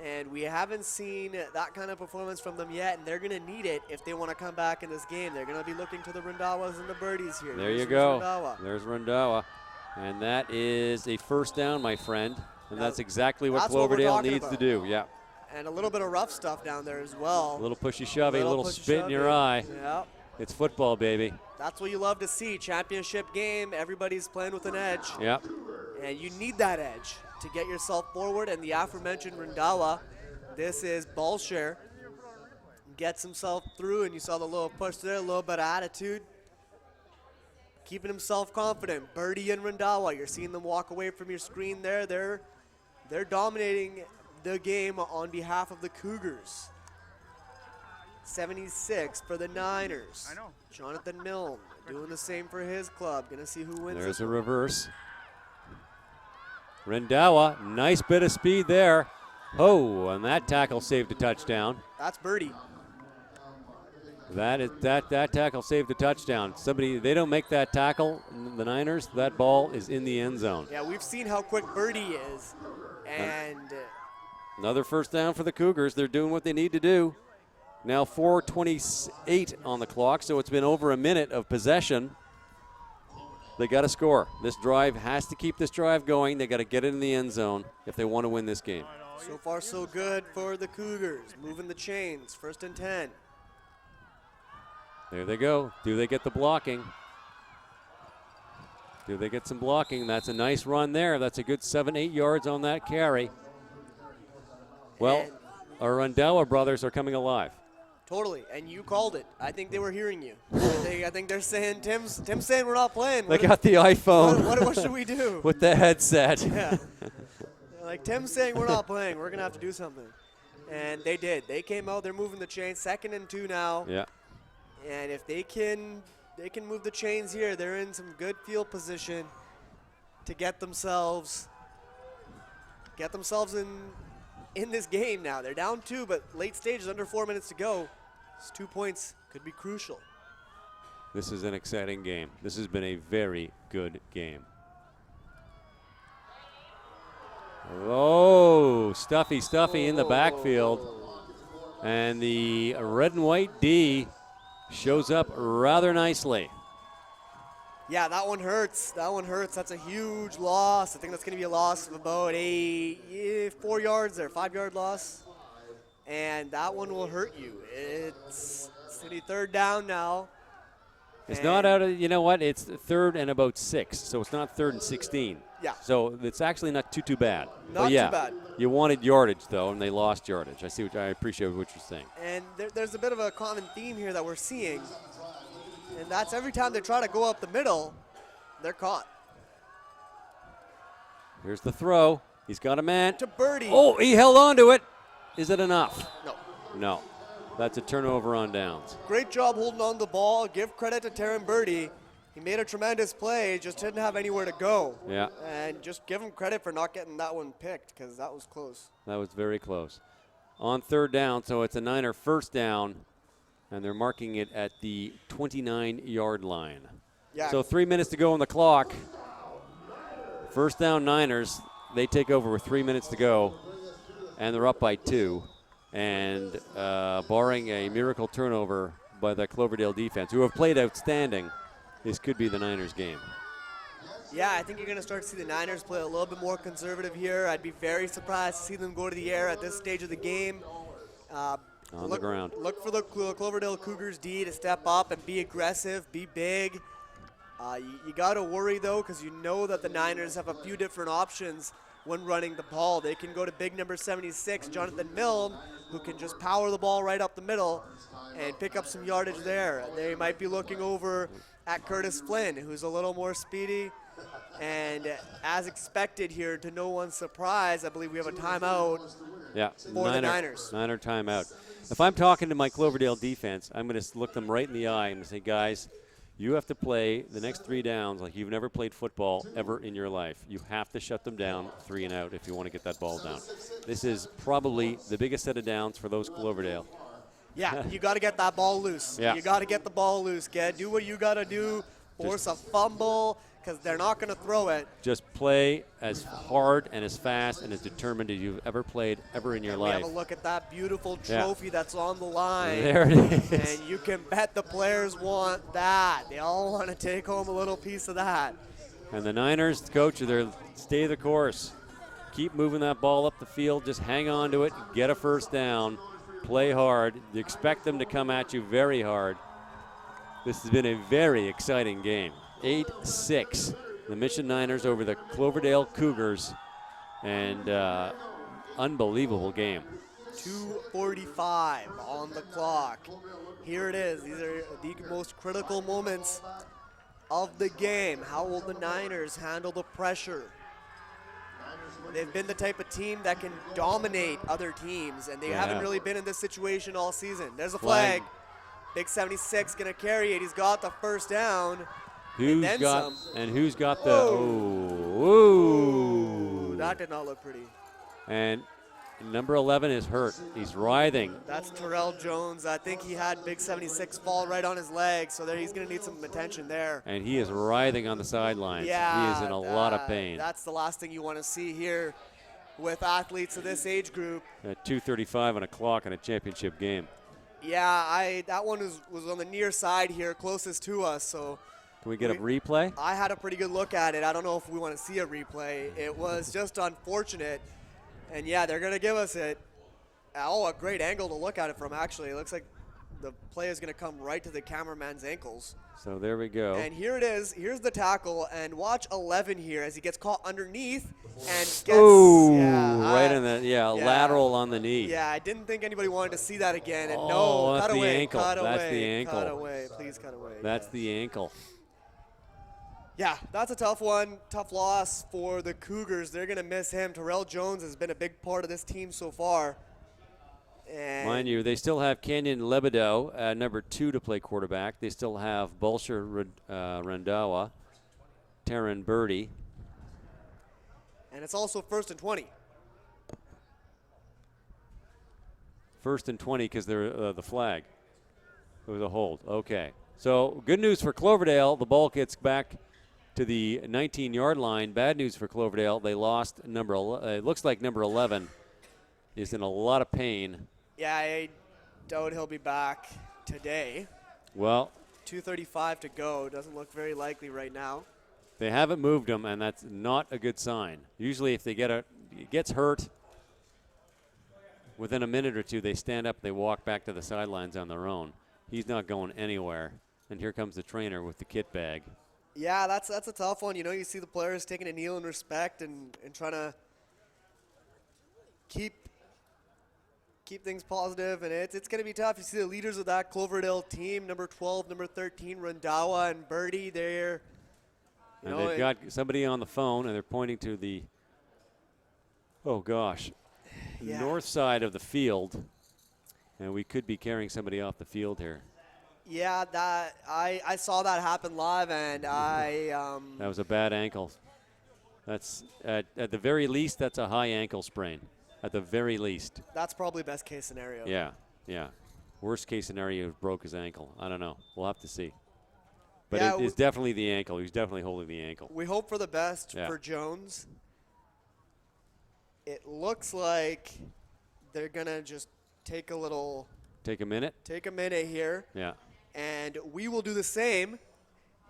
And we haven't seen that kind of performance from them yet, and they're going to need it if they want to come back in this game. They're going to be looking to the Rundawas and the Birdies here. There you go. There's Rundawa. And that is a first down, my friend. And that's exactly what Cloverdale needs to do. Yeah. And a little bit of rough stuff down there as well. A little pushy-shovey, a little spit in your eye. Yep. It's football, baby. That's what you love to see. Championship game, everybody's playing with an edge. Yep. And you need that edge to get yourself forward. And the aforementioned Rendawa, this is ball share. Gets himself through, and you saw the little push there, a little bit of attitude. Keeping himself confident. Birdie and Rendawa, you're seeing them walk away from your screen there. They're dominating the game on behalf of the Cougars. 76 for the Niners. I know. Jonathan Milne doing the same for his club. Gonna see who wins. There's a reverse. Rendawa, nice bit of speed there. Oh, and that tackle saved a touchdown. That's Birdie. That tackle saved a touchdown. They don't make that tackle, the Niners, that ball is in the end zone. Yeah, we've seen how quick Birdie is. And another first down for the Cougars. They're doing what they need to do. Now 4:28 on the clock, so it's been over a minute of possession. They got to score. This drive has to keep this drive going. They got to get it in the end zone if they want to win this game. So far, so good for the Cougars. Moving the chains. 1st and 10. There they go. Do they get the blocking? Do they get some blocking? That's a nice run there. That's a good 7-8 yards on that carry. Well, our Rundawa brothers are coming alive. Totally, and you called it. I think they were hearing you. I think they're saying, Tim's saying we're not playing. They got the iPhone. What should we do? With the headset. Yeah. Like, Tim's saying we're not playing. We're going to have to do something. And they did. They came out. They're moving the chains. 2nd and 2 now. Yeah. And if they can move the chains here, they're in some good field position to get themselves in this game now. They're down 2, but late stages, under 4 minutes to go. These 2 points could be crucial. This is an exciting game. This has been a very good game. Oh, stuffy in the backfield. And the red and white D shows up rather nicely. Yeah, that one hurts. That's a huge loss. I think that's going to be a loss of about 4 yards there, 5-yard loss. And that one will hurt you. It's going to be 3rd down now. It's not out of, you know what, it's 3rd and about 6, so it's not 3rd and 16. Yeah. So it's actually not too bad. Not too bad. You wanted yardage, though, and they lost yardage. I appreciate what you're saying. And there's a bit of a common theme here that we're seeing. And that's every time they try to go up the middle, they're caught. Here's the throw. He's got a man. To Birdie. Oh, he held on to it. Is it enough? No. No. That's a turnover on downs. Great job holding on the ball. Give credit to Taryn Birdie. He made a tremendous play, just didn't have anywhere to go. Yeah. And just give him credit for not getting that one picked, because that was close. That was very close. On third down, so it's a Niner first down, and they're marking it at the 29-yard line. Yeah. So 3 minutes to go on the clock. First down Niners. They take over with 3 minutes to go, and they're up by 2. And barring a miracle turnover by the Cloverdale defense, who have played outstanding, this could be the Niners game. Yeah, I think you're going to start to see the Niners play a little bit more conservative here. I'd be very surprised to see them go to the air at this stage of the game. On the ground. Look for the Cloverdale Cougars D to step up and be aggressive, be big. You got to worry, though, because you know that the Niners have a few different options when running the ball. They can go to big number 76, Jonathan Milne, who can just power the ball right up the middle and pick up some yardage there. They might be looking over at Curtis Flynn, who's a little more speedy. And as expected here, to no one's surprise, I believe we have a timeout for the Niners. Niner timeout. If I'm talking to my Cloverdale defense, I'm going to look them right in the eye and say, guys, you have to play the next 3 downs like you've never played football ever in your life. You have to shut them down 3 and out if you want to get that ball down. This is probably the biggest set of downs for those Cloverdale. Yeah, you got to get that ball loose. Yeah. You got to get the ball loose, kid. Do what you got to do. Force a fumble, because they're not going to throw it. Just play as hard and as fast and as determined as you've ever played ever in your life. Have a look at that beautiful trophy that's on the line. There it is. And you can bet the players want that. They all want to take home a little piece of that. And the Niners, coach, they're stay the course. Keep moving that ball up the field. Just hang on to it. Get a first down. Play hard. You expect them to come at you very hard. This has been a very exciting game. 8-6, the Mission Niners over the Cloverdale Cougars, and unbelievable game. 2:45 on the clock. Here it is. These are the most critical moments of the game. How will the Niners handle the pressure? They've been the type of team that can dominate other teams, and they haven't really been in this situation all season. There's a flag. Big 76 going to carry it. He's got the first down. Who's got the? Ooh, that did not look pretty. And number 11 is hurt. He's writhing. That's Terrell Jones. I think he had Big 76 fall right on his leg, so he's going to need some attention there. And he is writhing on the sidelines. Yeah, he is in a lot of pain. That's the last thing you want to see here with athletes of this age group. At 2:35 on a clock in a championship game. Yeah, that one was on the near side here, closest to us. So can we get a replay? I had a pretty good look at it. I don't know if we want to see a replay. It was just unfortunate. And, yeah, they're going to give us it. Oh, a great angle to look at it from, actually. It looks like the play is going to come right to the cameraman's ankles. So there we go. And here it is. Here's the tackle. And watch 11 here as he gets caught underneath and gets right in the lateral on the knee. Yeah, I didn't think anybody wanted to see that again. And that's cut the away, ankle. cut That's away, the ankle. cut away. Please cut away. That's the ankle. Yeah, that's a tough one. Tough loss for the Cougars. They're going to miss him. Terrell Jones has been a big part of this team so far. And mind you, they still have Kenyon Lebedeau, number 2, to play quarterback. They still have Bulcher Randawa, Taryn Birdie. And it's also 1st and 20. 1st and 20 because they're the flag. It was a hold. Okay. So good news for Cloverdale. The ball gets back to the 19-yard line. Bad news for Cloverdale. They lost it looks like number 11 is in a lot of pain. Yeah, I doubt he'll be back today. Well, 2:35 to go. Doesn't look very likely right now. they haven't moved him, and that's not a good sign. Usually if he gets hurt, within a minute or two, they stand up, they walk back to the sidelines on their own. He's not going anywhere. And here comes the trainer with the kit bag. Yeah, that's a tough one. You know, you see the players taking a kneel in respect and trying to keep things positive, and it's going to be tough. You see the leaders of that Cloverdale team, number 12, number 13, Randawa and Birdie, they're And they've got somebody on the phone, and they're pointing to the, north side of the field. And we could be carrying somebody off the field here. Yeah, that I saw that happen live, and That was a bad ankle. That's at the very least, that's a high ankle sprain. At the very least. that's probably best case scenario. Yeah, yeah. Worst case scenario, he broke his ankle. I don't know. We'll have to see. But Yeah, it's definitely the ankle. He's definitely holding the ankle. We hope for the best Yeah. for Jones. It looks like they're gonna just take a minute here, Yeah. and we will do the same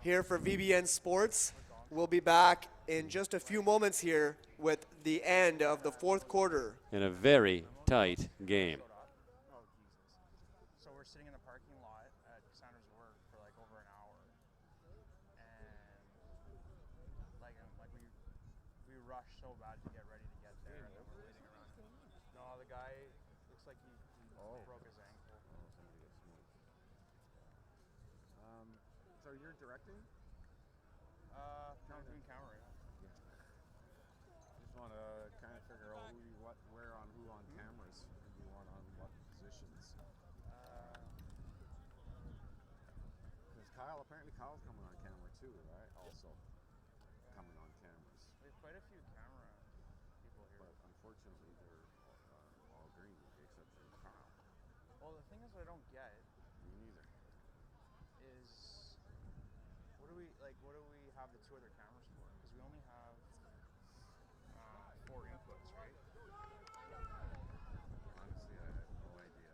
here for VBN Sports. We'll be back in just a few moments here with the end of the fourth quarter. In a very tight game. So we're sitting in the parking lot at Cassandra's work for like over an hour, and we rushed so bad to get ready to get there, and then we're waiting around. No, the guy looks like he broke his ankle. So you're directing? I'm doing camera. Just want to kind of figure out where on who on cameras, and you want on what positions. Because Kyle's coming on camera too, right? Also coming on cameras. We have quite a few camera people here. But unfortunately, they're all green, with the exception of Kyle. Well, the thing is, what I don't get Me neither. is what do we have the two other cameras for? Because we only have 4 inputs, right? Honestly, I have no idea.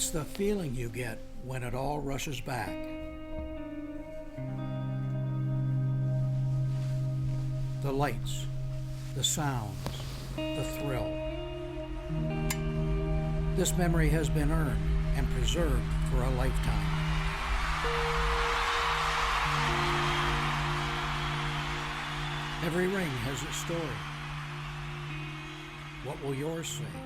It's the feeling you get when it all rushes back. The lights, the sounds, the thrill. This memory has been earned and preserved for a lifetime. Every ring has its story. What will yours say?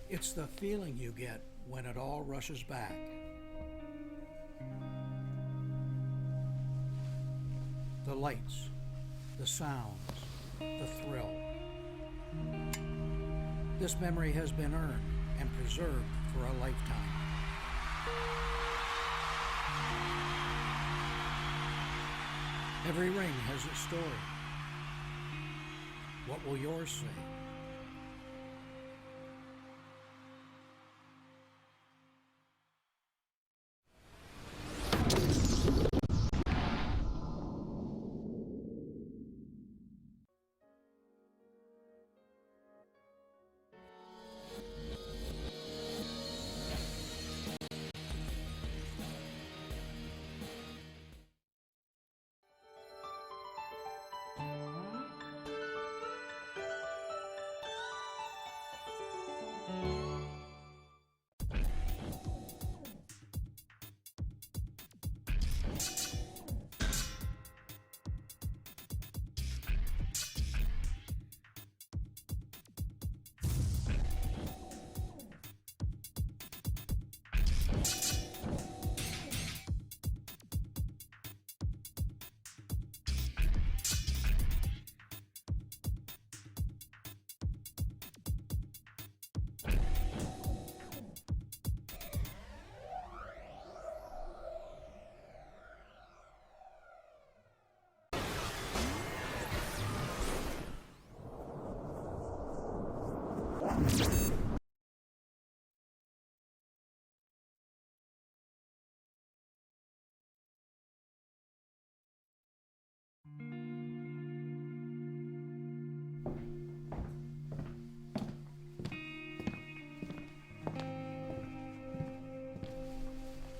It's the feeling you get when it all rushes back. The lights, the sounds, the thrill. This memory has been earned and preserved for a lifetime. Every ring has its story. What will yours say?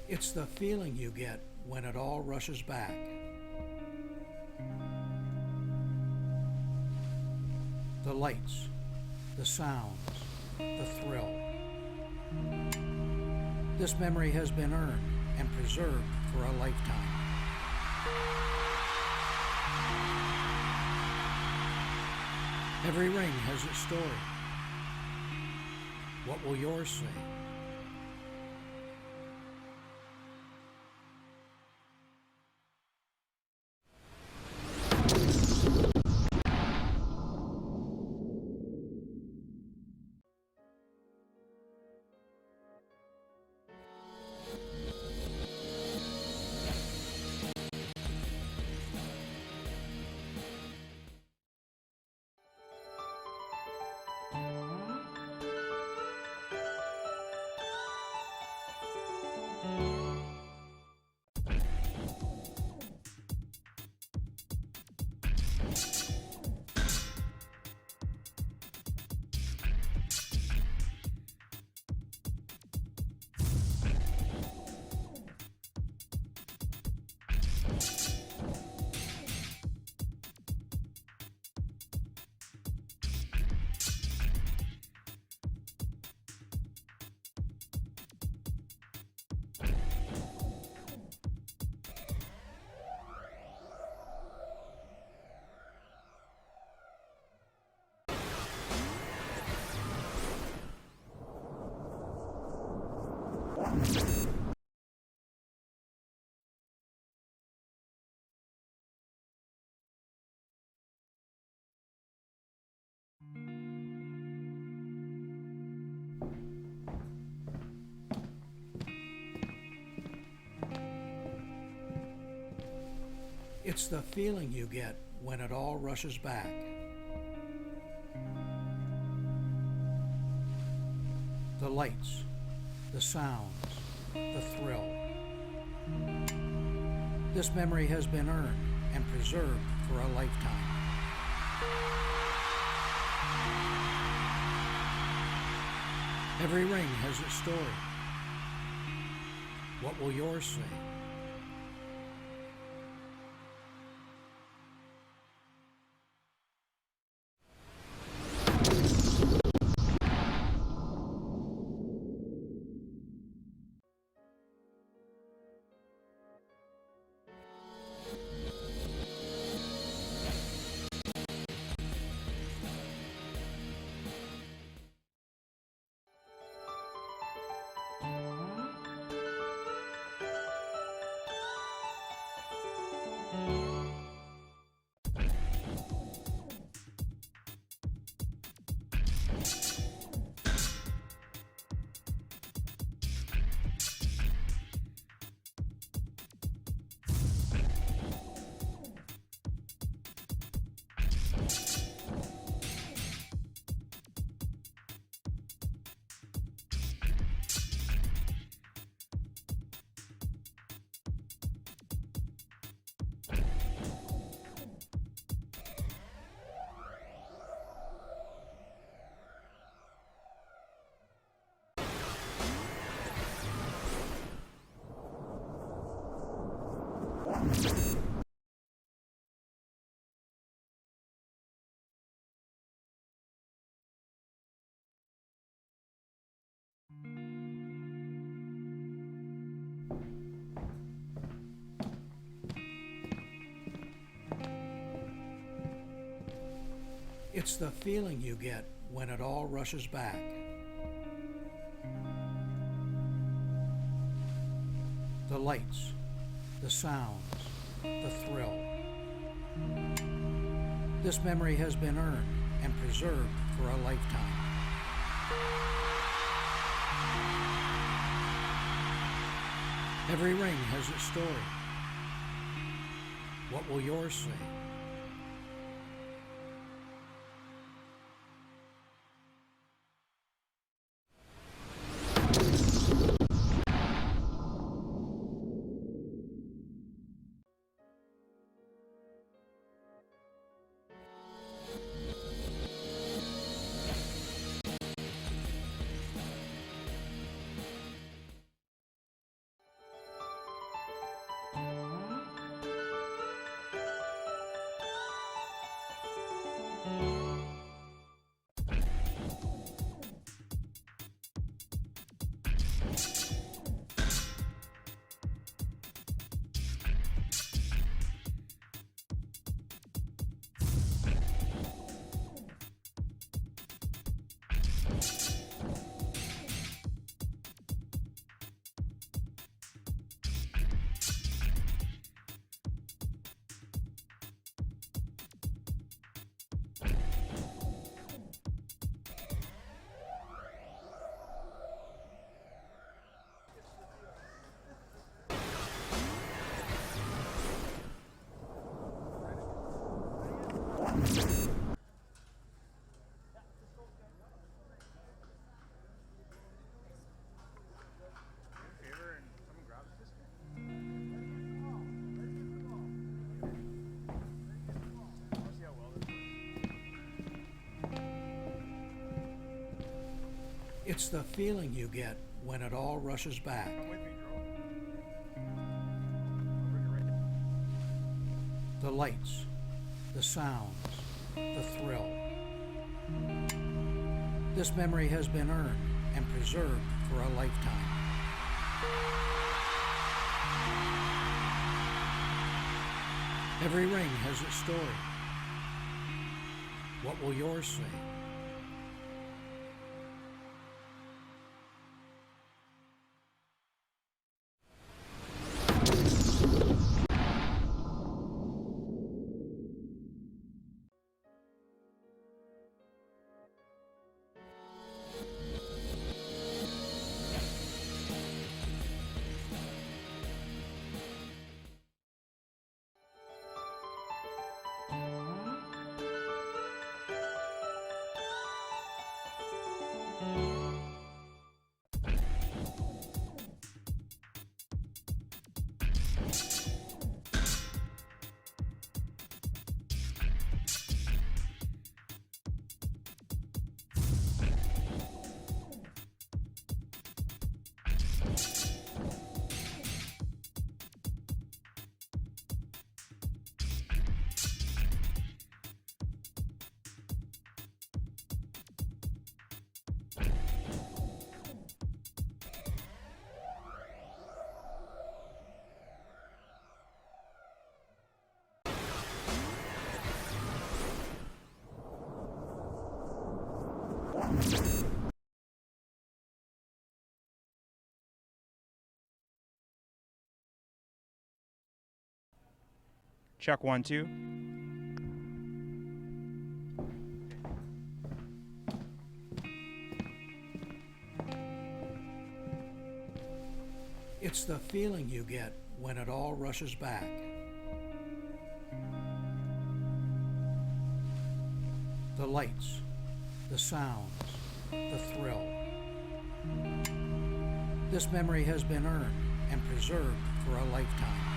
It's the feeling you get when it all rushes back. The lights, the sounds, the thrill. This memory has been earned and preserved for a lifetime. Every ring has its story. What will yours say? It's the feeling you get when it all rushes back. The lights, the sounds, the thrill. This memory has been earned and preserved for a lifetime. Every ring has its story. What will yours say? It's the feeling you get when it all rushes back. The lights, the sounds, the thrill. This memory has been earned and preserved for a lifetime. Every ring has its story. What will yours say? It's the feeling you get when it all rushes back. The lights, the sounds, the thrill. This memory has been earned and preserved for a lifetime. Every ring has its story. What will yours say? Check 1, 2. It's the feeling you get when it all rushes back. The lights, the sounds, the thrill. This memory has been earned and preserved for a lifetime.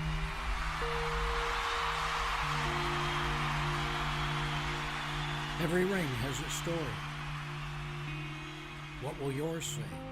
Every ring has its story. What will yours say?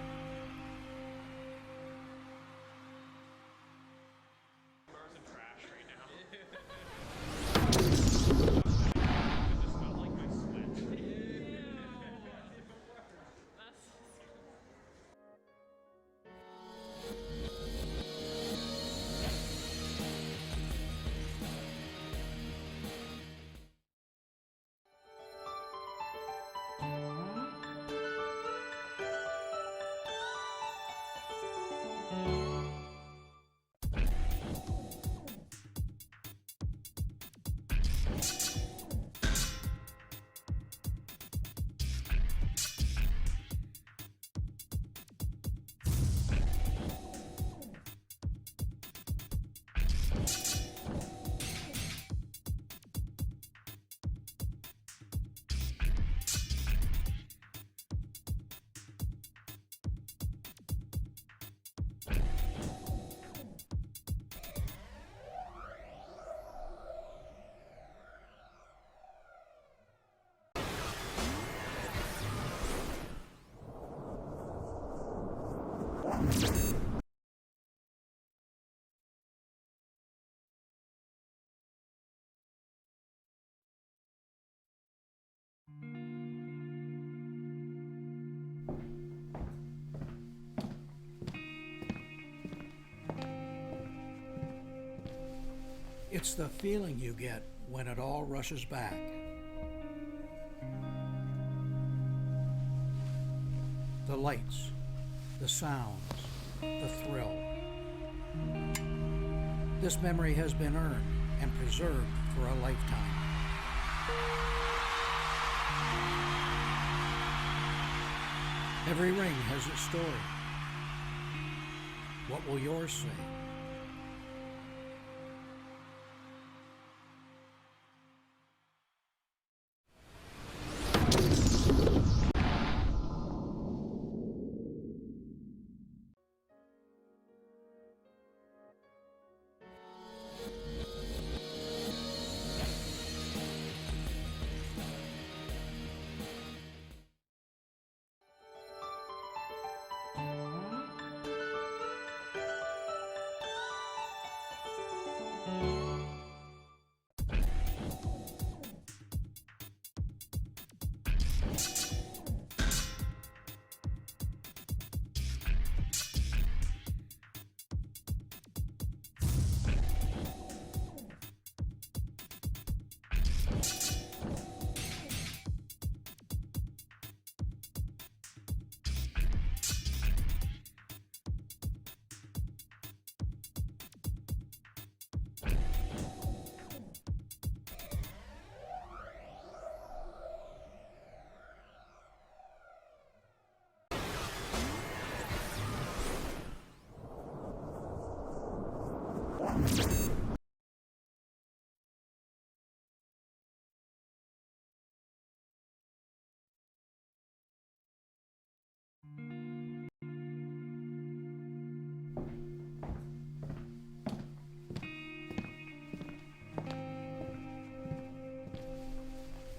It's the feeling you get when it all rushes back. The lights, the sounds, the thrill. This memory has been earned and preserved for a lifetime. Every ring has its story. What will yours say?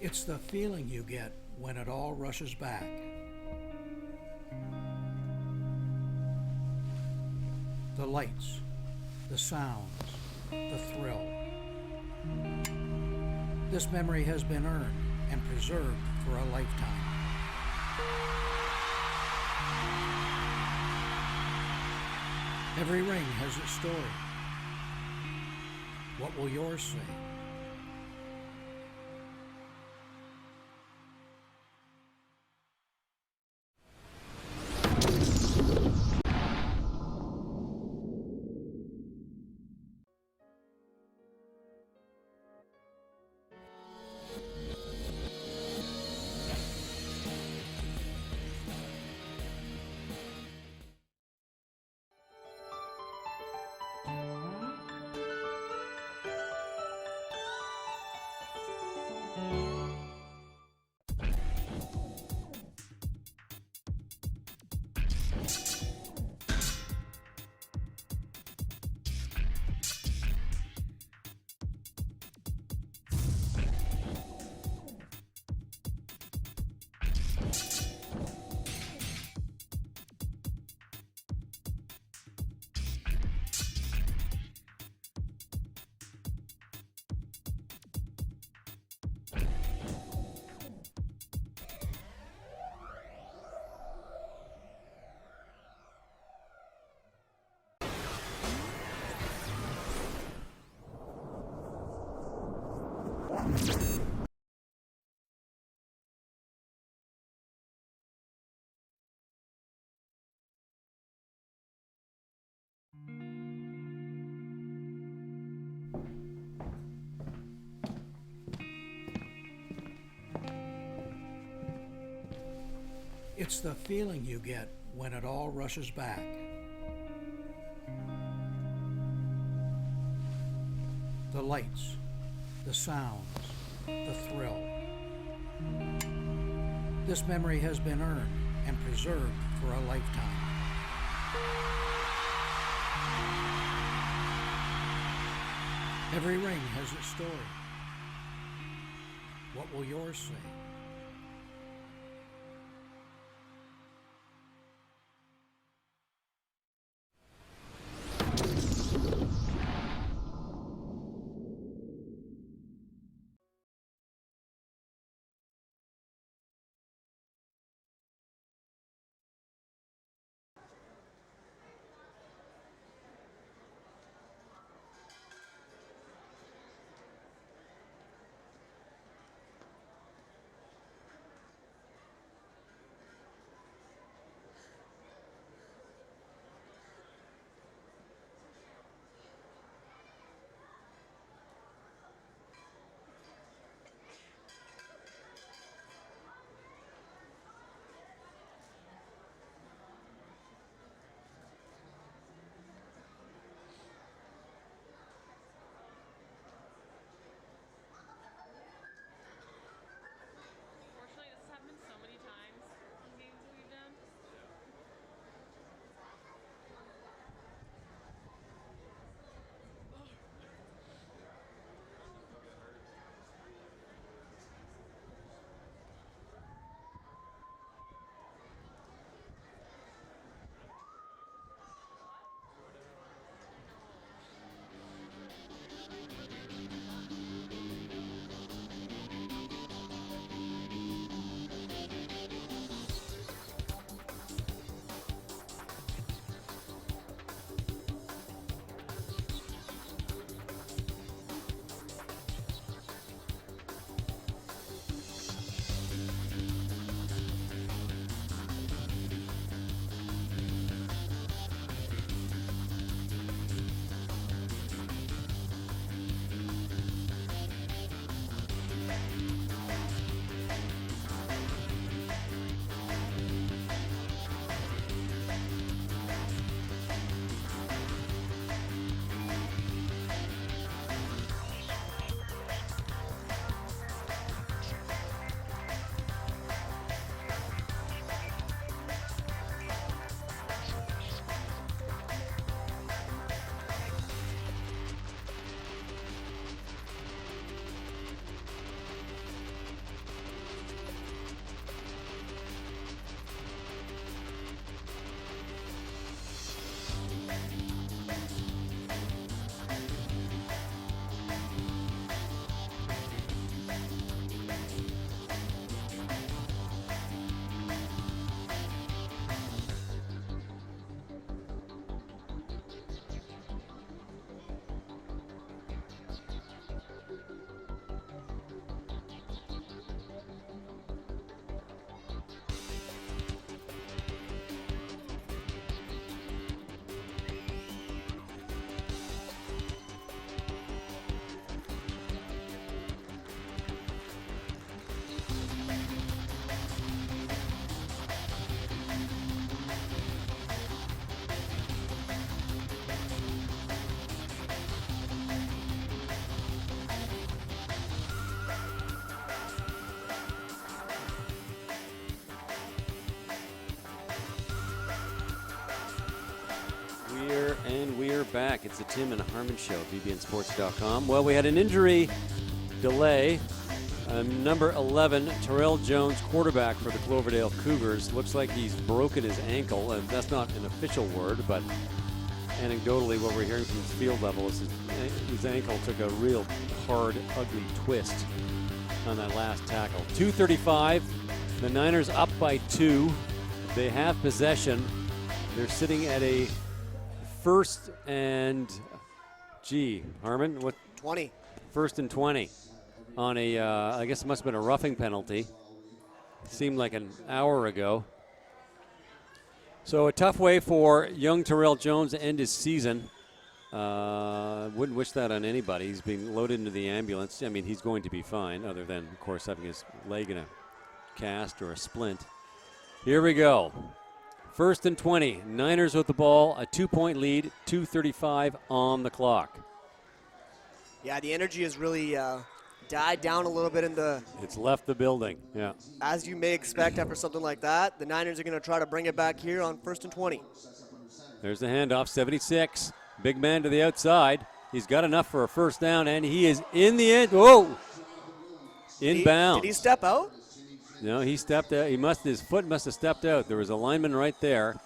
It's the feeling you get when it all rushes back. The lights, the sounds, the thrill. This memory has been earned and preserved for a lifetime. Every ring has its story. What will yours say? It's the feeling you get when it all rushes back. The lights, the sounds, the thrill. This memory has been earned and preserved for a lifetime. Every ring has its story. What will yours say? we're back. It's the Tim and Harmon Show, bbnsports.com. Well, we had an injury delay. Number 11, Terrell Jones, quarterback for the Cloverdale Cougars. Looks like he's broken his ankle, and that's not an official word, but anecdotally what we're hearing from his field level is his ankle took a real hard, ugly twist on that last tackle. 2:35, the Niners up by 2. They have possession. They're sitting at a first and, Harmon, what? 20. First and 20 on a, I guess it must have been a roughing penalty. Seemed like an hour ago. So a tough way for young Terrell Jones to end his season. Wouldn't wish that on anybody. He's being loaded into the ambulance. I mean, he's going to be fine, other than, of course, having his leg in a cast or a splint. Here we go. First and 20. Niners with the ball, a 2-point lead, 2:35 on the clock. Yeah, the energy has really died down a little bit in the... It's left the building, yeah. As you may expect after something like that, the Niners are going to try to bring it back here on first and 20. There's the handoff, 76. Big man to the outside. He's got enough for a first down, and he is in the end. Whoa! Inbounds. Did he step out? No, he stepped out. His foot must have stepped out. There was a lineman right there.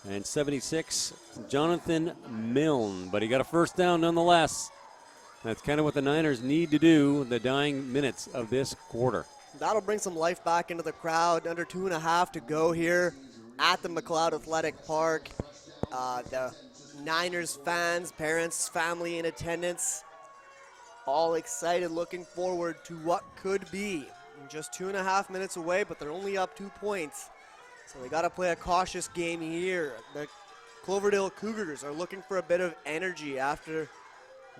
And 76, Jonathan Milne. But he got a first down nonetheless. That's kind of what the Niners need to do the dying minutes of this quarter. That'll bring some life back into the crowd. Under 2.5 to go here at the MacLeod Athletic Park. The Niners fans, parents, family in attendance, all excited, looking forward to what could be. Just 2.5 minutes away, but they're only up 2 points. So they got to play a cautious game here. The Cloverdale Cougars are looking for a bit of energy after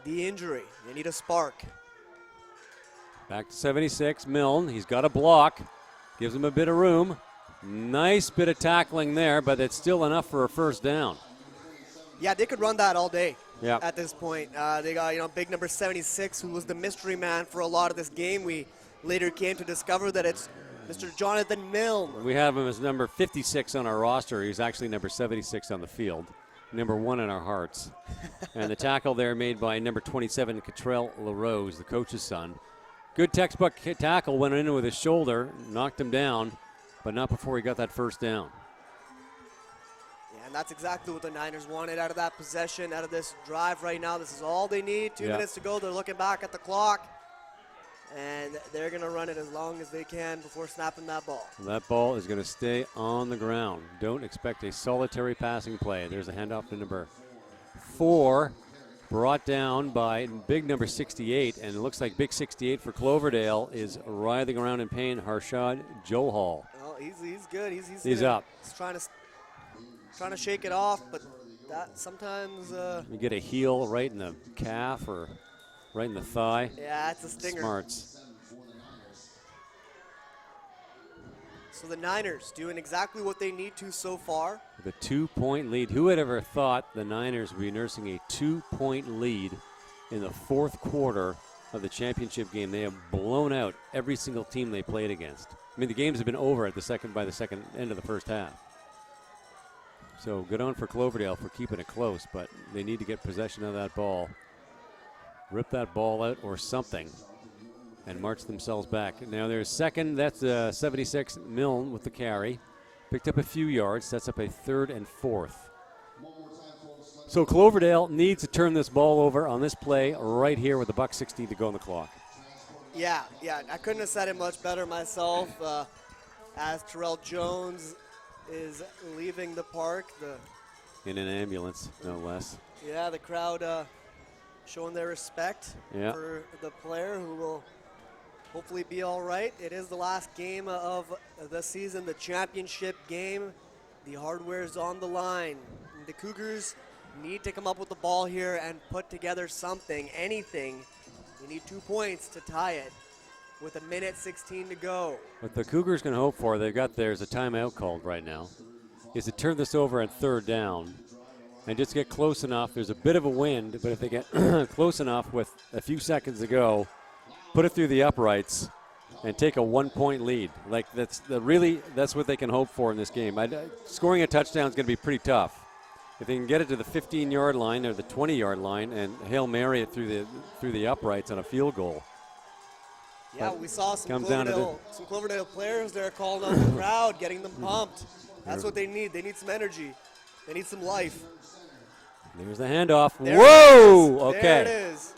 the injury. They need a spark. Back to 76, Milne. He's got a block. Gives him a bit of room. Nice bit of tackling there, but it's still enough for a first down. Yeah, they could run that all day Yeah. at this point. They got, big number 76, who was the mystery man for a lot of this game. We later came to discover that it's Mr. Jonathan Milne. We have him as number 56 on our roster. He's actually number 76 on the field. Number 1 in our hearts. And the tackle there made by number 27, Cottrell LaRose, the coach's son. Good textbook tackle, went in with his shoulder, knocked him down, but not before he got that first down. Yeah, and that's exactly what the Niners wanted out of that possession, out of this drive right now. This is all they need. 2 minutes to go. They're looking back at the clock, and they're going to run it as long as they can before snapping that ball. That ball is going to stay on the ground. Don't expect a solitary passing play. There's a handoff to number 4, brought down by big number 68, and it looks like big 68 for Cloverdale is writhing around in pain, Harshad Johal. Oh, he's good. He's up. He's trying to shake it off, but that sometimes... You get a heel right in the calf or right in the thigh. Yeah, it's a stinger. Smarts. So the Niners doing exactly what they need to so far. The 2-point lead. Who had ever thought the Niners would be nursing a 2-point lead in the fourth quarter of the championship game? They have blown out every single team they played against. I mean, the games have been over at by the second end of the first half. So good on for Cloverdale for keeping it close, but they need to get possession of that ball, rip that ball out or something, and march themselves back. Now there's second, that's 76, Milne with the carry. Picked up a few yards, sets up a 3rd and 4th. So Cloverdale needs to turn this ball over on this play right here with the $1:60 to go on the clock. Yeah, I couldn't have said it much better myself. As Terrell Jones is leaving the park, In an ambulance, no less. Yeah, the crowd showing their respect for the player who will hopefully be all right. It is the last game of the season, the championship game. The hardware's on the line. The Cougars need to come up with the ball here and put together something, anything. They need 2 points to tie it with 1:16 to go. What the Cougars can hope for, there's a timeout called right now, is to turn this over at 3rd down and just get close enough. There's a bit of a wind, but if they get close enough with a few seconds to go, put it through the uprights and take a 1-point lead. Like that's what they can hope for in this game. Scoring a touchdown is going to be pretty tough. if they can get it to the 15-yard line or the 20-yard line and Hail Mary it through the uprights on a field goal. Yeah, we saw some Comes down to Cloverdale players there calling out the crowd, getting them pumped. That's what they need. They need some energy. They need some life. There's the handoff. There Whoa! it is. Okay. There it is.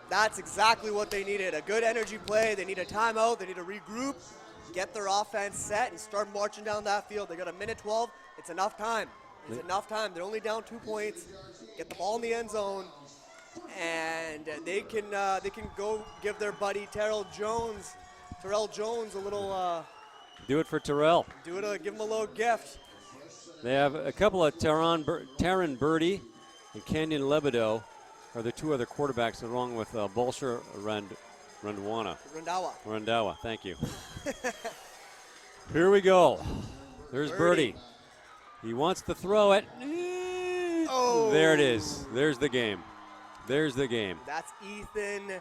That's exactly what they needed. A good energy play. They need a timeout. They need to regroup, get their offense set, and start marching down that field. They got a minute 12. It's enough time. It's enough time. They're only down 2 points. Get the ball in the end zone, and they can go give their buddy Terrell Jones a little. Do it for Terrell. Give him a little gift. They have a couple of Taron Birdie and Kenyon Lebedeau are the two other quarterbacks along with Bolsher Randawa. Thank you. Here we go. There's Birdie. He wants to throw it. Oh. There it is. There's the game. There's the game. That's Ethan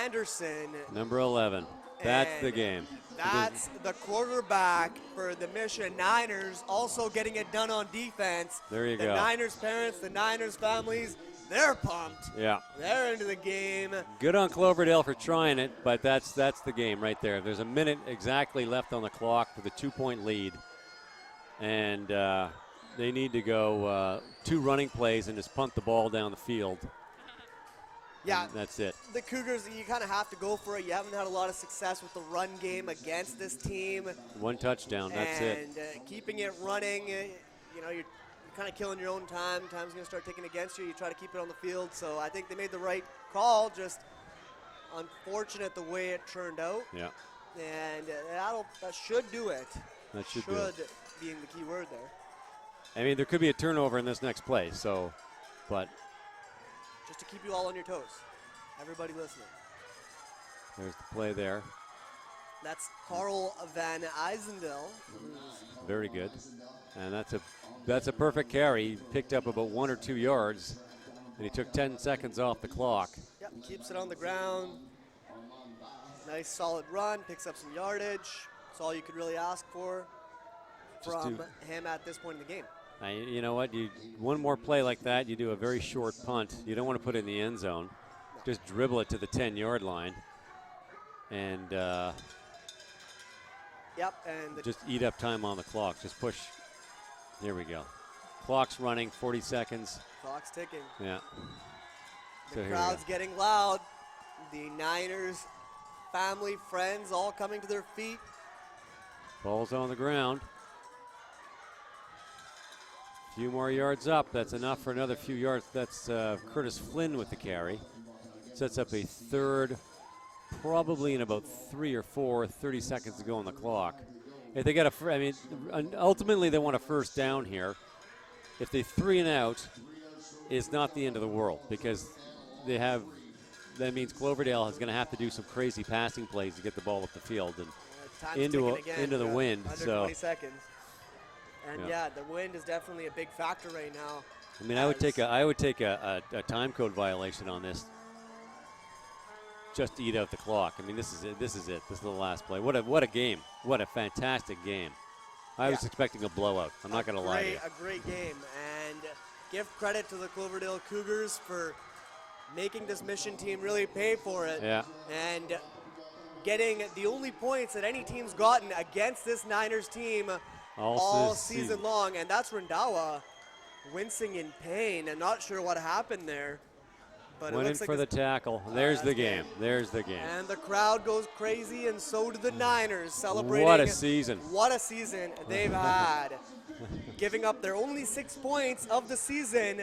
Anderson. Number 11. That's the game. That's the quarterback for the Mission Niners, also getting it done on defense. There you go. The Niners parents, the Niners families, they're pumped. Yeah. They're into the game. Good on Cloverdale for trying it, but that's the game right there. There's a minute exactly left on the clock with a 2-point lead. And they need to go 2 running plays and just punt the ball down the field. Yeah, and that's it. The Cougars, you kind of have to go for it. You haven't had a lot of success with the run game against this team. 1 touchdown, that's it. And keeping it running, you're kind of killing your own time. Time's going to start ticking against you. You try to keep it on the field. So I think they made the right call. Just unfortunate the way it turned out. Yeah. And that should do it. That should do it. Being the key word there. I mean, there could be a turnover in this next play. But just to keep you all on your toes. Everybody listening. There's the play there. That's Carl Van Eisendel. Very good. And that's a perfect carry. He picked up about 1 or 2 yards, and he took 10 seconds off the clock. Yep, keeps it on the ground. Nice solid run, picks up some yardage. That's all you could really ask for from him at this point in the game. You know what? One more play like that, you do a very short punt. You don't want to put it in the end zone. No. Just dribble it to the 10-yard line. And just eat up time on the clock. Just push. Here we go. Clock's running, 40 seconds. Clock's ticking. Yeah. The crowd's getting loud. The Niners family, friends, all coming to their feet. Ball's on the ground. Few more yards up. That's enough for another few yards. That's Curtis Flynn with the carry. Sets up a third, probably in about 3 or 4, 30 seconds to go on the clock. If they get ultimately they want a first down here. If they 3 and out, it's not the end of the world because that means Cloverdale is going to have to do some crazy passing plays to get the ball up the field and into the wind. Under 20 seconds. And the wind is definitely a big factor right now. I mean, I would take a time code violation on this. Just to eat out the clock. I mean, this is it. This is the last play. What a game. What a fantastic game. I was expecting a blowout. I'm not going to lie to you. A great game. And give credit to the Cloverdale Cougars for making this Mission team really pay for it. Yeah. And getting the only points that any team's gotten against this Niners team all season long. And that's Randawa wincing in pain. I'm not sure what happened there. But went in for the tackle. There's the game. There's the game. And the crowd goes crazy, and so do the Niners, celebrating. What a season. What a season they've had. Giving up their only 6 points of the season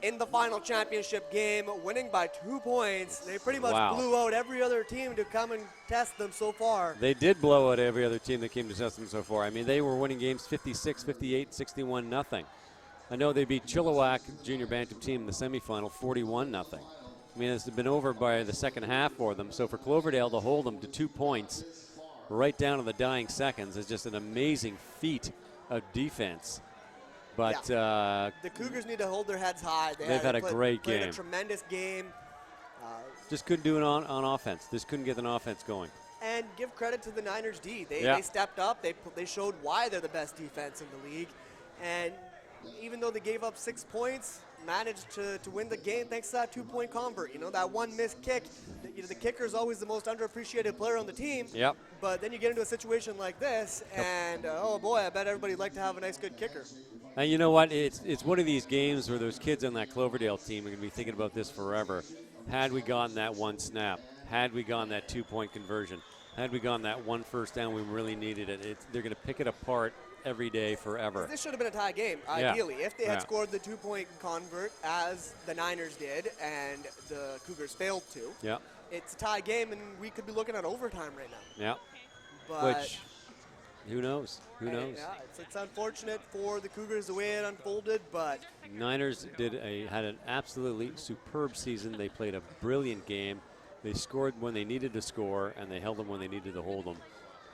in the final championship game, winning by 2 points. They pretty much blew out every other team to come and test them so far. They did blow out every other team that came to test them so far. I mean, they were winning games 56, 58, 61, nothing. I know they beat Chilliwack, junior Bantam team, in the semifinal, 41-0. I mean, it's been over by the second half for them. So for Cloverdale to hold them to 2 points right down to the dying seconds is just an amazing feat of defense. But the Cougars need to hold their heads high. They've had a great game. Played a tremendous game. Just couldn't do it on offense. Just couldn't get an offense going. And give credit to the Niners D. They stepped up. They showed why they're the best defense in the league. And even though they gave up 6 points, managed to win the game thanks to that 2-point convert. You know, that one missed kick. The kicker is always the most underappreciated player on the team. Yep. But then you get into a situation like this, and oh boy, I bet everybody'd like to have a nice, good kicker. And you know what? It's one of these games where those kids on that Cloverdale team are going to be thinking about this forever. Had we gotten that one snap, had we gotten that 2-point conversion, had we gotten that one first down, we really needed it. They're going to pick it apart every day forever. This should have been a tie game, ideally. If they had scored the 2-point convert, as the Niners did, and the Cougars failed to, it's a tie game, and we could be looking at overtime right now. Yeah. But which, who knows? Who knows? Yeah, it's unfortunate for the Cougars the way it unfolded, but Niners had an absolutely superb season. They played a brilliant game. They scored when they needed to score, and they held them when they needed to hold them.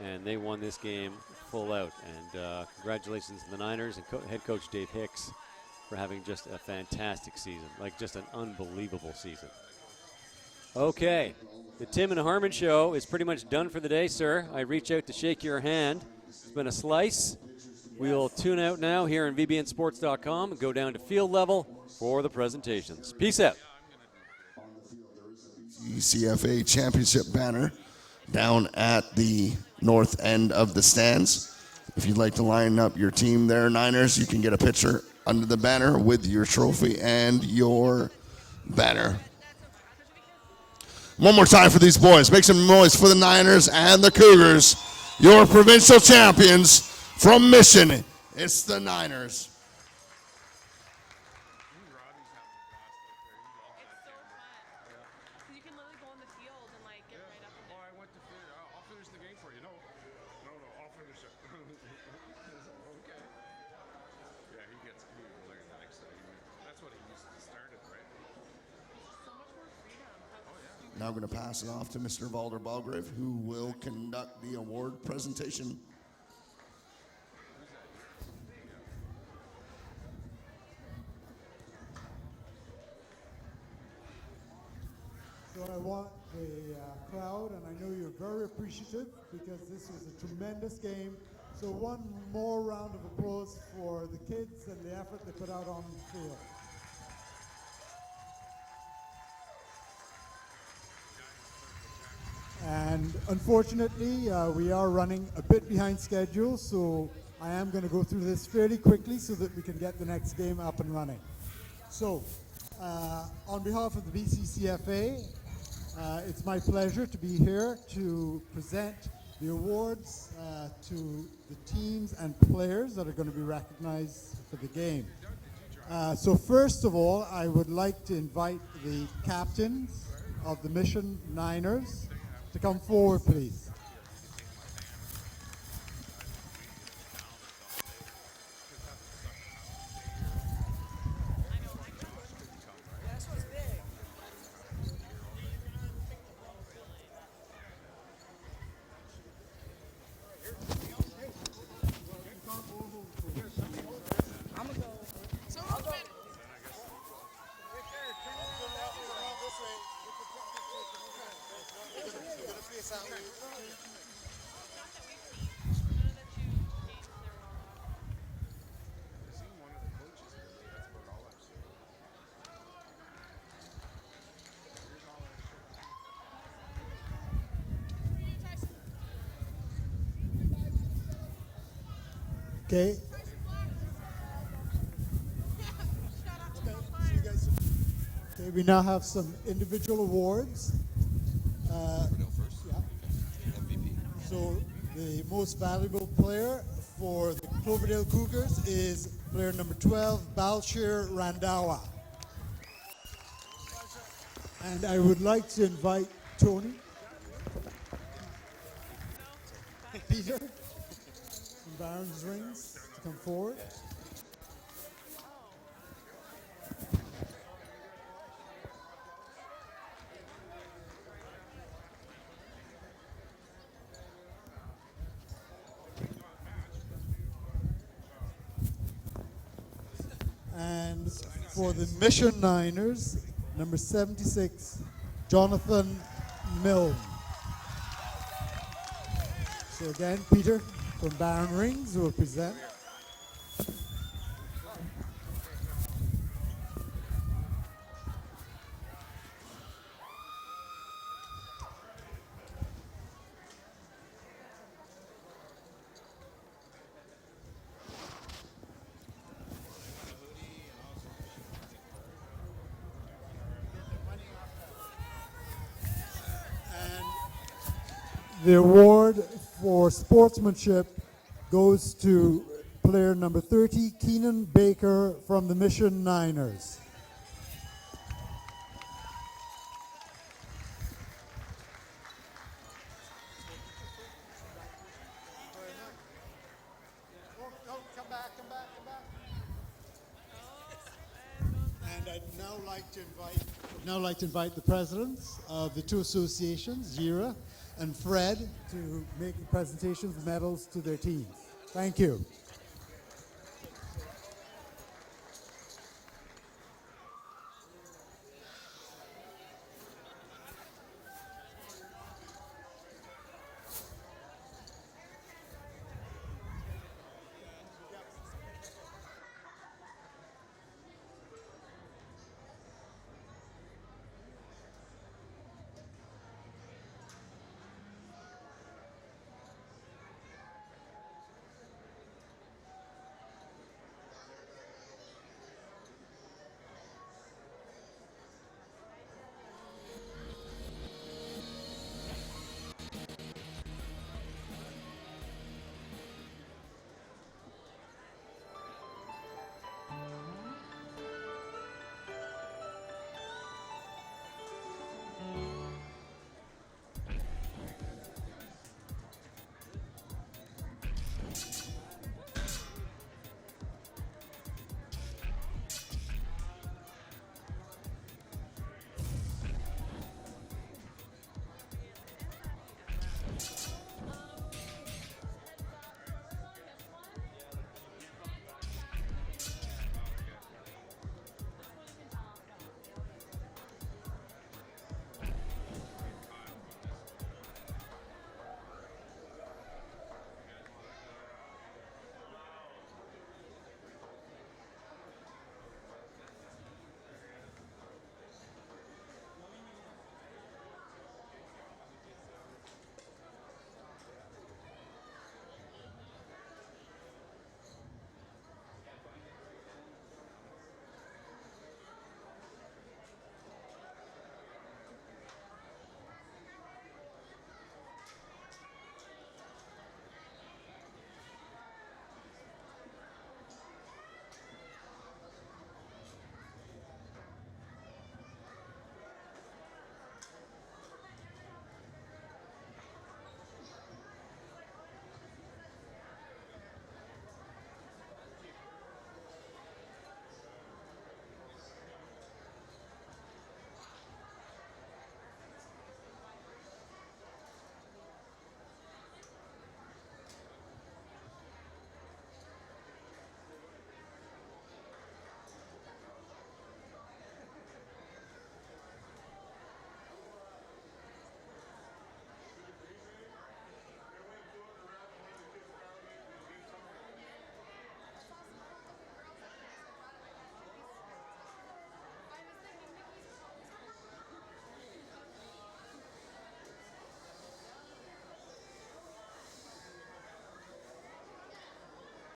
And they won this game full out. And congratulations to the Niners and head coach Dave Hicks for having just a fantastic season, like just an unbelievable season. Okay, the Tim and Harmon show is pretty much done for the day, sir. I reach out to shake your hand. It's been a slice. We'll tune out now here on VBNSports.com and go down to field level for the presentations. Peace out. BCCFA championship banner down at the north end of the stands. If you'd like to line up your team there, Niners, you can get a picture under the banner with your trophy and your banner. One more time for these boys. Make some noise for the Niners and the Cougars, your provincial champions from Mission. It's the Niners. Now I'm going to pass it off to Mr. Valder Balgrave, who will conduct the award presentation. So I want the crowd, and I know you're very appreciative because this was a tremendous game. So one more round of applause for the kids and the effort they put out on the field. And unfortunately, we are running a bit behind schedule, so I am going to go through this fairly quickly so that we can get the next game up and running. So, on behalf of the BCCFA, it's my pleasure to be here to present the awards to the teams and players that are going to be recognized for the game. So first of all, I would like to invite the captains of the Mission Niners to come forward, please. Okay. Okay, we now have some individual awards. So the most valuable player for the Cloverdale Cougars is player number 12, Balshir Randawa. And I would like to invite Tony, Peter, from Barron's Rings to come forward. And for the Mission Niners, number 76, Jonathan Milne. So again, Peter from Barron Rings will present. The award for sportsmanship goes to player number 30, Keenan Baker from the Mission Niners. And I'd now like to invite the presidents of the two associations, Jira and Fred, to make the presentations of medals to their teams. Thank you.